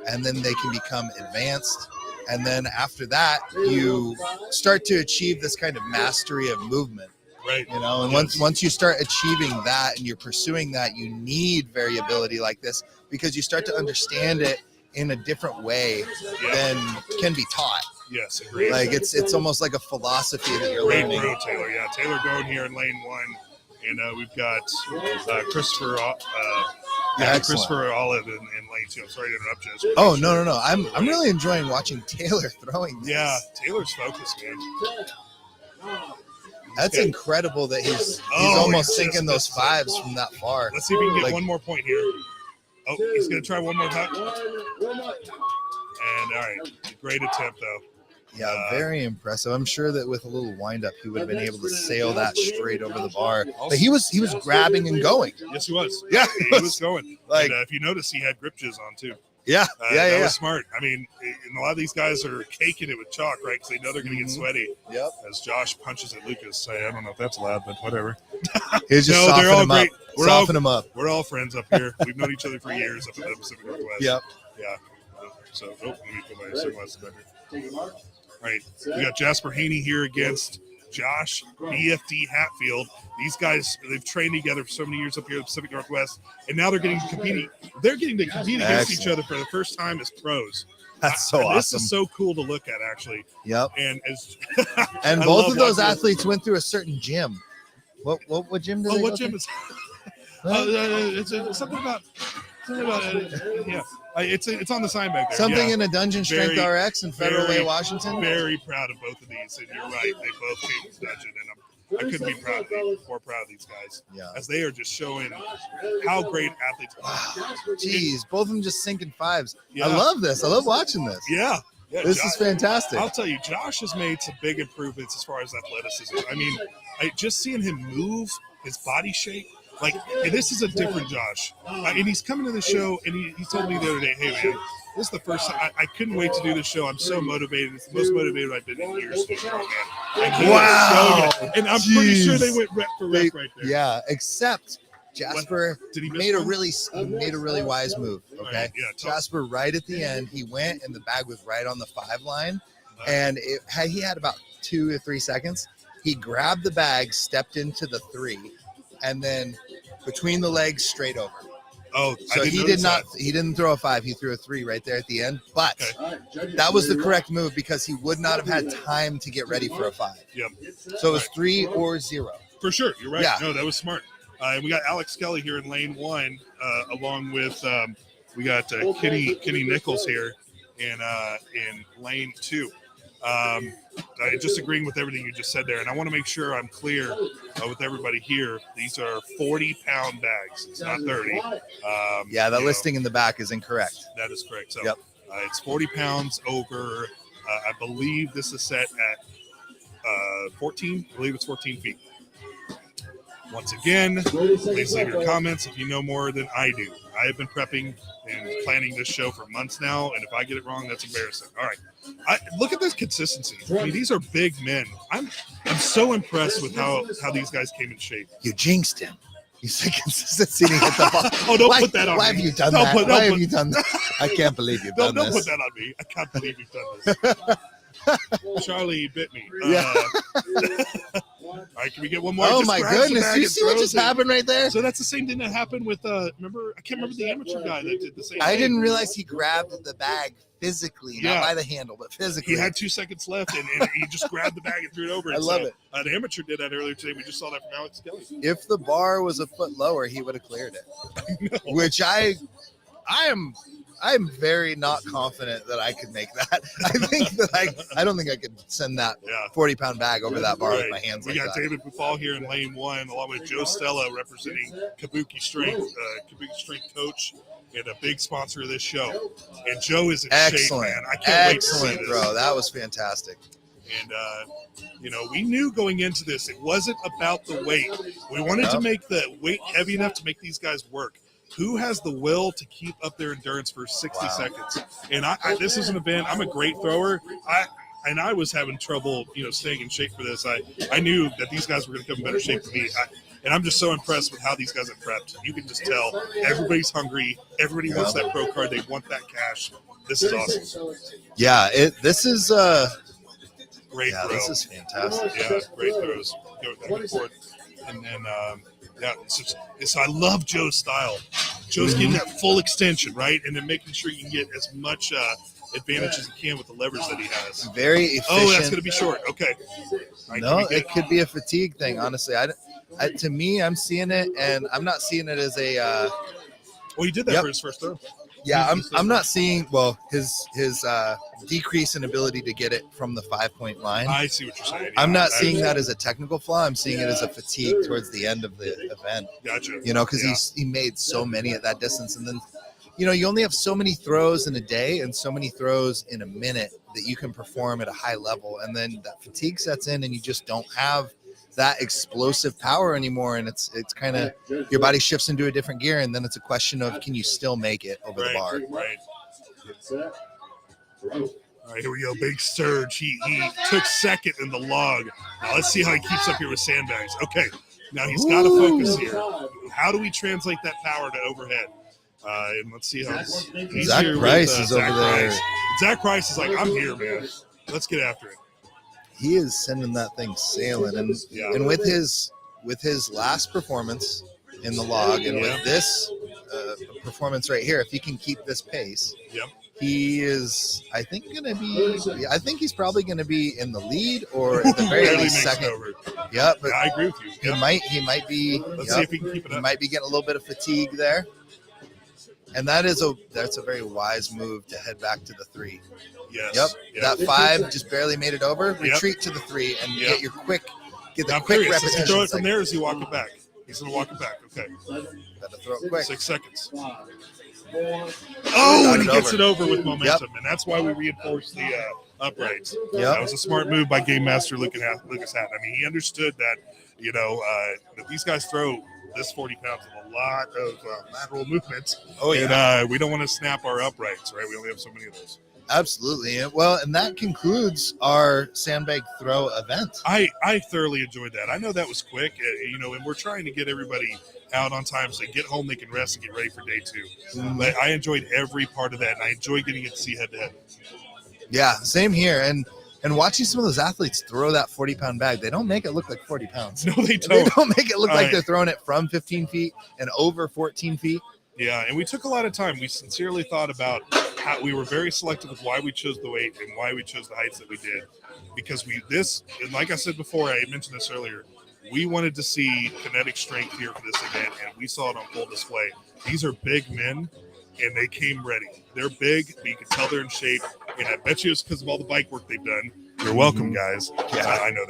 and then they can become advanced. And then after that, you start to achieve this kind of mastery of movement. Right. And once you start achieving that and you're pursuing that, you need variability like this because you start to understand it in a different way than can be taught. Yes, agreed. Like it's almost like a philosophy that you're Great learning. throw, Taylor. Yeah, Taylor going here in lane 1. And we've got Christopher Olive in lane 2. I'm sorry to interrupt you. Oh, no. I'm really enjoying watching Taylor throwing this. Yeah, Taylor's focused, man. That's incredible that he's almost sinking those 5s from that far. Let's see if we can get one more point here. Oh, he's going to try one more time. And, all right, great attempt, though. Yeah, very impressive. I'm sure that with a little windup, he would have been able to sail that straight over the bar. But he was grabbing and going. Yes, he was. Yeah, he was going. Like, and, if you notice, he had grip jizz on too. Yeah, That was smart. I mean, and a lot of these guys are caking it with chalk, right? Because they know they're going to get sweaty. Yep. As Josh punches at Lucas. I don't know if that's allowed, but whatever. He's just softening him up. Soften him up. We're all friends up here. We've known each other for years up in the Pacific Northwest. Yep. Yeah. So, let me put my sunglasses back here. Right. We got Jasper Haney here against Josh BFD Hatfield. These guys, they've trained together for so many years up here in the Pacific Northwest, and now they're getting to compete against each other for the first time as pros. That's so awesome. This is so cool to look at, actually. Yep. And and both of those athletes went through a certain gym. What gym did they go gym to? is? It's something about yeah. It's on the Sandbag there. Something in a Dungeon Strength RX in Federal Way, Washington. Very proud of both of these, and you're right. They both came from Dungeon, and I couldn't be more proud of these guys. Yeah. As they are just showing how great athletes are. Wow. Jeez, both of them just sinking 5s. Yeah. I love this. I love watching this. Yeah. This is fantastic. I'll tell you, Josh has made some big improvements as far as athleticism. I mean, just seeing him move, his body shape. Like, this is a different Josh. And he's coming to the show, and he told me the other day, hey, man, this is the first time. I couldn't wait to do the show. I'm so motivated. It's the most motivated I've been in years. Wow. And I'm pretty sure they went rep for rep right there. Yeah, except Jasper Did he miss made a one? really wise move. Okay. Right, yeah, Jasper right at the end, he went and the bag was right on the 5 line. And he had about 2 or 3 seconds. He grabbed the bag, stepped into the 3, and then between the legs, straight over. Oh, So he did not. He didn't throw a 5. He threw a 3 right there at the end. But that was the correct move because he would not have had time to get ready for a 5. Yep. So it was 3 or 0. For sure, you're right. Yeah. No, that was smart. And we got Alex Kelly here in lane 1, along with we got Kenny Nichols here in lane 2. Just agreeing with everything you just said there, and I want to make sure I'm clear with everybody here. These are 40-pound bags. It's not 30. That listing in the back is incorrect. That is correct. So yep. It's 40 pounds over. I believe this is set at 14. I believe it's 14 feet. Once again, please leave your comments if you know more than I do. I have been prepping and planning this show for months now, and if I get it wrong, that's embarrassing. All right. Look at this consistency. I mean, these are big men. I'm so impressed with how these guys came in shape. You jinxed him. You said consistency to hit the ball. Oh, don't put that on me. Why have you done that? Why have you done that? I can't believe you've done this. Don't put that on me. I can't believe you've done this. Charlie bit me. All right, can we get one more? Oh, my goodness. Do you see what just happened right there? So that's the same thing that happened with, I can't remember the amateur guy that did the same thing. I didn't realize he grabbed the bag physically, not by the handle, but physically. He had 2 seconds left, and he just grabbed the bag and threw it over. I love it. An amateur did that earlier today. We just saw that from Alex Kelly. If the bar was a foot lower, he would have cleared it. Which I am very not confident that I could make that. I don't think I could send that 40-pound bag over that bar with my hands. We got David Bufal here in lane 1, along with Joe Stella representing Kabuki Strength coach and a big sponsor of this show. And Joe is in shape, man. I can't wait to see this. Bro. That was fantastic. And we knew going into this, it wasn't about the weight. We wanted to make the weight heavy enough to make these guys work. Who has the will to keep up their endurance for 60 seconds? And this is an event. I'm a great thrower. I was having trouble, staying in shape for this. I knew that these guys were going to come in better shape than me. And I'm just so impressed with how these guys have prepped. You can just tell everybody's hungry. Everybody wants that pro card. They want that cash. This is awesome. Yeah, this is great throw. This is fantastic. Yeah, great throws. Go back and forth. And then so I love Joe's style. Joe's getting that full extension, right? And then making sure you can get as much advantage as you can with the leverage that he has. Very efficient. Oh, that's going to be short. Okay. Right, no, it could be a fatigue thing, honestly. To me, I'm seeing it, and I'm not seeing it as a well, he did that for his first throw. Yeah, I'm not seeing his decrease in ability to get it from the 5-point line. I see what you're saying. I'm not seeing that as a technical flaw. I'm seeing it as a fatigue towards the end of the event. Gotcha. Because he made so many at that distance, and then you only have so many throws in a day and so many throws in a minute that you can perform at a high level, and then that fatigue sets in, and you just don't have that explosive power anymore, and it's kind of your body shifts into a different gear, and then it's a question of can you still make it over the bar. Right. All right, here we go. Big surge. He took second in the log. Now let's see how he keeps up here with Sandbags. Okay, now he's got to focus here. How do we translate that power to overhead? And let's see how Zach Price is over there. Zach Price is like, I'm here, man. Let's get after it. He is sending that thing sailing, and with his last performance in the log, and with this performance right here, if he can keep this pace, he is, I think he's probably going to be in the lead or at the very least second. Yeah, but I agree with you. He might be. Let's see if he can keep it up. He might be getting a little bit of fatigue there. And that's a very wise move to head back to the 3. Yes. That 5 just barely made it over. Retreat to the 3 and get the quick repetition. Does he throw it from there, or is he walking back? He's going to walk it back. Okay. Got to throw it quick. 6 seconds. Oh, and he gets it over with momentum, and that's why we reinforce the uprights. That was a smart move by Game Master Lucas Hatton. I mean, he understood that, that these guys throw this 40 pounds with a lot of lateral movements. And we don't want to snap our uprights, right? We only have so many of those. Absolutely. Well, and that concludes our sandbag throw event. I thoroughly enjoyed that. I know that was quick, and we're trying to get everybody out on time so they get home, they can rest and get ready for day 2. But I enjoyed every part of that, and I enjoyed getting it to see head-to-head. Yeah, same here. And And watching some of those athletes throw that 40-pound bag, they don't make it look like 40 pounds. No, they They don't. don't make it look like Right. they're throwing it from 15 feet and over 14 feet. Yeah, and we took a lot of time. We sincerely thought about how we were very selective with why we chose the weight and why we chose the heights that we did, because and like I said before, I mentioned this earlier, we wanted to see kinetic strength here for this event, and we saw it on full display. These are big men, and they came ready. They're big, but you can tell they're in shape, and I bet you it's because of all the bike work they've done. You're welcome, guys. Yeah. I know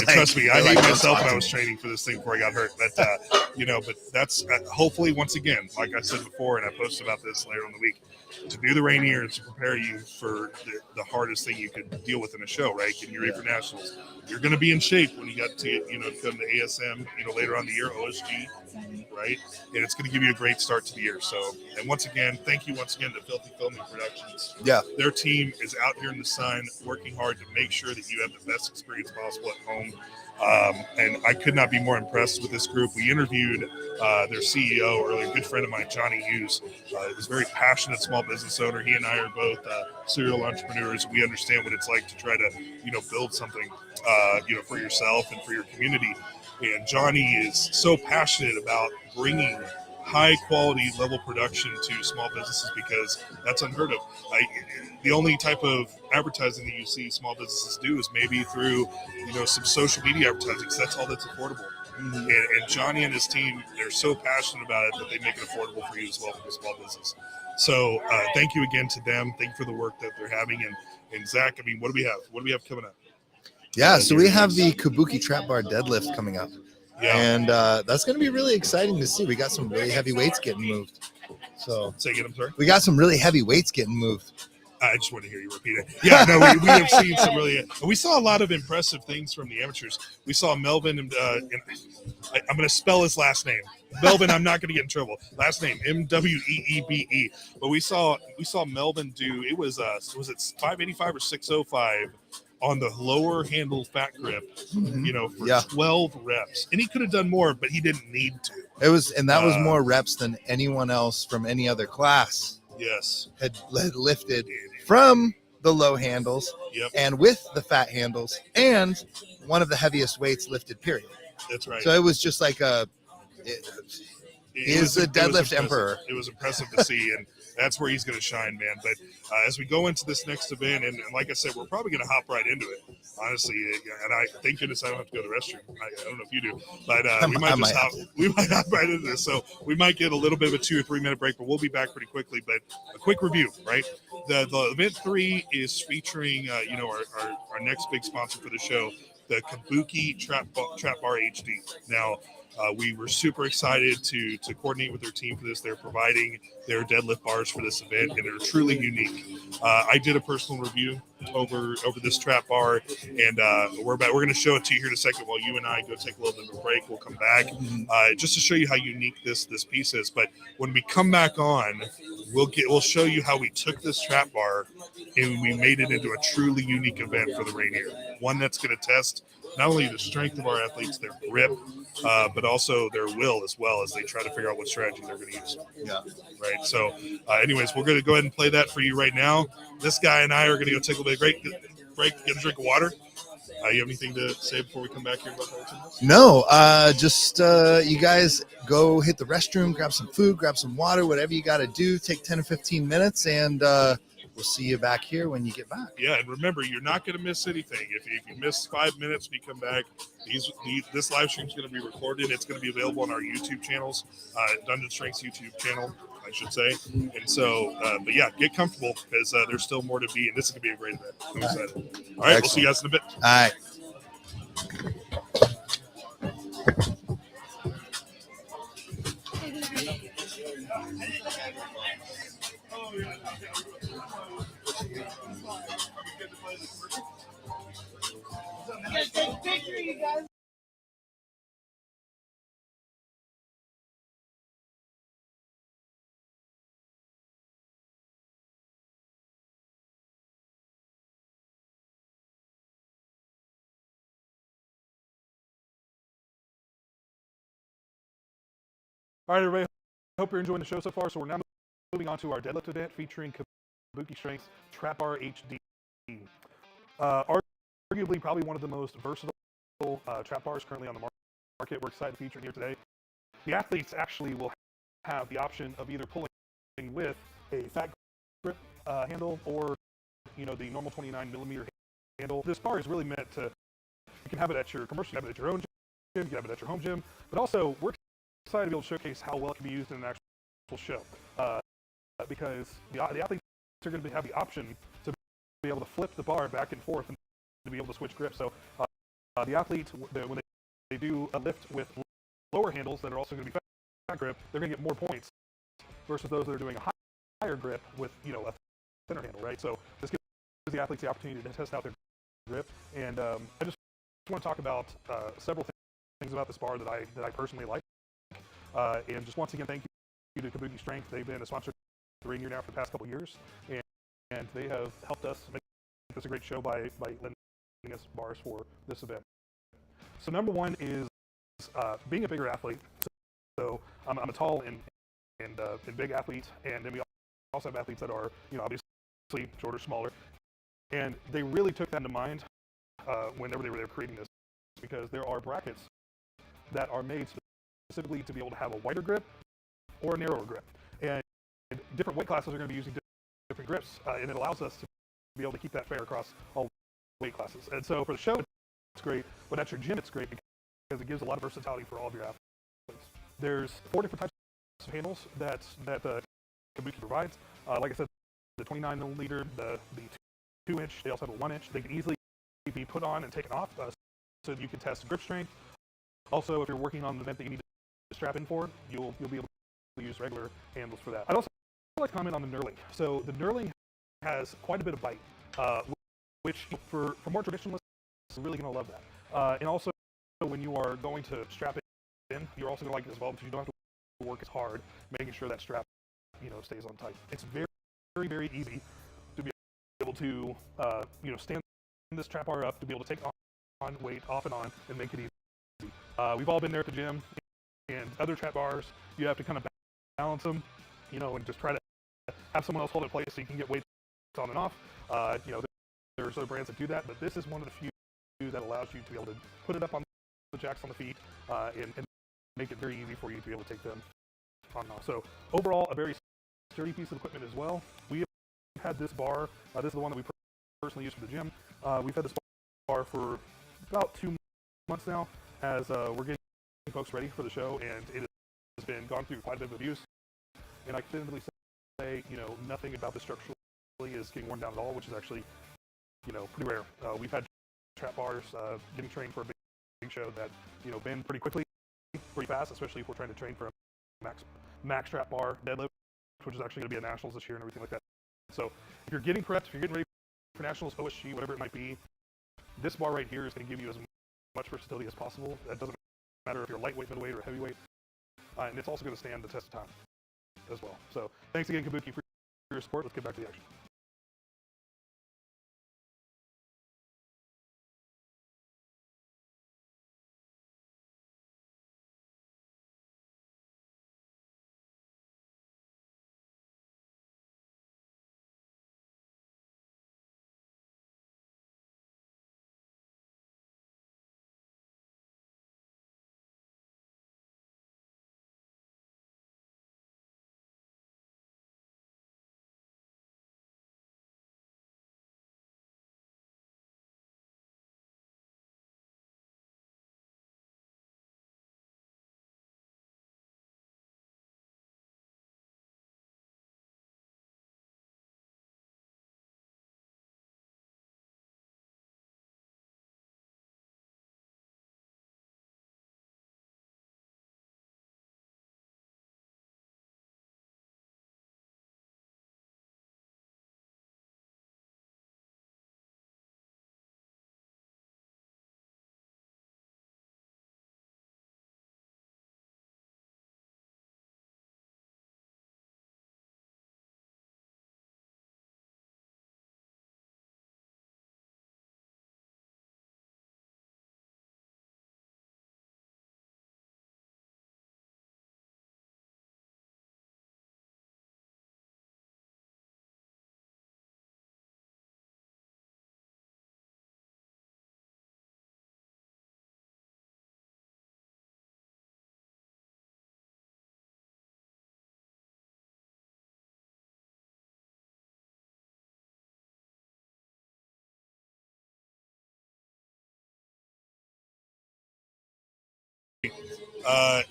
trust me, I hate myself when I was training for this thing before I got hurt. But but that's hopefully, once again, like I said before, and I posted about this later in the week, to do the Rainier is to prepare you for the hardest thing you could deal with in a show, right? Getting you ready for nationals. You're going to be in shape when you got to come to ASM, later on in the year, OSG, right? And it's going to give you a great start to the year. So, and once again, thank you once again to Filthy Filming Productions. Yeah. Their team is out here in the sun working hard to make sure that you have the best experience possible at home. And I could not be more impressed with this group. We interviewed their CEO earlier, a good friend of mine, Johnny Hughes. He's a very passionate small business owner. He and I are both serial entrepreneurs. We understand what it's like to try to, build something, for yourself and for your community. And Johnny is so passionate about bringing high quality level production to small businesses, because that's unheard of. The only type of advertising that you see small businesses do is maybe through, some social media advertising, because that's all that's affordable. And Johnny and his team, they're so passionate about it that they make it affordable for you as well for the small business. So thank you again to them. Thank you for the work that they're having. And Zach, what do we have? What do we have coming up? Yeah, so we have the Kabuki trap bar deadlift coming up. Yeah. And that's going to be really exciting to see. We got some really heavy weights getting moved. So say again, I'm sorry? We got some really heavy weights getting moved. I just want to hear you repeat it. Yeah, no, we have seen some we saw a lot of impressive things from the amateurs. We saw Melvin, and I'm going to spell his last name. Melvin, I'm not going to get in trouble. Last name, Mweebe. But we saw Melvin do, it was it 585 or 605 on the lower handle fat grip, for 12 reps. And he could have done more, but he didn't need to. That was more reps than anyone else from any other class. Yes. Had lifted from the low handles and with the fat handles and one of the heaviest weights lifted, period. That's right. So it was just like he is the deadlift emperor. It was impressive to see, and that's where he's going to shine, man. But as we go into this next event, and like I said, we're probably going to hop right into it, honestly. And thank goodness I don't have to go to the restroom. I don't know if you do, but we might hop right into this. So we might get a little bit of a 2 or 3 minute break, but we'll be back pretty quickly. But a quick review, right? The event 3 is featuring, our next big sponsor for the show, the Kabuki Trap Bar HD. Now, we were super excited to coordinate with their team for this. They're providing their deadlift bars for this event, and they're truly unique. I did a personal review over this trap bar, and we're going to show it to you here in a second while you and I go take a little bit of a break. We'll come back just to show you how unique this piece is. But when we come back on, we'll show you how we took this trap bar and we made it into a truly unique event for the Rainier. One that's going to test not only the strength of our athletes, their grip, but also their will as well, as they try to figure out what strategy they're going to use. Yeah. Right. So anyways, we're going to go ahead and play that for you right now. This guy and I are going to go take a little bit of break, get a drink of water. You have anything to say before we come back here about the No, just you guys go hit the restroom, grab some food, grab some water, whatever you got to do. Take 10 or 15 minutes, and we'll see you back here when you get back. Yeah, and remember, you're not going to miss anything. If you miss 5 minutes when you come back, this live stream is going to be recorded. It's going to be available on our YouTube channels, Dungeon Strength's YouTube channel, I should say. And so, but yeah, get comfortable, because there's still more to be, and this is going to be a great event. I'm excited. All right, Excellent. We'll see you guys in a bit. All right. Take a picture, you guys. All right, everybody. Hope you're enjoying the show so far. So we're now moving on to our deadlift event featuring Kabuki Strength's Trap Bar HD. Arguably, probably one of the most versatile trap bars currently on the market. We're excited to feature it here today. The athletes actually will have the option of either pulling with a fat grip handle or the normal 29 millimeter handle. This bar is really meant to, you can have it at your commercial, you can have it at your own gym, you can have it at your home gym, but also we're excited to be able to showcase how well it can be used in an actual show. Because the athletes are going to have the option to be able to flip the bar back and forth and to be able to switch grips. So the athletes, when they do a lift with lower handles that are also going to be fat grip, they're going to get more points versus those that are doing a higher grip with a thinner handle, right? So this gives the athletes the opportunity to test out their grip. And I just want to talk about several things about this bar that I personally like. And just once again, thank you to Kabuki Strength. They've been a sponsor of Rainier now for the past couple of years, and they have helped us make this a great show by lending us bars for this event. So number one is being a bigger athlete. So I'm a tall and big athlete, and then we also have athletes that are obviously shorter, smaller, and they really took that into mind whenever they were creating this, because there are brackets that are made specifically to be able to have a wider grip or a narrower grip, and different weight classes are going to be using different grips, and it allows us to be able to keep that fair across all weight classes. And so for the show, it's great, but at your gym, it's great because it gives a lot of versatility for all of your athletes. There's 4 different types of handles that Kabuki provides. Like I said, the 29 milliliter, the 2-inch, they also have a 1-inch. They can easily be put on and taken off so that you can test grip strength. Also, if you're working on an event that you need to strap in for, you'll be able to use regular handles for that. I'd also like to comment on the knurling. So the knurling has quite a bit of bite, which for more traditionalists, you're really going to love that. And also, when you are going to strap it in, you're also going to like it as well because you don't have to work as hard making sure that strap stays on tight. It's very, very, very easy to be able to stand this trap bar up, to be able to take on weight off and on and make it easy. We've all been there at the gym, and other trap bars, you have to kind of balance them, and just try to have someone else hold it in place so you can get weights on and off. There's other brands that do that, but this is one of the few that allows you to be able to put it up on the jacks on the feet and make it very easy for you to be able to take them on and off. So overall, a very sturdy piece of equipment as well. We have had this bar. This is the one that we personally use for the gym. We've had this bar for about 2 months now as we're getting folks ready for the show, and it has been gone through quite a bit of abuse. And I can definitively say, nothing about this structurally is getting worn down at all, which is actually, pretty rare. We've had trap bars getting trained for a big show that, bend pretty quickly, pretty fast, especially if we're trying to train for a max trap bar deadlift, which is actually going to be at Nationals this year and everything like that. So if you're getting prepped, if you're getting ready for Nationals, OSG, whatever it might be, this bar right here is going to give you as much versatility as possible. That doesn't matter if you're lightweight, middleweight, or heavyweight. And it's also going to stand the test of time as well. So thanks again, Kabuki, for your support. Let's get back to the action.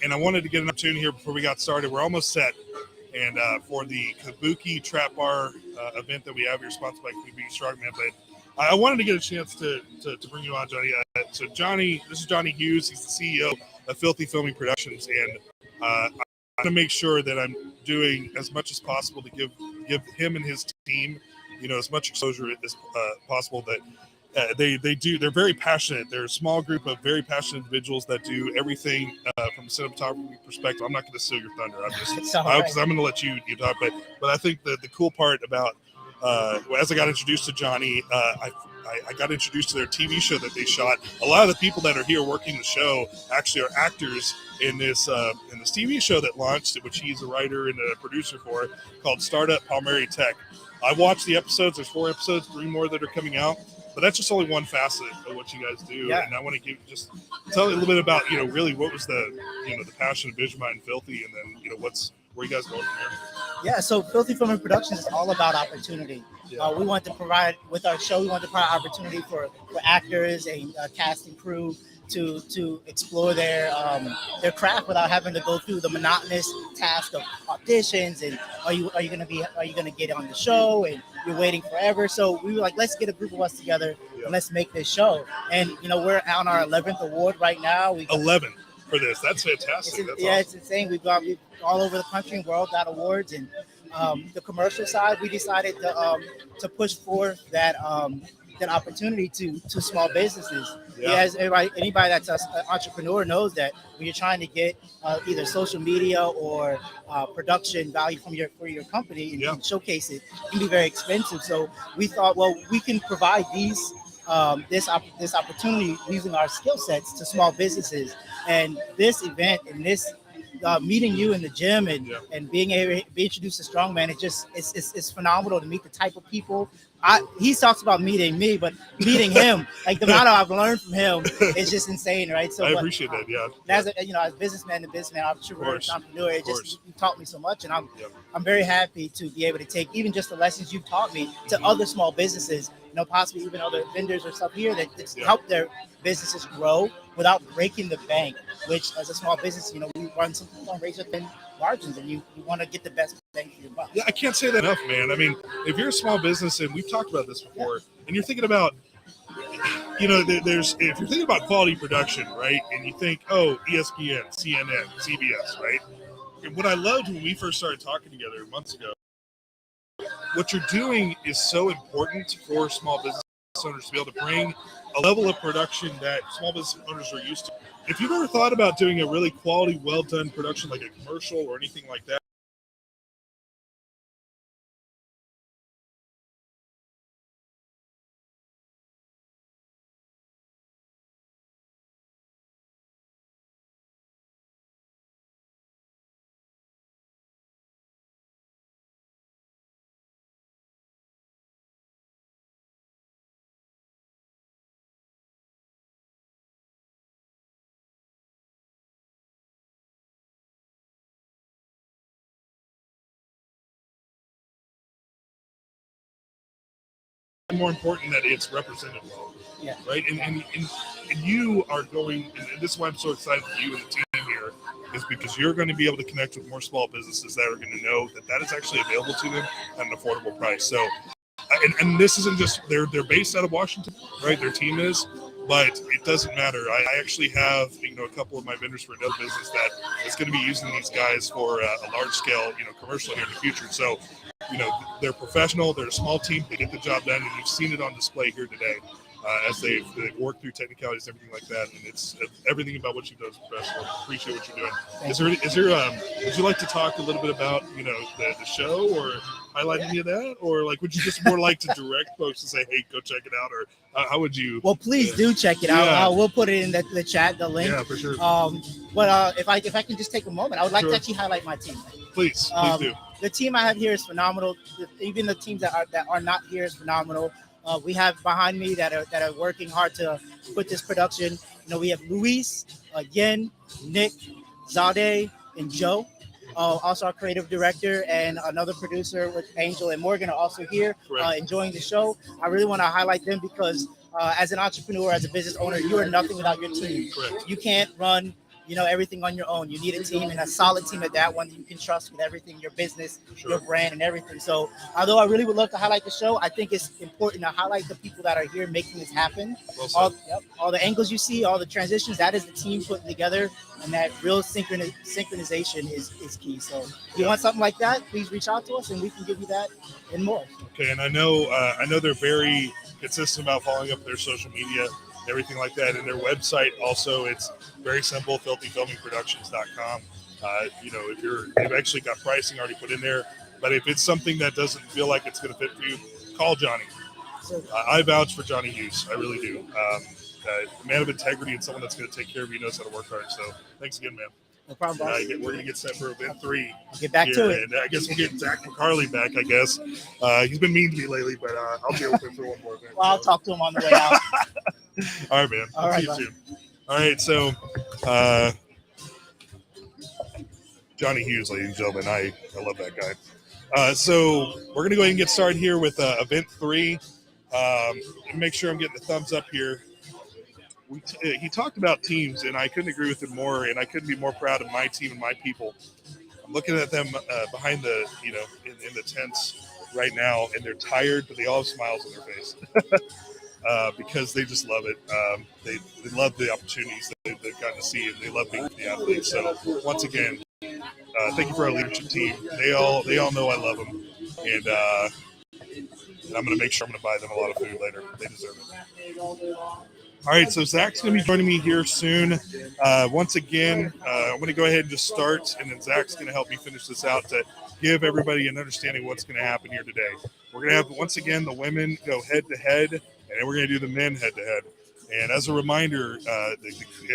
And I wanted to get an opportunity here before we got started. We're almost set. And for the Kabuki Trap Bar event that we have here, sponsored by Kabuki Strongman. But I wanted to get a chance to bring you on, Johnny. So Johnny, this is Johnny Hughes. He's the CEO of Filthy Filming Productions. And I want to make sure that I'm doing as much as possible to give him and his team, as much exposure as possible. That they're very passionate. They're a small group of very passionate individuals that do everything from a cinematography perspective. I'm not going to steal your thunder. I'm just because I'm going to let you talk. But I think the cool part about as I got introduced to Johnny, I got introduced to their TV show that they shot. A lot of the people that are here working the show actually are actors in this TV show that launched, which he's a writer and a producer for, called Startup Palmieri Tech. I watched the episodes. There's 4 episodes, 3 more that are coming out. But that's just only one facet of what you guys do. Yeah. And I want to tell you a little bit about, really what was the passion and vision behind Filthy, and then, where you guys going from here? Yeah, so Filthy Filming Productions is all about opportunity. Yeah. We want to provide, with our show, we want to provide opportunity for actors and cast and crew to explore their craft without having to go through the monotonous task of auditions and are you going to get on the show and you're waiting forever. So we were like, let's get a group of us together and let's make this show. And we're on our 11th award right now. 11 for this. That's fantastic. That's awesome. It's insane. We've all over the country and world got awards. And the commercial side, we decided to push forth that opportunity to small businesses. Yeah. Anybody that's an entrepreneur knows that when you're trying to get either social media or production value for your company and showcase it, can be very expensive. So we thought, well, we can provide this opportunity using our skill sets to small businesses. And this event and this meeting you in the gym and being able to be introduced to Strongman, it's phenomenal to meet the type of people. He talks about meeting me, but meeting him, like the amount I've learned from him is just insane, right? So I appreciate that. Yeah. As a businessman, entrepreneur, you taught me so much, and I'm very happy to be able to take even just the lessons you've taught me to other small businesses, possibly even other vendors or stuff here that help their businesses grow without breaking the bank. Which, as a small business, we run something on razor thin margins, and you want to get the best bang for your buck. Yeah, I can't say that enough, man. I mean, if you're a small business, and we've talked about this before, and you're thinking about, if you're thinking about quality production, right, and you think, ESPN, CNN, CBS, right? And what I loved when we first started talking together months ago, what you're doing is so important for small business owners to be able to bring a level of production that small business owners are used to. If you've ever thought about doing a really quality, well-done production like a commercial or anything like that, more important that it's represented well, right? And you are going, and this is why I'm so excited for you and the team here, is because you're going to be able to connect with more small businesses that are going to know that is actually available to them at an affordable price. So, and this isn't just, they're based out of Washington, right? Their team is, but it doesn't matter. I actually have, a couple of my vendors for another business that is going to be using these guys for a large scale, commercial here in the future. So, they're professional. They're a small team. They get the job done, and you've seen it on display here today as they've worked through technicalities, everything like that. And it's everything about what you've done is professional. Appreciate what you're doing. Is there would you like to talk a little bit about the show or highlight any of that, or would you just more like to direct folks to say, hey, go check it out, or how would you? Well, please do check it out. We'll put it in the chat, the link. Yeah, for sure. But if I can just take a moment, I would like to actually highlight my team. Please do. The team I have here is phenomenal. Even the teams that are not here is phenomenal. We have behind me that are working hard to put this production. We have Luis, Yen, Nick, Zade, and Joe. Also our creative director and another producer with Angel and Morgan are also here enjoying the show. I really want to highlight them because as an entrepreneur, as a business owner, you are nothing without your team. Correct. You can't run everything on your own. You need a team, and a solid team at that one you can trust with everything, your business, your brand, and everything. So although I really would love to highlight the show, I think it's important to highlight the people that are here making this happen. All the angles you see, all the transitions, that is the team putting together, and that real synchronization is key. So if you want something like that, please reach out to us, and we can give you that and more. Okay, and I know they're very consistent about following up their social media, everything like that, and their website also. It's very simple, filthyfilmingproductions.com. If they've actually got pricing already put in there, but if it's something that doesn't feel like it's going to fit for you, call Johnny. I vouch for Johnny Hughes. I really do. A man of integrity and someone that's going to take care of you, knows how to work hard. So thanks again, man. No problem, boss. We're going to get set for event 3. Get back to it. And I guess we'll get Zach McCarley back, I guess. He's been mean to me lately, but I'll deal with him for one more event. Well, I'll talk to him on the way out. All right, man. All right, see you soon. All right, so Johnny Hughes, ladies and gentlemen, I love that guy. So we're going to go ahead and get started here with event 3. Make sure I'm getting the thumbs up here. He talked about teams, and I couldn't agree with him more, and I couldn't be more proud of my team and my people. I'm looking at them behind the, in the tents right now, and they're tired, but they all have smiles on their face because they just love it. They love the opportunities that they've gotten to see, and they love being with the athletes. So once again, thank you for our leadership team. They all know I love them, and I'm going to make sure I'm going to buy them a lot of food later. They deserve it. All right, so Zach's going to be joining me here soon. Once again, I'm going to go ahead and just start, and then Zach's going to help me finish this out to give everybody an understanding of what's going to happen here today. We're going to have, once again, the women go head-to-head, and then we're going to do the men head-to-head. And as a reminder,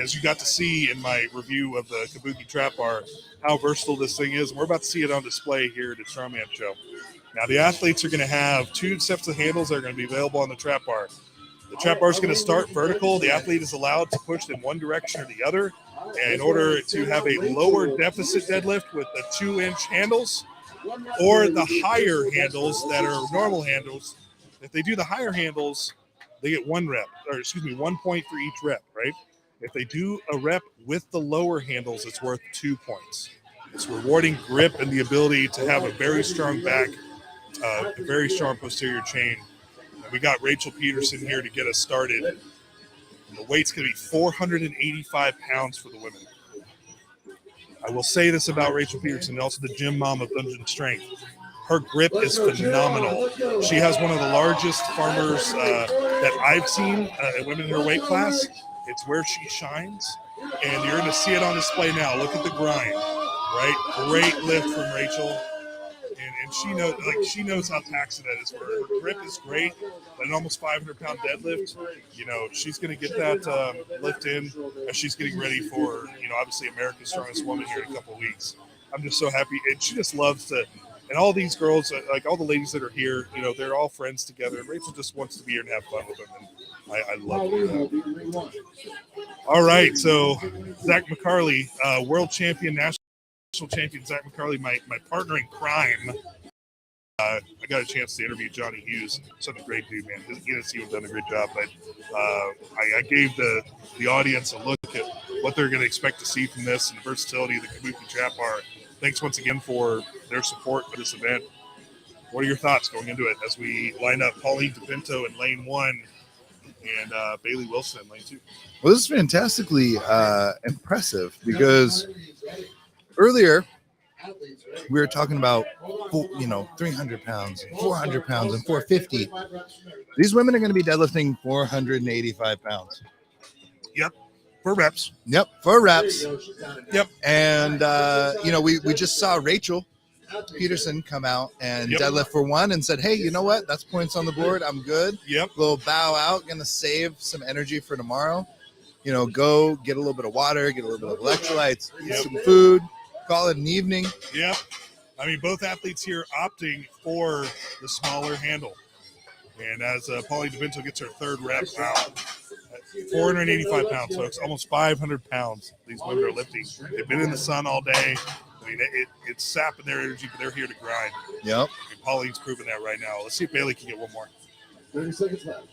as you got to see in my review of the Kabuki Trap Bar, how versatile this thing is, and we're about to see it on display here at the Strongman Show. Now, the athletes are going to have 2 sets of handles that are going to be available on the trap bar. The trap bar is going to start vertical. The athlete is allowed to push in one direction or the other. And in order to have a lower deficit deadlift with the 2-inch handles or the higher handles that are normal handles, if they do the higher handles, they get 1 point for each rep, right? If they do a rep with the lower handles, it's worth 2 points. It's rewarding grip and the ability to have a very strong back, a very strong posterior chain. We got Rachel Peterson here to get us started. The weight's going to be 485 pounds for the women. I will say this about Rachel Peterson, also the gym mom of Dungeon Strength. Her grip is phenomenal. She has one of the largest farmers that I've seen women in her weight class. It's where she shines, and you're going to see it on display now. Look at the grind, right? Great lift from Rachel. And she knows how taxing that is for her. Her grip is great, but an almost 500-pound deadlift, she's going to get that lift in as she's getting ready for, obviously America's Strongest Woman here in a couple of weeks. I'm just so happy. And she just loves to, and all these girls, like all the ladies that are here, they're all friends together. And Rachel just wants to be here and have fun with them. And I love it. All right, so Zach McCarley, world champion, national champion Zach McCarley, my partner in crime. I got a chance to interview Johnny Hughes. Such a great dude, man. He and his team have done a great job. But I gave the audience a look at what they're going to expect to see from this and the versatility of the Kabuki Trap Bar. Thanks once again for their support for this event. What are your thoughts going into it as we line up Pauline DePinto in lane 1 and Bailey Wilson in lane 2? Well, this is fantastically impressive because earlier we were talking about 300 pounds, 400 pounds, and 450. These women are going to be deadlifting 485 pounds. Yep, for reps. Yep, for reps. Yep. And we just saw Rachel Peterson come out and deadlift for 1 and said, hey, you know what? That's points on the board. I'm good. Yep. Little bow out, going to save some energy for tomorrow. Go get a little bit of water, get a little bit of electrolytes, eat some food, call it an evening. Yep. I mean, both athletes here opting for the smaller handle. And as Pauline DePinto gets her 3rd rep, wow, 485 pounds, folks, almost 500 pounds these women are lifting. They've been in the sun all day. I mean, it's sapping their energy, but they're here to grind. Yep. And Pauline's proving that right now. Let's see if Bailey can get one more. 30 seconds left.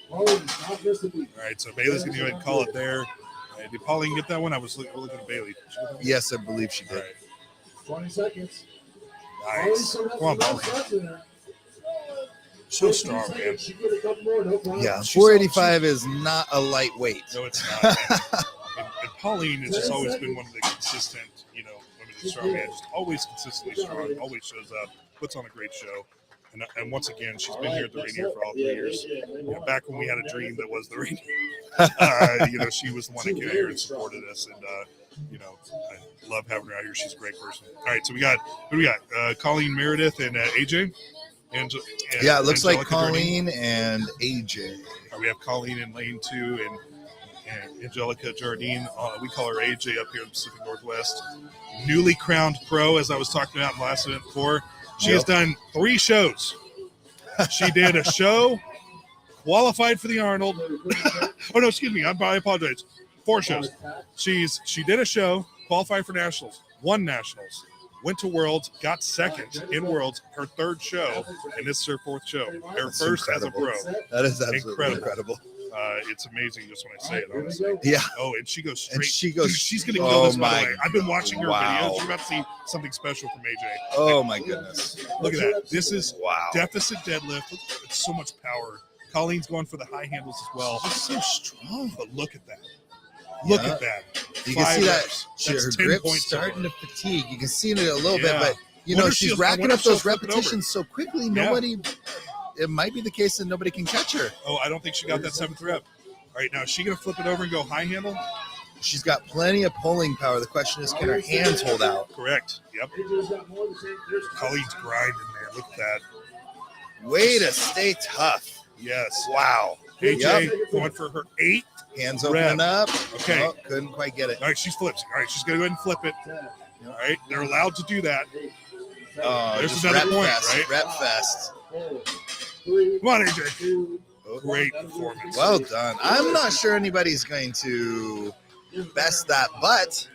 All right, so Bailey's going to go ahead and call it there. Did Pauline get that one? I was looking at Bailey. Yes, I believe she All did. right. 20 seconds. Nice. Come on, Pauline. So strong, man. Yeah, 485 is not a lightweight. No, it's not. And Pauline has just always been one of the consistent, women in strongman. Just always consistently strong. Always shows up. Puts on a great show. And once again, she's been here at the Rainier for all 3 years. Back when we had a dream that was the Rainier, she was the one that came here and supported us. And, I love having her out here. She's a great person. All right, so we got Colleen Meredith and AJ. Yeah, it looks like Colleen and AJ. We have Colleen in lane 2 and Angelica Jardine. We call her AJ up here in the Pacific Northwest. Newly crowned pro, as I was talking about in the last event before. She has done 3 shows. She did a show, qualified for the Arnold. Oh, no, excuse me. I apologize. 4 shows. She did a show, qualified for Nationals, won Nationals, went to Worlds, got second in Worlds, her 3rd show, and this is her 4th show. Her That's first incredible. as a pro. That is absolutely incredible. It's amazing just when I say it, honestly. Yeah. Oh, and she goes straight. And she goes. Dude, she's going to kill this, by my the way. I've been watching her wow. videos. You're about to see something special from AJ. Oh, my goodness. Look at that. This is Wow. deficit deadlift. It's so much power. Colleen's going for the high handles as well. She's so strong. But look at that. Look at that. You can 5 see that reps. her That's 10 grip's points starting to fatigue. You can see it a little Yeah. bit, but she's racking up those repetitions so quickly. Nobody. It might be the case that nobody can catch her. Oh, I don't think she got that 7th rep. All right, now is she going to flip it over and go high handle? She's got plenty of pulling power. The question is, can her hands hold out? Correct. Yep. Colleen's grinding, man. Look at that. Way to stay tough. Yes. Wow. AJ going for her 8th. Hands opening up. Okay. Oh, couldn't quite get it. All right, she's flips. All right, she's going to go ahead and flip it. All right, they're allowed to do that. Oh, There's just another rep point, fest, right? Rep fest. Come on, AJ. Great performance. Well done. I'm not sure anybody's going to best that, but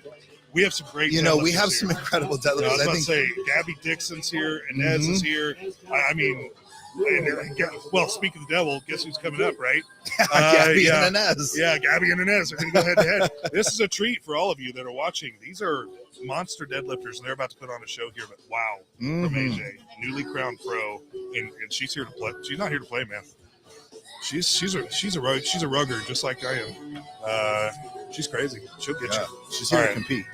we have some great. we deadlifters have here. some incredible deadlifters. I was about I to say Gabby Dixon's here, Inez is here. I mean, well, speaking of the devil, guess who's coming up, right? Gabby and Inez. Yeah, Gabby and Inez are going to go head to head. This is a treat for all of you that are watching. These are monster deadlifters, and they're about to put on a show here. But wow, from AJ, newly crowned pro, and she's here to play. She's not here to play, man. She's a rugger, just like I am. She's crazy. She'll get you. She's here to compete.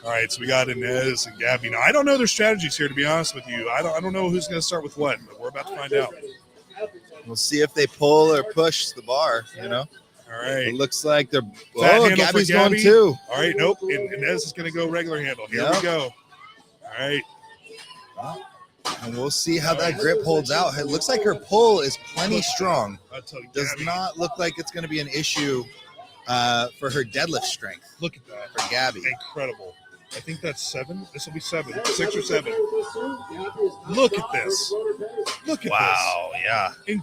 All right, so we got Inez and Gabby. Now I don't know their strategies here, to be honest with you. I don't know who's going to start with what, but we're about to find out. We'll see if they pull or push the bar. All right. It looks like they're. Fat handle Gabby's for Gabby. going too. All right, nope. And Inez is going to go regular handle. Here we go. All right. And we'll see how that grip holds out. It looks like her pull is plenty strong. I'll tell you, Does Gabby, not look like it's going to be an issue for her deadlift strength. look at that. For Gabby. Incredible. I think that's 7. This will be 7, 6 or 7. Look at this. Look at Wow, yeah. this.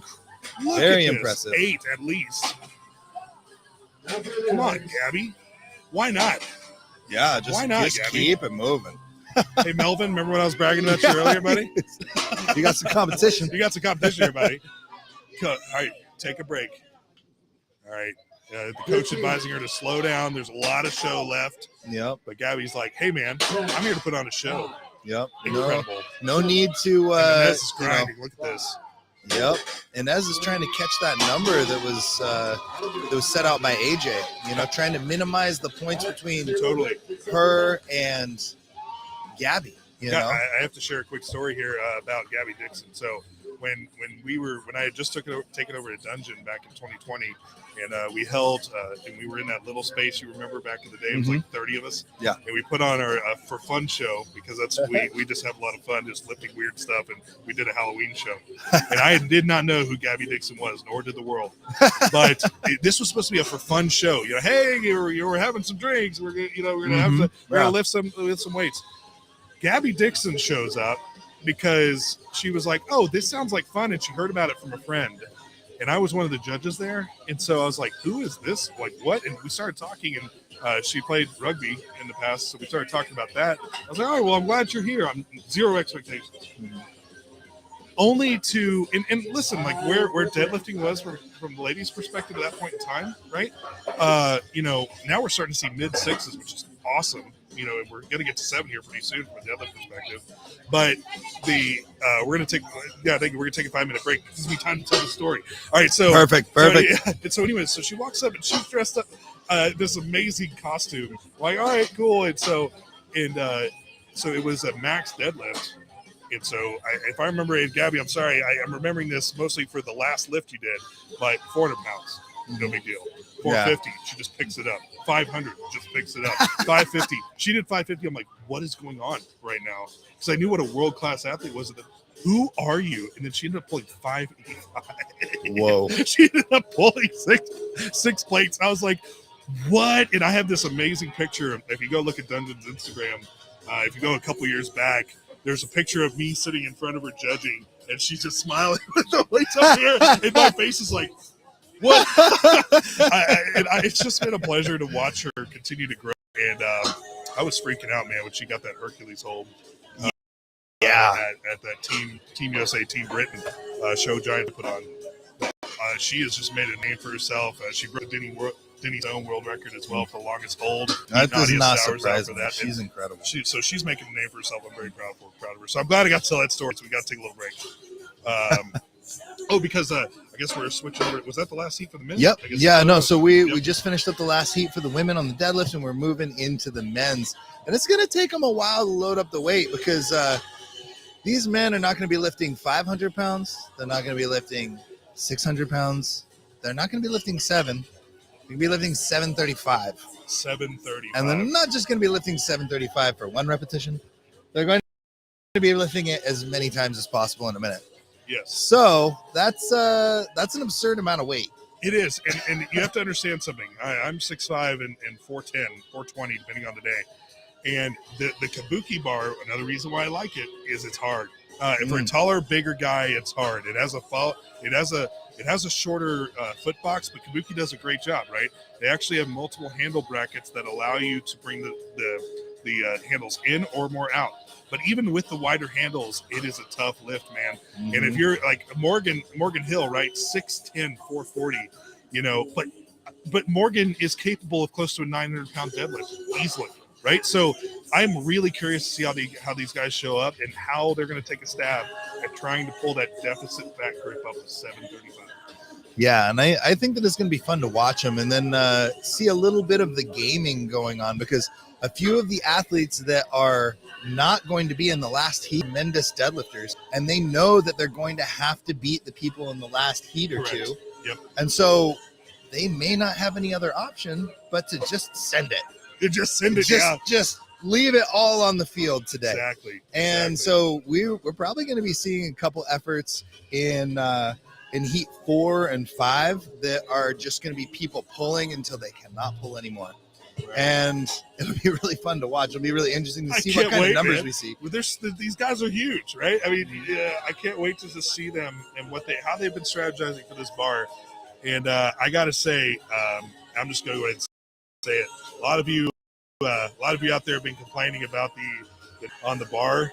Look Very at this. impressive. 8 at least. Come on, Gabby. Why not? Yeah, just, Why not, just Gabby? keep it moving. Hey, Melvin, remember when I was bragging about you earlier, buddy? You got some competition. You got some competition here, buddy. All right, take a break. All right. The coach advising her to slow down. There's a lot of show left. Yep. But Gabby's like, hey, man, I'm here to put on a show. Yep. Incredible. No need to. And Inez is grinding. Look at this. Yep. Inez is trying to catch that number that was set out by AJ. Trying to minimize the points between her and Gabby. I have to share a quick story here about Gabby Dixon. So when I had just taken over a dungeon back in 2020, and we held and we were in that little space, you remember back in the day, it was like 30 of us. Yeah. And we put on our for fun show, because we just have a lot of fun just lifting weird stuff, and we did a Halloween show. And I did not know who Gabby Dixon was, nor did the world. But this was supposed to be a for fun show. Hey, you were having some drinks. We're gonna lift some weights. Gabby Dixon shows up because she was like, oh, this sounds like fun, and she heard about it from a friend. And I was one of the judges there. And so I was like, who is this? Like, what? And we started talking, and she played rugby in the past, so we started talking about that. I was like, all right, well, I'm glad you're here. I'm zero expectations. only to and listen, like where deadlifting was from the ladies' perspective at that point in time, right? Now we're starting to see mid sixes, which is awesome. And we're gonna get to 7 here pretty soon from a deadlift perspective. But we're gonna take I think we're gonna take a 5-minute break. It gives me time to tell the story. All right, so Perfect. And so anyways, so she walks up and she's dressed up this amazing costume. Like, all right, cool. And so it was a max deadlift. And so, if I remember it, Gabby, I'm sorry, I'm remembering this mostly for the last lift you did, but 400 pounds, no big deal. 450, she just picks it up. 500, just picks it up. 550, she did 550. I'm like, what is going on right now? Because I knew what a world-class athlete was. Who are you? And then she ended up pulling 585. Whoa. She ended up pulling six plates. I was like, what? And I have this amazing picture. If you go look at Dungeon's Instagram, if you go a couple years back, there's a picture of me sitting in front of her judging, and she's just smiling with the weights up here, and my face is like, what? It's just been a pleasure to watch her continue to grow, and I was freaking out, man, when she got that Hercules hold. At that Team USA, Team Britain show Giant put on. She has just made a name for herself. She broke Denny's own world record as well for the longest hold. That does not surprise me. She's incredible. So she's making a name for herself. I'm very proud of her. So I'm glad I got to tell that story. So we got to take a little break. Because I guess we're switching over. Was that the last heat for the men? Yep. Yeah, no. So we just finished up the last heat for the women on the deadlift, and we're moving into the men's. And it's going to take them a while to load up the weight because these men are not going to be lifting 500 pounds. They're not going to be lifting 600 pounds. They're not going to be lifting 7. They're going to be lifting 735. 735. And they're not just going to be lifting 735 for one repetition. They're going to be lifting it as many times as possible in a minute. Yes. So that's an absurd amount of weight. It is. And you have to understand something. I'm 6'5" and 410, 420, depending on the day. And the Kabuki bar, another reason why I like it is it's hard. For a taller, bigger guy, it's hard. It has a shorter foot box, but Kabuki does a great job, right? They actually have multiple handle brackets that allow you to bring the handles in or more out. But even with the wider handles, it is a tough lift, man. Mm-hmm. And if you're like Morgan Hill, right, 6'10", 440, but Morgan is capable of close to a 900-pound deadlift easily. Right, so I'm really curious to see how these guys show up and how they're going to take a stab at trying to pull that deficit back grip up to 735. Yeah, and I think that it's going to be fun to watch them and then see a little bit of the gaming going on because a few of the athletes that are not going to be in the last heat, tremendous deadlifters, and they know that they're going to have to beat the people in the last heat or Correct. two. Yep. And so they may not have any other option but to just send it. Just send it, just leave it all on the field today. Exactly. And so we're probably going to be seeing a couple efforts in heat 4 and 5 that are just going to be people pulling until they cannot pull anymore. Right. And it'll be really fun to watch. It'll be really interesting to see what kind of numbers we see. Well, these guys are huge, right? I mean, I can't wait to just see them and how they've been strategizing for this bar. And I got to say, I'm just going to go ahead and say it. A lot of you out there have been complaining about the on the bar.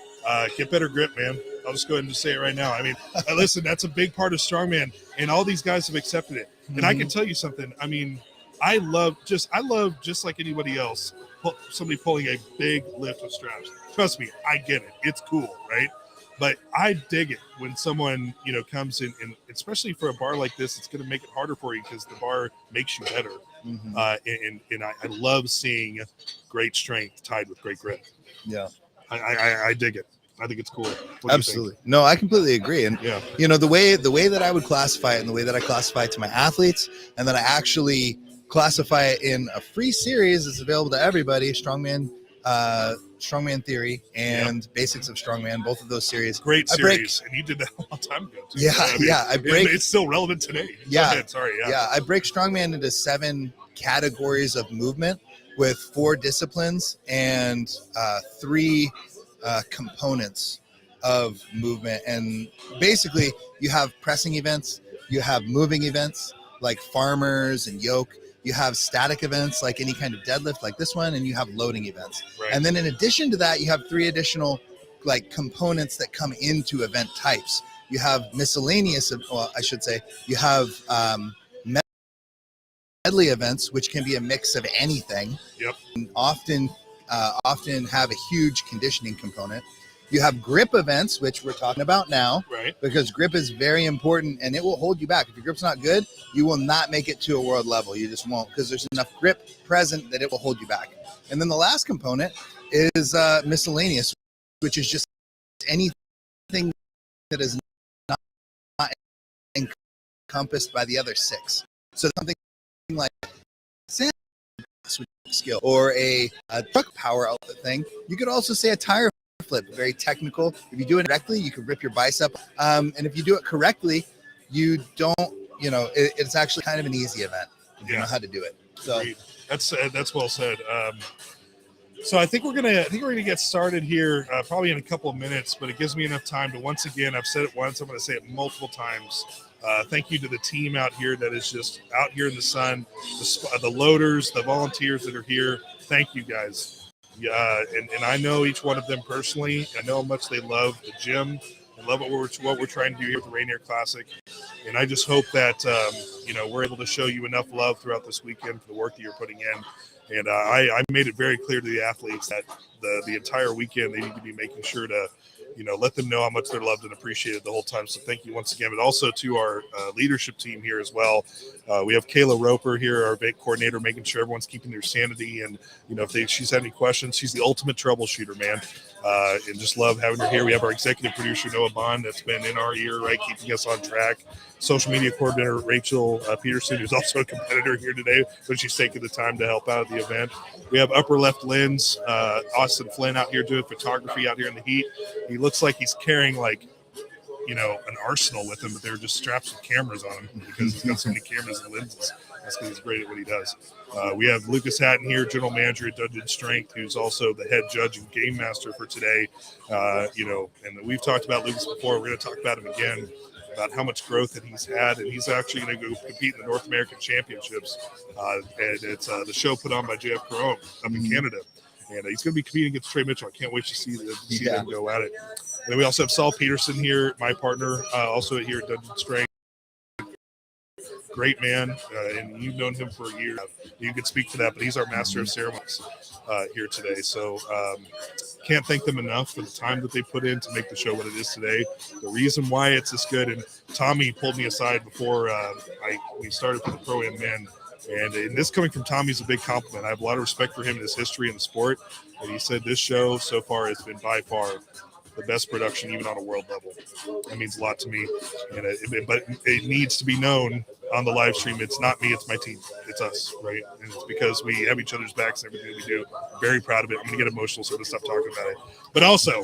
Get better grip, man. I'll just go ahead and just say it right now. I mean, listen, that's a big part of strongman, and all these guys have accepted it. And I can tell you something. I mean, I love just like anybody else, somebody pulling a big lift with straps. Trust me, I get it. It's cool, right? But I dig it when someone, comes in, and especially for a bar like this, it's going to make it harder for you because the bar makes you better. Mm-hmm. And I love seeing great strength tied with great grip. Yeah, I dig it. I think it's cool. Absolutely. No, I completely agree. And the way that I would classify it and the way that I classify it to my athletes, and that I actually classify it in a free series that's available to everybody, Strongman Theory and Basics of Strongman, both of those series. Great series. And you did that a long time ago, too. Yeah, it's still relevant today. Yeah. Go ahead, sorry. Yeah, I break Strongman into 7 categories of movement with 4 disciplines and 3 components of movement. And basically, you have pressing events, you have moving events like farmers and yoke. You have static events like any kind of deadlift like this one, and you have loading events. Right. And then in addition to that, you have 3 additional components that come into event types. You have miscellaneous, well, I should say, you have medley events, which can be a mix of anything. Yep. And often have a huge conditioning component. You have grip events, which we're talking about now, Right. because grip is very important and it will hold you back. If your grip's not good, you will not make it to a world level. You just won't, because there's enough grip present that it will hold you back. And then the last component is miscellaneous, which is just anything that is not encompassed by the other 6. So something like sand skill or a truck power outlet thing. You could also say a tire flip, very technical. If you do it correctly, you can rip your bicep. And if you do it correctly, you don't, it's actually kind of an easy event if you know how to do it. So that's well said. So I think we're gonna get started here probably in a couple of minutes, but it gives me enough time to, once again, I've said it once, I'm going to say it multiple times. Thank you to the team out here that is just out here in the sun, the loaders, the volunteers that are here. Thank you guys. And I know each one of them personally. I know how much they love the gym and love what we're trying to do here with the Rainier Classic. And I just hope that we're able to show you enough love throughout this weekend for the work that you're putting in. And I made it very clear to the athletes that the entire weekend they need to be making sure to let them know how much they're loved and appreciated the whole time. So thank you once again, but also to our leadership team here as well. We have Kayla Roper here, our event coordinator, making sure everyone's keeping their sanity. And, if she's had any questions, she's the ultimate troubleshooter, man. And just love having her here. We have our executive producer, Noah Bond, that's been in our ear, right, keeping us on track. Social media coordinator, Rachel Peterson, who's also a competitor here today, but she's taking the time to help out at the event. We have upper left lens, Austin Flynn out here doing photography out here in the heat. He looks like he's carrying an arsenal with him, but they're just straps with cameras on him because he's got so many cameras and lenses. That's because he's great at what he does. We have Lucas Hatton here, general manager at Dungeon Strength, who's also the head judge and game master for today. And we've talked about Lucas before. We're going to talk about him again, about how much growth that he's had, and he's actually going to go compete in the North American Championships. And it's the show put on by JF Carone up in Canada. And he's going to be competing against Trey Mitchell. I can't wait to see them go at it. And then we also have Saul Peterson here, my partner, also here at Dungeon Strength. Great man, and you've known him for a year. You could speak to that, but he's our master of ceremonies here today. So can't thank them enough for the time that they put in to make the show what it is today. The reason why it's this good, and Tommy pulled me aside before we started for the Pro-Am men. And this coming from Tommy is a big compliment. I have a lot of respect for him and his history in the sport. And he said this show so far has been by far the best production, even on a world level. That means a lot to me. But it needs to be known on the live stream. It's not me, it's my team. It's us, right? And it's because we have each other's backs and everything we do. Very proud of it. I'm going to get emotional, so I'm going to stop talking about it. But also,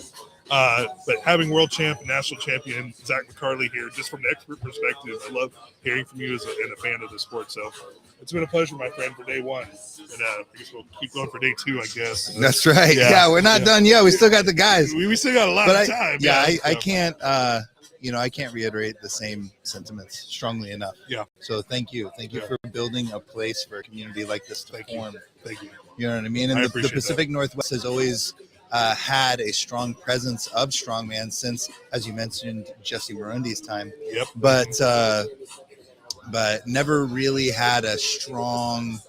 but having world champ and national champion Zach McCarley here, just from an expert perspective, I love hearing from you and a fan of the sport. So it's been a pleasure, my friend, for day one. And I guess we'll keep going for day two, I guess. That's right. Yeah, we're not done yet. We still got the guys. We still got a lot of time. I can't, I can't reiterate the same sentiments strongly enough. Yeah. So thank you. Thank you for building a place for a community like this to form. Thank you. You know what I mean? And the Pacific Northwest has always had a strong presence of strongman since, as you mentioned, Jesse Morundi's time. Yep. But never really had a strong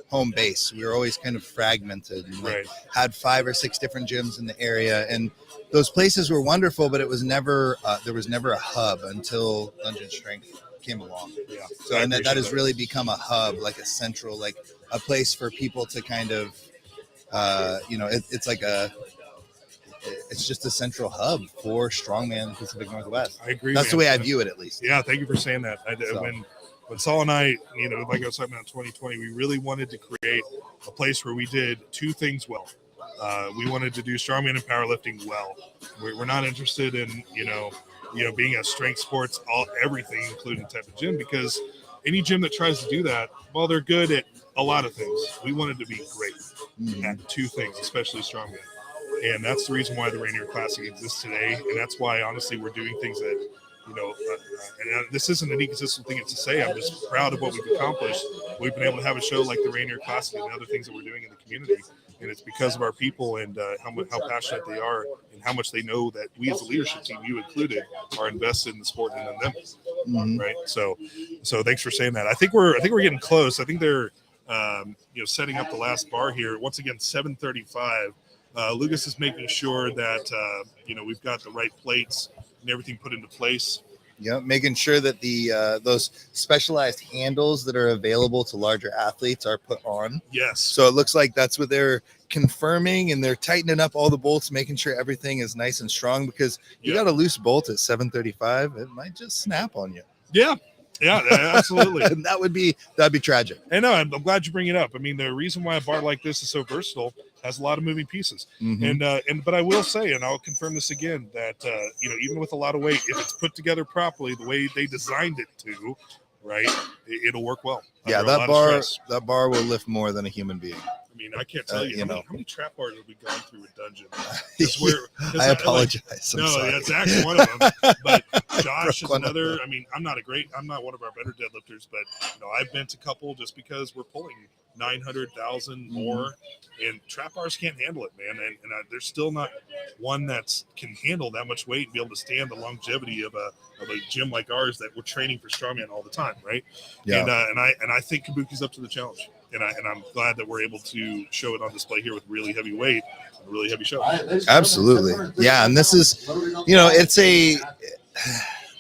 home base. We were always kind of fragmented and had 5 or 6 different gyms in the area. And those places were wonderful, but it was never, there was never a hub until Dungeon Strength came along. Yeah. So, and that has really become a hub, like a central, like a place for people to kind of, it's like it's just a central hub for strongman in the Pacific Northwest. I agree. That's the way I view it, at least. Yeah. Thank you for saying that. When Saul and I, like I was talking about in 2020, we really wanted to create a place where we did 2 things well. We wanted to do strongman and powerlifting well. We're not interested in, being a strength sports, everything, including type of gym, because any gym that tries to do that, well, they're good at a lot of things. We wanted to be great at 2 things, especially strongman. And that's the reason why the Rainier Classic exists today. And that's why, honestly, we're doing things that, and this isn't an egotistical thing to say. I'm just proud of what we've accomplished. We've been able to have a show like the Rainier Classic and other things that we're doing in the community. and it's because of our people and how passionate they are and how much they know that we as a leadership team, you included, are invested in the sport and in them. Right. So thanks for saying that. I think we're getting close. I think they're setting up the last bar here. Once again, 7:35. Lucas is making sure that we've got the right plates and everything put into place. Yeah, making sure that the those specialized handles that are available to larger athletes are put on. Yes. So it looks like that's what they're confirming, and they're tightening up all the bolts, making sure everything is nice and strong, because you got a loose bolt at 7:35, it might just snap on you. Yeah, absolutely. And that'd be tragic. I know. I'm glad you bring it up. I mean, the reason why a bar like this is so versatile, has a lot of moving pieces. But I will say, and I'll confirm this again, that even with a lot of weight, if it's put together properly, the way they designed it to, right, it'll work well. Yeah, that bar will lift more than a human being. I mean, I can't tell you how many trap bars have we gone through with Dungeon? I apologize. That's actually one of them. But Josh is another. I mean, I'm not one of our better deadlifters, but I've bent a couple just because we're pulling 900,000 more, and trap bars can't handle it, man. And there's still not one that can handle that much weight and be able to stand the longevity of a gym like ours that we're training for strongman all the time, right? Yeah. And I think Kabuki's up to the challenge. And I'm glad that we're able to show it on display here with really heavy weight, and a really heavy show. Absolutely. Yeah. And this is,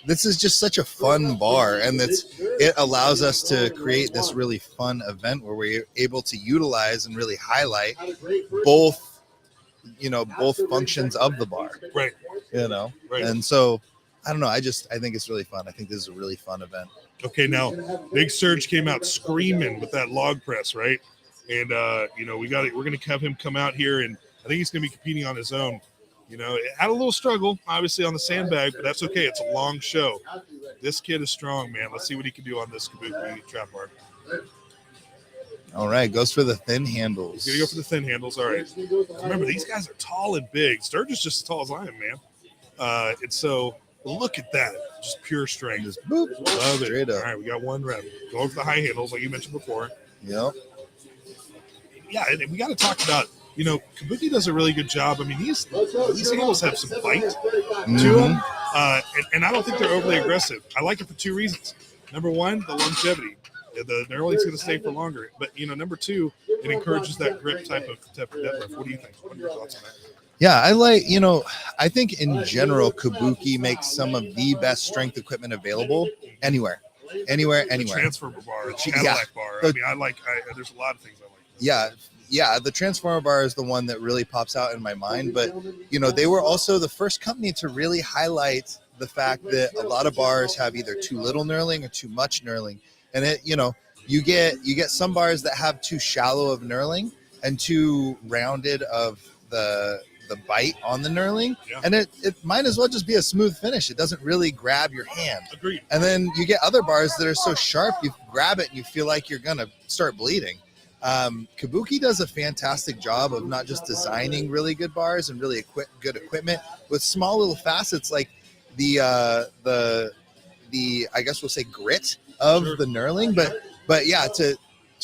this is just such a fun bar, and it allows us to create this really fun event where we're able to utilize and really highlight both functions of the bar. Right. Right. And so, I don't know. I think it's really fun. I think this is a really fun event. Okay, now Big Surge came out screaming with that log press, right? And we're gonna have him come out here, and I think he's gonna be competing on his own. It had a little struggle, obviously, on the sandbag, but that's okay. It's a long show. This kid is strong, man. Let's see what he can do on this Kabuki trap bar. All right, goes for the thin handles. He's gonna go for the thin handles. All right. Remember, these guys are tall and big. Sturgis just as tall as I am, man. And so look at that. Just pure strength. Just boop. Love it. All right, we got one rep. Going for the high handles, like you mentioned before. Yep. Yeah, and we got to talk about, Kabuki does a really good job. I mean, these handles have some bite to them, and I don't think they're overly aggressive. I like it for two reasons. Number one, the longevity. The knurling's going to stay for longer. But, number two, it encourages that grip type of deadlift. What do you think? What are your thoughts on that? Yeah, I think in general, Kabuki makes some of the best strength equipment available anywhere. The transformer bar, the Cadillac bar. I mean, there's a lot of things I like. Yeah, the transformer bar is the one that really pops out in my mind. But, they were also the first company to really highlight the fact that a lot of bars have either too little knurling or too much knurling. And you get some bars that have too shallow of knurling and too rounded of the bite on the knurling, and it might as well just be a smooth finish. It doesn't really grab your hand. Agreed. And then you get other bars that are so sharp, you grab it and you feel like you're gonna start bleeding. Kabuki does a fantastic job of not just designing really good bars and really good equipment with small little facets like the I guess we'll say grit of the knurling, but yeah, to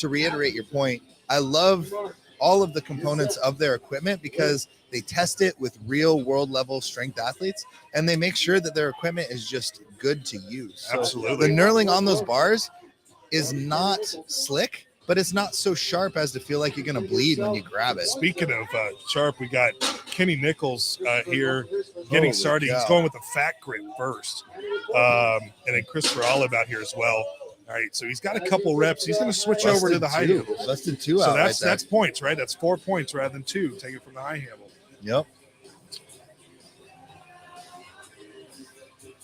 reiterate your point, I love all of the components of their equipment because they test it with real world level strength athletes, and they make sure that their equipment is just good to use. Absolutely. The knurling on those bars is not slick, but it's not so sharp as to feel like you're going to bleed when you grab it. Speaking of sharp, we got Kenny Nichols here getting started. He's going with the fat grip first. And then Christopher Olive out here as well. All right, so he's got a couple reps. He's going to switch over to the high handle. Busted two so out. That's points, right? That's 4 points rather than 2. Take it from the high handle. Yep.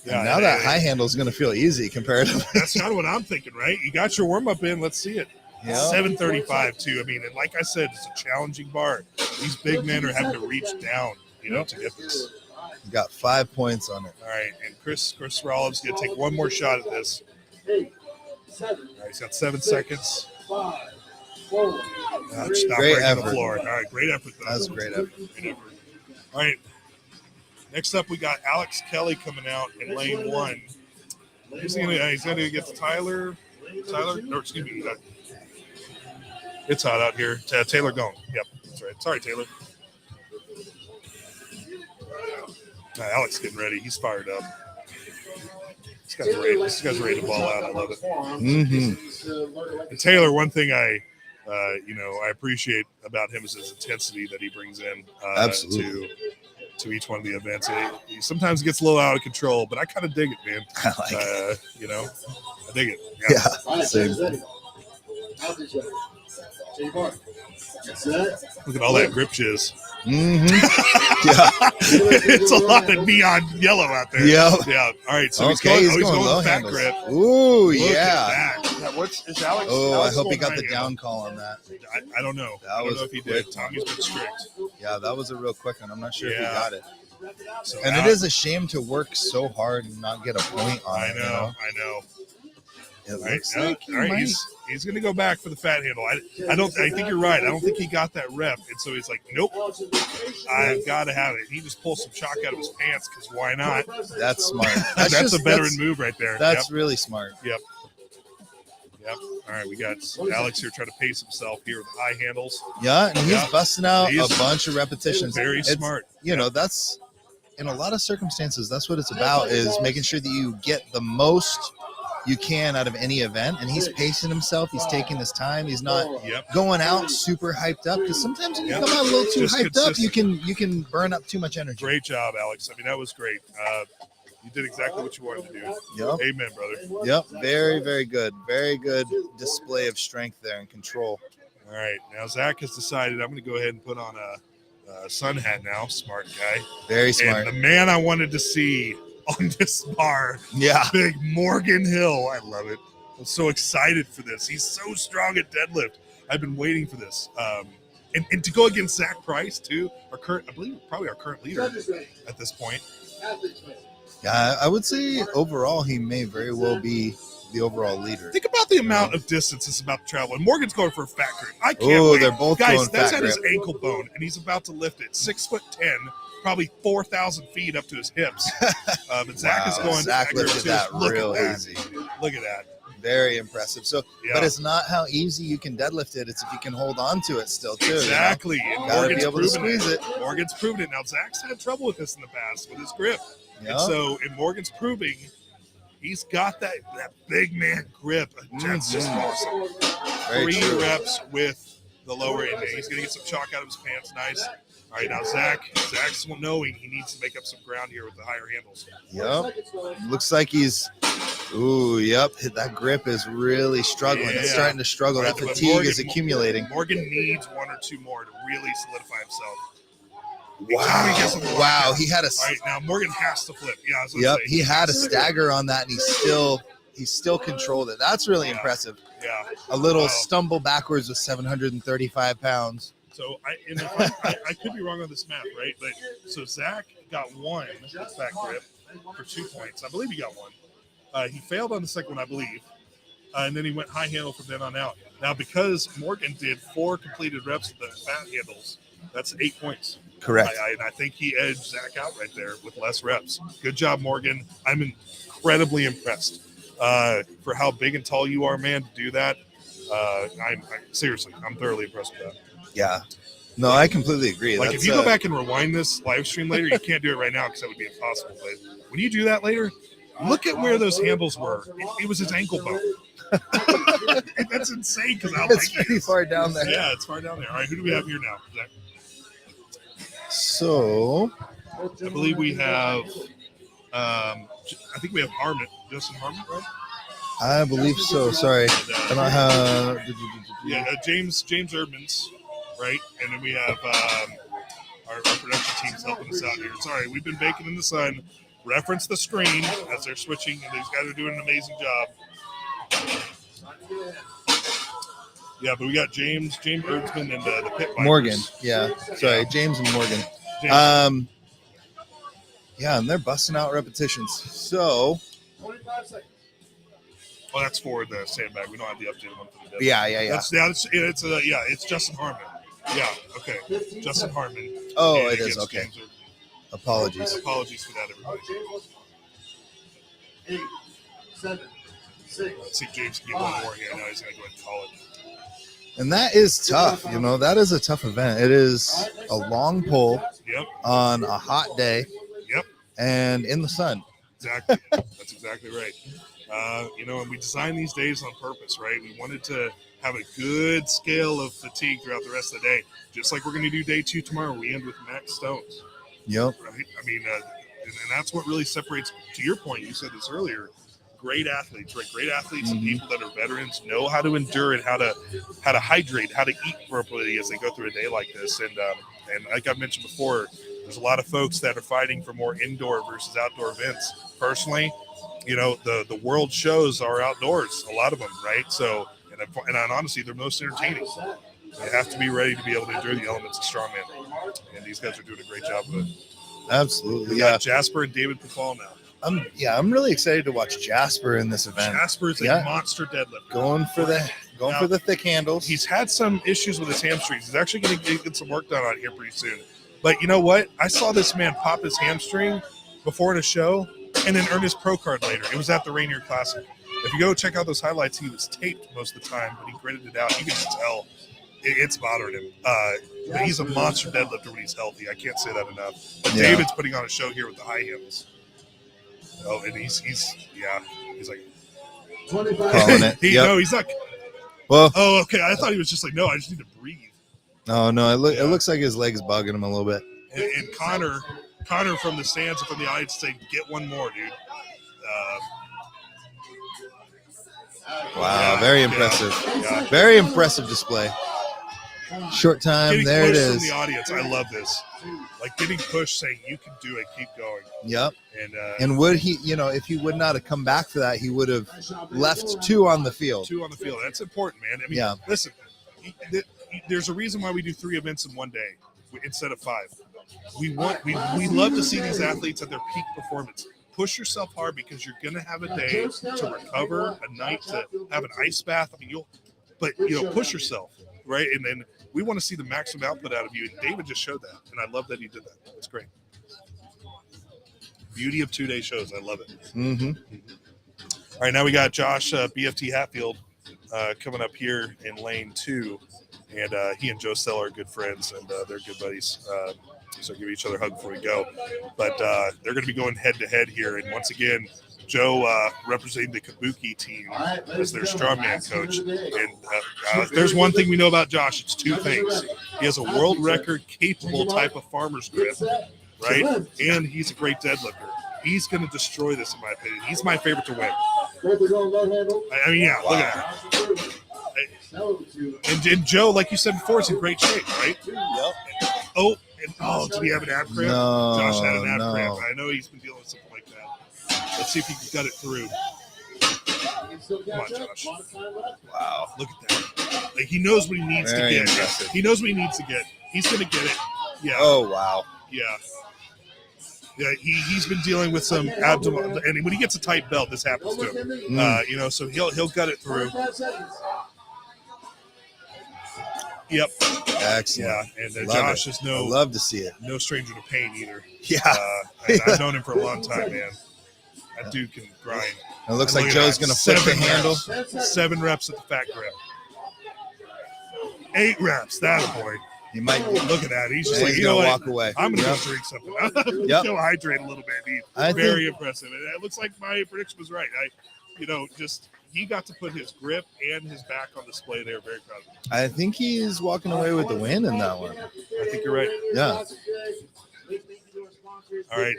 Yeah, now that high handle is going to feel easy comparatively. That's kind of what I'm thinking, right? You got your warm up in. Let's see it. Yep. 7:35 too. I mean, and like I said, it's a challenging bar. These big men are having to reach down, to get this. You got 5 points on it. All right, and Chris Rollins's going to take one more shot at this. All right, he's got 7 seconds. Just not great breaking effort. The floor. All right, great effort. That was a great effort. All right, next up we got Alex Kelly coming out in lane 1. He's going to get to Tyler. No, excuse me. It's hot out here. Taylor Gone. Yep, that's right. right. Sorry, Taylor. Alex getting ready. He's fired up. This guy's ready to ball out. I love it. Mm-hmm. And Taylor, one thing I appreciate about him is his intensity that he brings in Absolutely. to each one of the events. He sometimes gets a little out of control, but I kind of dig it, man. I like it. I dig it. Yeah. Same. Look at all that grip jizz. Mm-hmm. Yeah. It's a lot of neon yellow out there. Yep. Yeah. All right. So Okay, he's going low with fat handles. grip. Ooh, Look yeah. at that. Yeah, is Alex? Oh, I Alex hope he going got high the handle? down call on that. I don't know. That I don't was know if he quick. did. Tommy's been strict. Yeah, that was a real quick one. I'm not sure if he Yeah. got it. So And it is a shame to work so hard and not get a point on I it. know. I know. It All right, looks no, like he all right, might. he's going to go back for the fat handle. I think you're right. I don't think he got that rep, and so he's like, nope, I've got to have it. He just pulls some chalk out of his pants because why not? That's smart. That's a veteran move right there. That's really smart. Yep. All right, we got Alex here trying to pace himself here with high handles. Yeah, and he's Yeah. busting out He's a bunch of repetitions. Very It's- smart. You know, that's in a lot of circumstances, that's what it's about, is making sure that you get the most you can out of any event. And he's pacing himself. He's taking his time. He's not Yep. going out super hyped up, because sometimes when you Yep. come out a little too Just hyped up, consistent. you can burn up too much energy. Great job, Alex. I mean, that was great. You did exactly what you wanted to do. Yep. Amen, brother. Yep. Very, very good. Very good display of strength there and control. All right, now Zach has decided I'm going to go ahead and put on a sun hat now. Smart guy. Very smart. And the man I wanted to see on this bar, Yeah. big Morgan Hill. I love it. I'm so excited for this. He's so strong at deadlift. I've been waiting for this. And to go against Zach Price too, I believe probably our current leader at this point. Yeah, I would say overall he may very well be the overall leader. Think about the amount of distance it's about to travel. And Morgan's going for a fat grip. I can't Oh, wait. they're both Guys, going that's fat at his grip. ankle bone, and he's about to lift it. 6'10", probably 4,000 feet up to his hips. But Zach is Wow, going Zach fat grip lifted too. that Look real at that. easy. Look at that. Very impressive. So, Yeah. but it's not how easy you can deadlift it. It's if you can hold on to it still too. Exactly. And Gotta Morgan's be able to proven squeeze it. Morgan's proven it. Now, Zach's had trouble with this in the past with his grip. You know? And so, in Morgan's proving, he's got that big man grip. That's just awesome. Very 3 true. reps with the lower end. He's going to get some chalk out of his pants. Nice. All right, now Zach's knowing he needs to make up some ground here with the higher handles. Yep. Looks like he's. Ooh, yep. That grip is really struggling. It's Yeah. starting to struggle. Right, That but fatigue is accumulating. Morgan needs 1 or 2 more to really solidify himself. Wow. Wow. He had a. All right, now Morgan has to flip. Yeah. I was gonna Yep. say, He had a has to. stagger on that, and he still controlled it. That's really Yeah. impressive. Yeah. A little Wow. stumble backwards with 735 pounds. So I could be wrong on this math, right? But so Zach got 1 back grip for 2 points. I believe he got 1. He failed on the second one, I believe. And then he went high handle from then on out. Now, because Morgan did 4 completed reps of the fat handles, that's 8 points. Correct. I think he edged Zach out right there with less reps. Good job, Morgan. I'm incredibly impressed for how big and tall you are, man. To do that, seriously, I'm thoroughly impressed with that. Yeah. No, I completely agree. Like, That's, if you go back and rewind this live stream later, you can't do it right now because that would be impossible. But when you do that later, look at where those handles were. It was his ankle bone. That's insane because it's pretty far down there. Yeah, it's far down there. All right, who do we have here now? Zach? So, I believe we have. I think we have Harmon, Justin Harmon, right? I believe so. Sorry. I don't have. Yeah, James Erdmans, right? And then we have our production team's helping us out here. Sorry, we've been baking in the sun. Reference the screen as they're switching, and these guys are doing an amazing job. Yeah, but we got James Erdsman and the pit bikers. Morgan. Yeah. Sorry, Yeah. James and Morgan. James. Yeah, and they're busting out repetitions. So, 25 seconds. Well, that's for the Sandbag. We don't have the updated one for the dev. yeah. It's Justin Harmon. Yeah, okay. Justin Harmon. Oh, And it is. against Okay. James Erdman. Apologies. Apologies for that, everybody. 8, 7, 6. Let's see if James can get one more here. Now he's going to go ahead and call it. And that is tough. You know, that is a tough event. It is a long pole Yep. on a hot day. Yep. And in the sun. Exactly. That's exactly right. You know, and we designed these days on purpose, right? We wanted to have a good scale of fatigue throughout the rest of the day, just like we're going to do day 2 tomorrow. We end with max stones. Yep. Right. I mean, and that's what really separates. To your point, you said this earlier. Great athletes, right? Great athletes and people that are veterans know how to endure and how to hydrate, how to eat appropriately as they go through a day like this. And like I mentioned before, there's a lot of folks that are fighting for more indoor versus outdoor events. Personally, you know, the world shows are outdoors, a lot of them, right? So, and honestly, they're most entertaining. You have to be ready to be able to endure the elements of strongman, and these guys are doing a great job of it. Absolutely, We got Jasper and David Pafal now. I'm really excited to watch Jasper in this event. Jasper is a monster deadlift. Going for the thick handles. He's had some issues with his hamstrings. He's actually going to get some work done on here pretty soon. But you know what? I saw this man pop his hamstring before the show and then earn his pro card later. It was at the Rainier Classic. If you go check out those highlights, he was taped most of the time, but he gritted it out. You can just tell it's bothering him. But he's a monster deadlifter when he's healthy. I can't say that enough. But David's putting on a show here with the high heels. Oh, and he's like calling it. No, he's not. Well, oh, okay. I thought he was just like, no, I just need to breathe. Oh no, it looks like his leg's bugging him a little bit. And Connor from the stands and from the audience saying, "Get one more, dude." Wow, very impressive. Yeah. Very impressive display. Short time, getting there it is. From the audience, I love this. Like getting pushed, saying, "You can do it. Keep going." Yep. And would he, you know, if he would not have come back for that, he would have left 2 on the field. 2 on the field. That's important, man. I mean, listen, there's a reason why we do 3 events in one day instead of 5. We love to see these athletes at their peak performance. Push yourself hard because you're going to have a day to recover, a night to have an ice bath. I mean, push yourself, right? And then we want to see the maximum output out of you. And David just showed that, and I love that he did that. It's great. Beauty of 2-day shows. I love it. Mm-hmm. All right, now we got Josh BFT Hatfield coming up here in lane 2, and he and Joe Stella are good friends, and they're good buddies. So give each other a hug before we go. But they're going to be going head-to-head here, and once again, Joe representing the Kabuki team as their strongman coach. And if there's one thing we know about Josh, it's 2 things. He has a world record capable type of farmer's grip, right? And he's a great deadlifter. He's going to destroy this, in my opinion. He's my favorite to win. I mean, yeah, look at that. And Joe, like you said before, is in great shape, right? Yep. Did he have an ab cramp? No, Josh had an ab cramp. I know he's been dealing with something like that. Let's see if he can gut it through. Come on, Josh. Wow, look at that. Like, he knows what he needs to get. Impressive. He knows what he needs to get. He's going to get it. Yeah. Oh, wow. Yeah. Yeah, he's been dealing with some abdominal, and when he gets a tight belt, this happens to him. So he'll gut it through. Yep. Excellent. Yeah, and Josh is I love to see it. No stranger to pain either. Yeah. I've known him for a long time, man. That dude can grind. It looks like Joe's going to flip the handle. 7 reps at the fat grip. 8 reps. That boy. He might look at that. He's just like, going to walk away. I'm going to go drink something. Go hydrate a little bit. Very impressive. And it looks like my prediction was right. He got to put his grip and his back on display there. Very proud of him. I think he's walking away with the win in that one. I think you're right. Yeah. All right,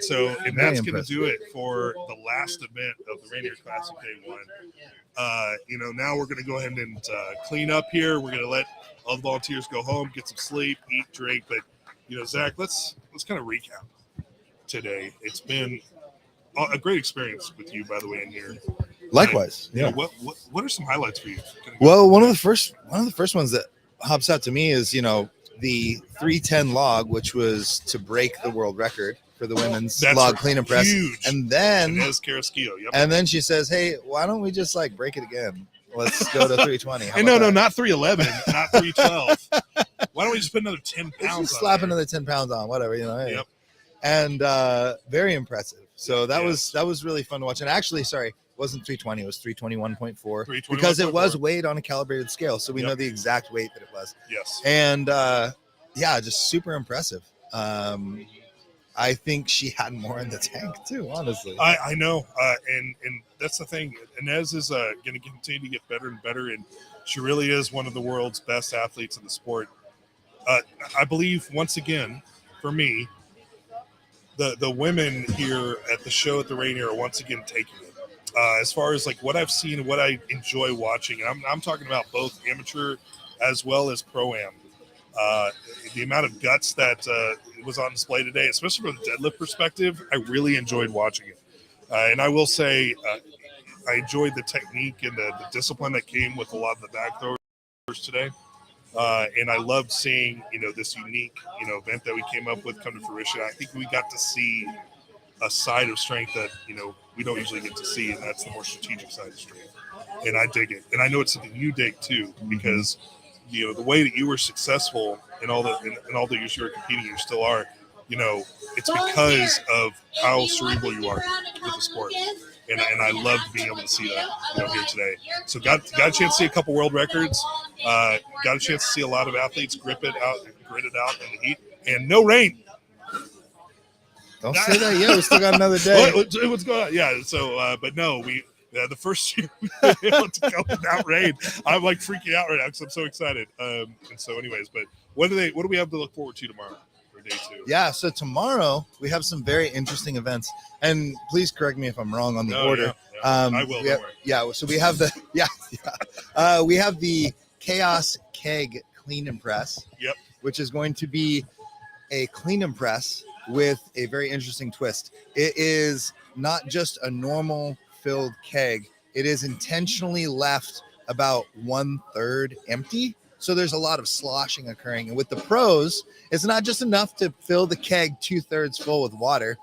and that's going to do it for the last event of the Rainier Classic Day 1. Now we're going to go ahead and clean up here. We're going to let all the volunteers go home, get some sleep, eat, drink. But, Zach, let's kind of recap today. It's been a great experience with you, by the way, in here. Likewise. Yeah. What are some highlights for you? Well, one of the first ones that hops out to me is, the 310 log, which was to break the world record for the women's log clean and press. Huge. And then Yep. And then she says, "Hey, why don't we just break it again? Let's go to 320." And no, not 311, not 312. Why don't we just put another 10 pounds just slap on another 10 pounds on, whatever, Hey. Yep. And very impressive. So that was really fun to watch. And actually, sorry, wasn't 320, it was 321.4 321.4. because it was weighed on a calibrated scale. So we Yep. know the exact weight that it was. Yes. And yeah, just super impressive. I think she had more in the tank too, honestly. I know. And that's the thing. Inez is going to continue to get better and better. And she really is one of the world's best athletes in the sport. I believe, once again, for me, the women here at the show at the Rainier are once again taking it. As far as like what I've seen and what I enjoy watching, and I'm talking about both amateur as well as pro-am. The amount of guts that was on display today, especially from the deadlift perspective, I really enjoyed watching it. And I will say, I enjoyed the technique and the discipline that came with a lot of the back throwers today. And I loved seeing, this unique, event that we came up with come to fruition. I think we got to see a side of strength that, we don't usually get to see, and that's the more strategic side of strength. And I dig it. And I know it's something you dig too, because the way that you were successful in all the years you were competing, you still are, it's because of how cerebral you are with the sport. And I loved being able to see that, here today. So got a chance to see a couple world records. Got a chance to see a lot of athletes grit it out in the heat, and no rain. Don't say that yet. We still got another day. What's going on? Yeah. So, but no, the first year we were able to go without rain. I'm like freaking out right now because I'm so excited. And so, anyways, but what do we have to look forward to tomorrow for day 2? Yeah. So tomorrow we have some very interesting events, and please correct me if I'm wrong on the order. Yeah. I will. Yeah. So we have the we have the Chaos Keg Clean and Press. Yep. Which is going to be a clean and press with a very interesting twist. It is not just a normal filled keg. It is intentionally left about 1/3 empty. So there's a lot of sloshing occurring. And with the pros, it's not just enough to fill the keg 2/3 full with water.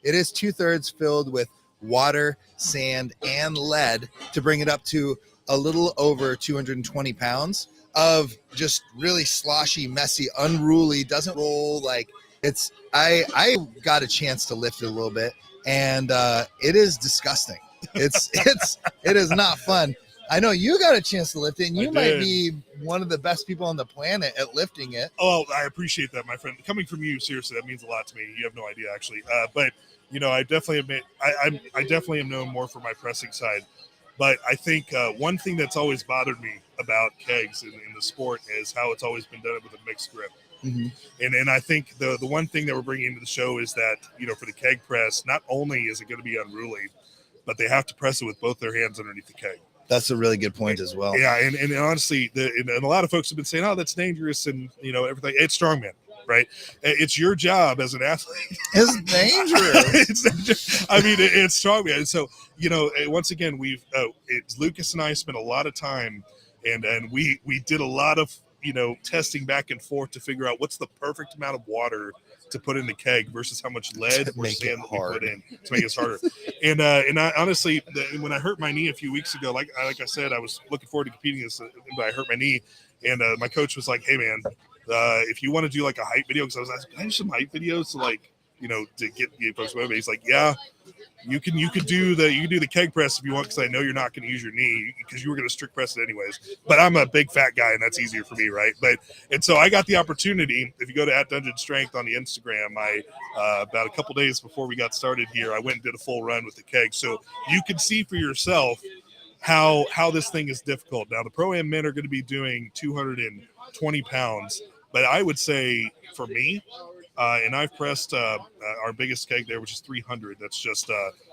It is 2/3 filled with water, sand, and lead to bring it up to a little over 220 pounds of just really sloshy, messy, unruly, doesn't roll like it's. I got a chance to lift it a little bit, and it is disgusting. It is not fun. I know you got a chance to lift it, and you might be one of the best people on the planet at lifting it. Oh, I appreciate that, my friend. Coming from you, seriously, that means a lot to me. You have no idea, actually. But I definitely admit I definitely am known more for my pressing side. But I think one thing that's always bothered me about kegs in the sport is how it's always been done with a mixed grip. Mm-hmm. And I think the one thing that we're bringing into the show is that, for the keg press, not only is it going to be unruly, but they have to press it with both their hands underneath the keg. That's a really good point as well. Yeah, and honestly, and a lot of folks have been saying, oh, that's dangerous and, everything. It's strongman, right? It's your job as an athlete. It's dangerous. I mean, it's strongman. And so, once again, Lucas and I spent a lot of time and we did a lot of, testing back and forth to figure out what's the perfect amount of water to put in the keg versus how much lead or sand that we put in to make it harder. And I honestly, when I hurt my knee a few weeks ago, like I said, I was looking forward to competing this, but I hurt my knee, and my coach was like, "Hey man, if you want to do like a height video," because I was asking, "Can I do some height videos to get folks motivated?" He's like, "Yeah, you can do the keg press if you want, because I know you're not going to use your knee because you were going to strict press it anyways. But I'm a big fat guy, and that's easier for me, right?" And so I got the opportunity. If you go to @Dungeon Strength on the Instagram, I about a couple days before we got started here, I went and did a full run with the keg, so you can see for yourself how this thing is difficult. Now the pro-am men are going to be doing 220 pounds, but I would say for me. And I've pressed our biggest keg there, which is 300. That's just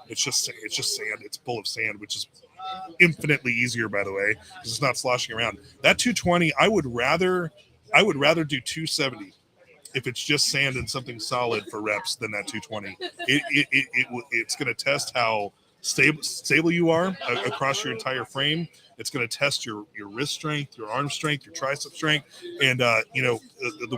it's just sand. It's full of sand, which is infinitely easier, by the way, because it's not sloshing around. That 220, I would rather do 270 if it's just sand and something solid for reps than that 220. It's going to test how stable you are across your entire frame. It's going to test your wrist strength, your arm strength, your tricep strength. And,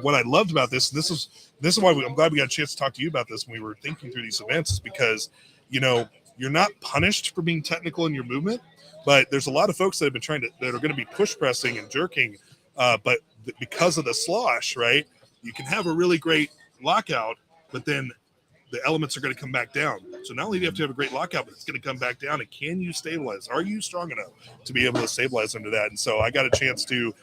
what I loved about this is why I'm glad we got a chance to talk to you about this when we were thinking through these events, is because, you're not punished for being technical in your movement, but there's a lot of folks that are going to be push pressing and jerking. But because of the slosh, right, you can have a really great lockout, but then the elements are going to come back down. So not only do you have to have a great lockout, but it's going to come back down. And can you stabilize? Are you strong enough to be able to stabilize under that? And so I got a chance to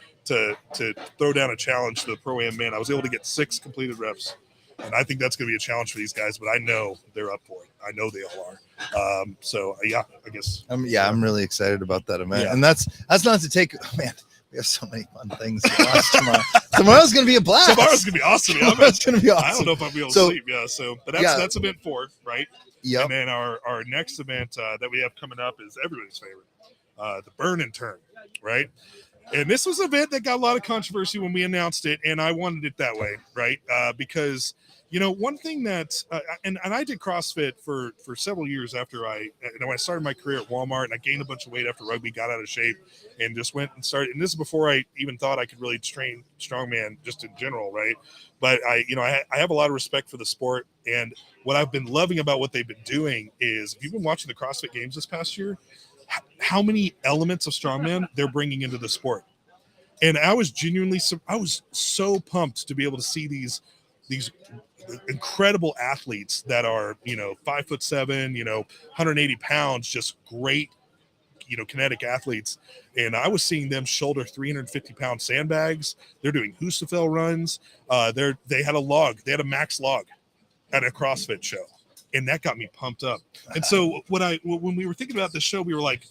throw down a challenge to the Pro-Am men. I was able to get 6 completed reps. And I think that's going to be a challenge for these guys, but I know they're up for it. I know they all are. So yeah, I guess. I'm really excited about that event. Yeah. And that's not to take, man, we have so many fun things to watch tomorrow. Tomorrow's going to be a blast. Tomorrow's going to be awesome. Tomorrow's going to be awesome. I don't know if I'll be able to sleep. Yeah. So, but that's event 4, right? Yep. And then our next event that we have coming up is everybody's favorite, the burn and turn, right? And this was an event that got a lot of controversy when we announced it, and I wanted it that way, right? Because one thing that and I did CrossFit for several years after I started my career at Walmart, and I gained a bunch of weight after rugby, got out of shape, and just went and started. And this is before I even thought I could really train strongman just in general, right? But I have a lot of respect for the sport, and what I've been loving about what they've been doing is, if you've been watching the CrossFit Games this past year, how many elements of strongman they're bringing into the sport. And I was so pumped to be able to see these incredible athletes that are 5'7", 180 pounds, just great kinetic athletes. And I was seeing them shoulder 350-pound sandbags. They're doing Husafel runs. They had a max log at a CrossFit show, and that got me pumped up. And so when we were thinking about this show, we were like,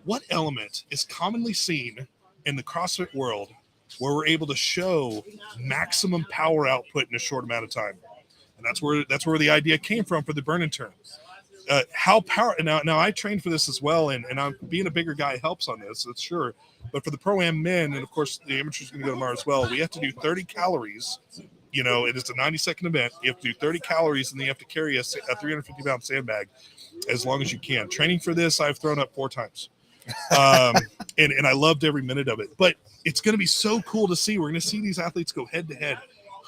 what element is commonly seen in the CrossFit world where we're able to show maximum power output in a short amount of time? And that's where the idea came from for the burn and turn. Now I trained for this as well, and I'm being a bigger guy helps on this, that's sure. But for the Pro-Am men, and of course the amateurs are going to go tomorrow as well, we have to do 30 calories. It is a 90-second event. You have to do 30 calories, and then you have to carry a 350-pound sandbag as long as you can. Training for this, I've thrown up 4 times. And I loved every minute of it. But it's going to be so cool to see. We're going to see these athletes go head to head.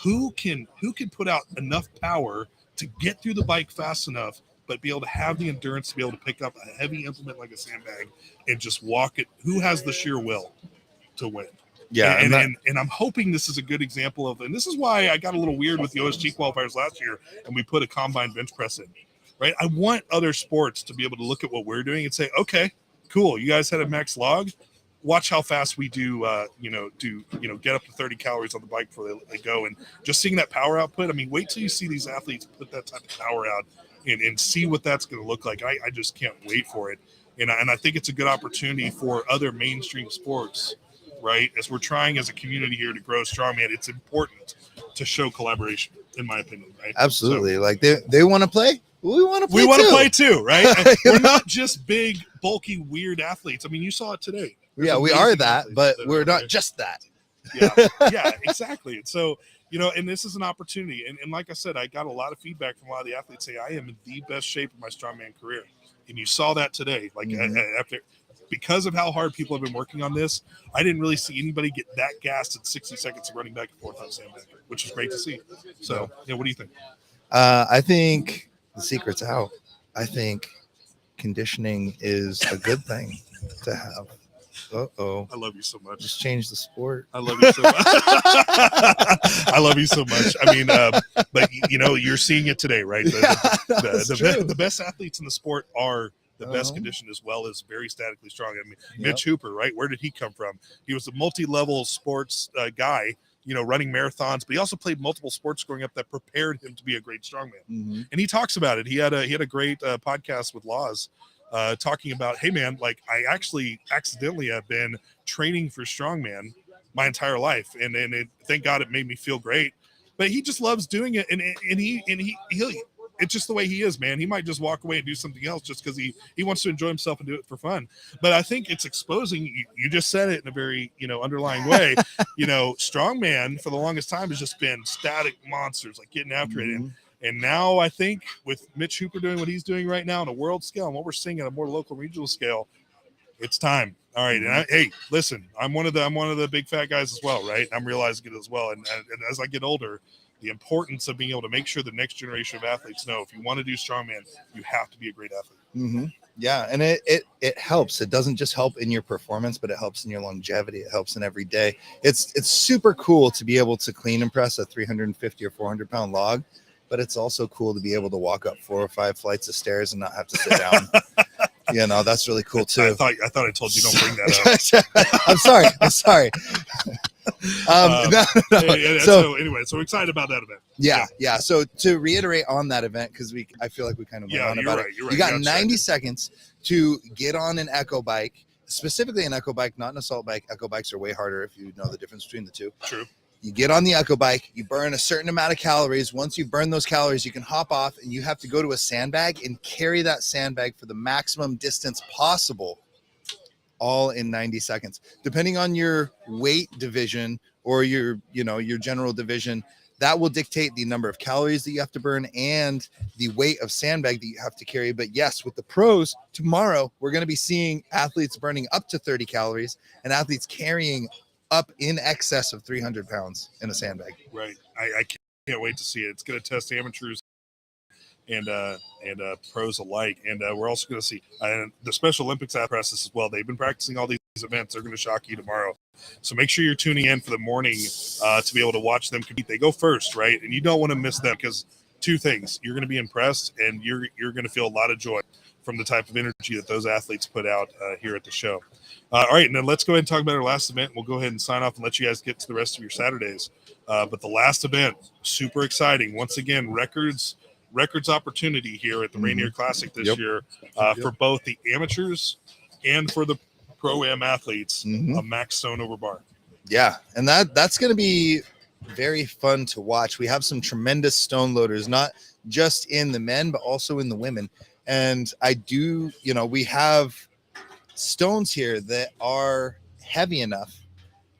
Who can put out enough power to get through the bike fast enough, but be able to have the endurance to be able to pick up a heavy implement like a sandbag and just walk it? Who has the sheer will to win? Yeah, and I'm hoping this is a good example of, and this is why I got a little weird with the OSG qualifiers last year, and we put a combine bench press in, right? I want other sports to be able to look at what we're doing and say, okay, cool, you guys had a max log. Watch how fast we do, get up to 30 calories on the bike before they go. And just seeing that power output, I mean, wait till you see these athletes put that type of power out and see what that's going to look like. I just can't wait for it. And I think it's a good opportunity for other mainstream sports, right? As we're trying as a community here to grow strongman, it's important to show collaboration, in my opinion, right? Absolutely. So, like they want to play. We want to play. We want to play too, right? We're not just big, bulky, weird athletes. I mean, you saw it today. Yeah, we are that, but we're not just that. Yeah, exactly. And so, and this is an opportunity. And like I said, I got a lot of feedback from a lot of the athletes say, I am in the best shape of my strongman career. And you saw that today. Like because of how hard people have been working on this, I didn't really see anybody get that gassed at 60 seconds of running back and forth on sandbag, which is great to see. So, what do you think? I think the secret's out. I think conditioning is a good thing to have. I love you so much. Just change the sport. I love you so much. I love you so much. I mean, but you're seeing it today, right? The best athletes in the sport are the best conditioned as well as very statically strong. I mean, Mitch Hooper, right? Where did he come from? He was a multi-level sports guy, running marathons, but he also played multiple sports growing up that prepared him to be a great strongman. Mm-hmm. And he talks about it. He had a great podcast with Laws. Talking about, hey man, like I actually accidentally have been training for strongman my entire life, and thank God it made me feel great. But he just loves doing it, and he it's just the way he is, man. He might just walk away and do something else just because he wants to enjoy himself and do it for fun. But I think it's exposing. You just said it in a very underlying way. Strongman for the longest time has just been static monsters, like getting after it. And now I think with Mitch Hooper doing what he's doing right now on a world scale and what we're seeing at a more local regional scale, it's time. All right. And hey, listen, I'm one of the big fat guys as well, right? I'm realizing it as well. And as I get older, the importance of being able to make sure the next generation of athletes know if you want to do strongman, you have to be a great athlete. Mm-hmm. Yeah. And it helps. It doesn't just help in your performance, but it helps in your longevity. It helps in every day. It's super cool to be able to clean and press a 350 or 400 pound log but it's also cool to be able to walk up 4 or 5 flights of stairs and not have to sit down. That's really cool too. I thought I told you don't bring that up. I'm sorry. So anyway, so we're excited about that event. Yeah. So to reiterate on that event, because I feel like we kind of went on about it. You're right. You got 90 seconds to get on an Echo bike, specifically an Echo bike, not an assault bike. Echo bikes are way harder if you know the difference between the two. True. You get on the Echo bike, you burn a certain amount of calories. Once you burn those calories, you can hop off and you have to go to a sandbag and carry that sandbag for the maximum distance possible, all in 90 seconds. Depending on your weight division or your general division, that will dictate the number of calories that you have to burn and the weight of sandbag that you have to carry. But yes, with the pros, tomorrow we're going to be seeing athletes burning up to 30 calories and athletes carrying up in excess of 300 pounds in a sandbag. Right. I can't wait to see it. It's going to test amateurs and pros alike. And we're also going to see the Special Olympics apparatus as well. They've been practicing all these events. They're going to shock you tomorrow. So make sure you're tuning in for the morning to be able to watch them compete. They go first, right? And you don't want to miss them because two things. You're going to be impressed and you're going to feel a lot of joy from the type of energy that those athletes put out here at the show. All right, and then let's go ahead and talk about our last event. We'll go ahead and sign off and let you guys get to the rest of your Saturdays. But the last event, super exciting. Once again, records opportunity here at the Rainier Classic this year for both the amateurs and for the pro-am athletes, a max stone over bar. Yeah, and that's going to be very fun to watch. We have some tremendous stone loaders, not just in the men, but also in the women. And we have stones here that are heavy enough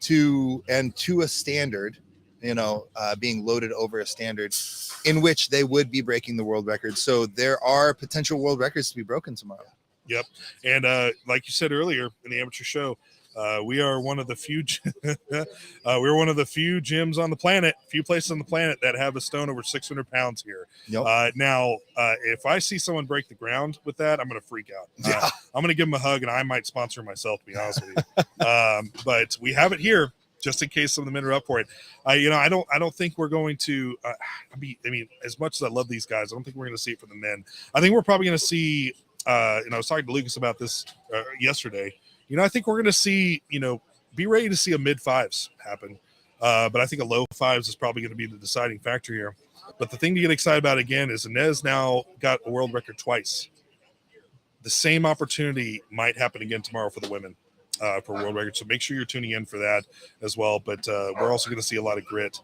to a standard, being loaded over a standard in which they would be breaking the world record. So there are potential world records to be broken tomorrow. Yep. And like you said earlier in the amateur show, we are one of the few gyms on the planet, few places on the planet that have a stone over 600 pounds here. Yep. Now, if I see someone break the ground with that, I'm going to freak out. I'm going to give them a hug, and I might sponsor myself, to be honest with you. But we have it here just in case some of the men are up for it. I don't think we're going to. As much as I love these guys, I don't think we're going to see it for the men. I think we're probably going to see. I was talking to Lucas about this yesterday. I think we're going to see, be ready to see a mid fives happen. But I think a low fives is probably going to be the deciding factor here. But the thing to get excited about again is Inez now got a world record twice. The same opportunity might happen again tomorrow for the women for world record. So make sure you're tuning in for that as well. But we're also going to see a lot of grit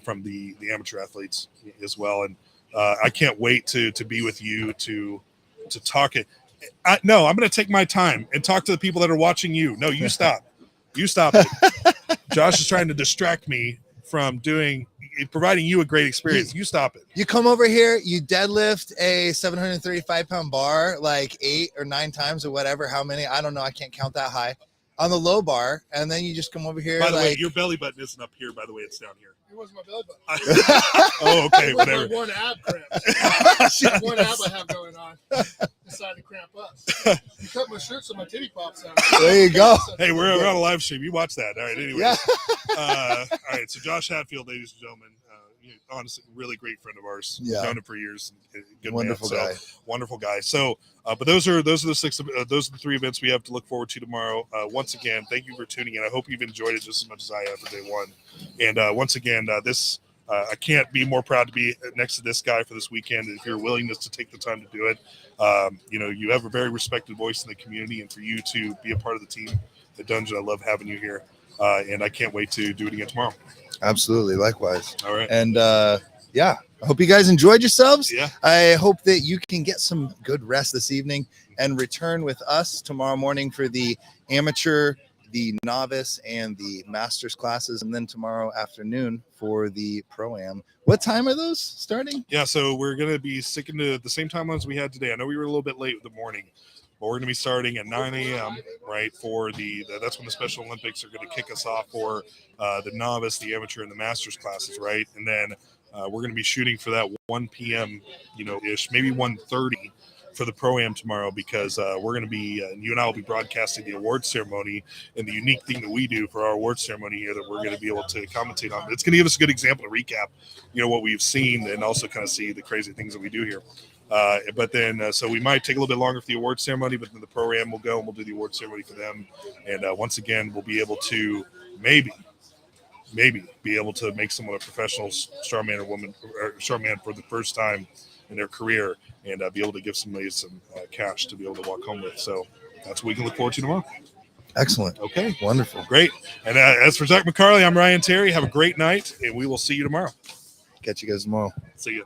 from the amateur athletes as well. And I can't wait to be with you to talk it. No, I'm going to take my time and talk to the people that are watching you. No, you stop. You stop it. Josh is trying to distract me from providing you a great experience. You stop it. You come over here, you deadlift a 735-pound bar like 8 or 9 times or whatever. How many? I don't know. I can't count that high on the low bar. And then you just come over here. By the way, your belly button isn't up here. By the way, it's down here. It wasn't my belly button. Oh, okay. It was Whatever. my one ab cramp. One ab I have going on. Decided to cramp up. You cut my shirt so my titty pops out. There you go. Hey, we're on a live stream. You watch that. All right. Anyway. Yeah. All right. So Josh Hadfield, ladies and gentlemen, honestly, really great friend of ours. Yeah. Known him for years. Good Wonderful man. guy. Wonderful guy. So, but those are the 3 events we have to look forward to tomorrow. Once again, thank you for tuning in. I hope you've enjoyed it just as much as I have for day one. And once again, I can't be more proud to be next to this guy for this weekend. And if your willingness to take the time to do it, you have a very respected voice in the community, and for you to be a part of the team, the Dungeon, I love having you here. And I can't wait to do it again tomorrow. Absolutely. Likewise. All right. And I hope you guys enjoyed yourselves. Yeah. I hope that you can get some good rest this evening and return with us tomorrow morning for the amateur, the novice, and the master's classes, and then tomorrow afternoon for the pro-am. What time are those starting? Yeah, so we're going to be sticking to the same timelines we had today. I know we were a little bit late with the morning, but we're going to be starting at 9 a.m., right, for that's when the Special Olympics are going to kick us off for the novice, the amateur, and the master's classes, right? And then we're going to be shooting for that 1 p.m., ish, maybe 1:30 for the Pro-Am tomorrow, because we're going to be, you and I will be broadcasting the awards ceremony, and the unique thing that we do for our awards ceremony here that we're going to be able to commentate on. It's going to give us a good example to recap, what we've seen, and also kind of see the crazy things that we do here. But then, so we might take a little bit longer for the awards ceremony, but then the Pro-Am will go and we'll do the awards ceremony for them. And once again, we'll be able to maybe be able to make someone a professional strongman or woman or strongman for the first time in their career, and be able to give somebody some cash to be able to walk home with. So that's what we can look forward to tomorrow. Excellent. Okay. Wonderful. Great. And as for Zach McCarley, I'm Ryan Terry. Have a great night, and we will see you tomorrow. Catch you guys tomorrow. See you.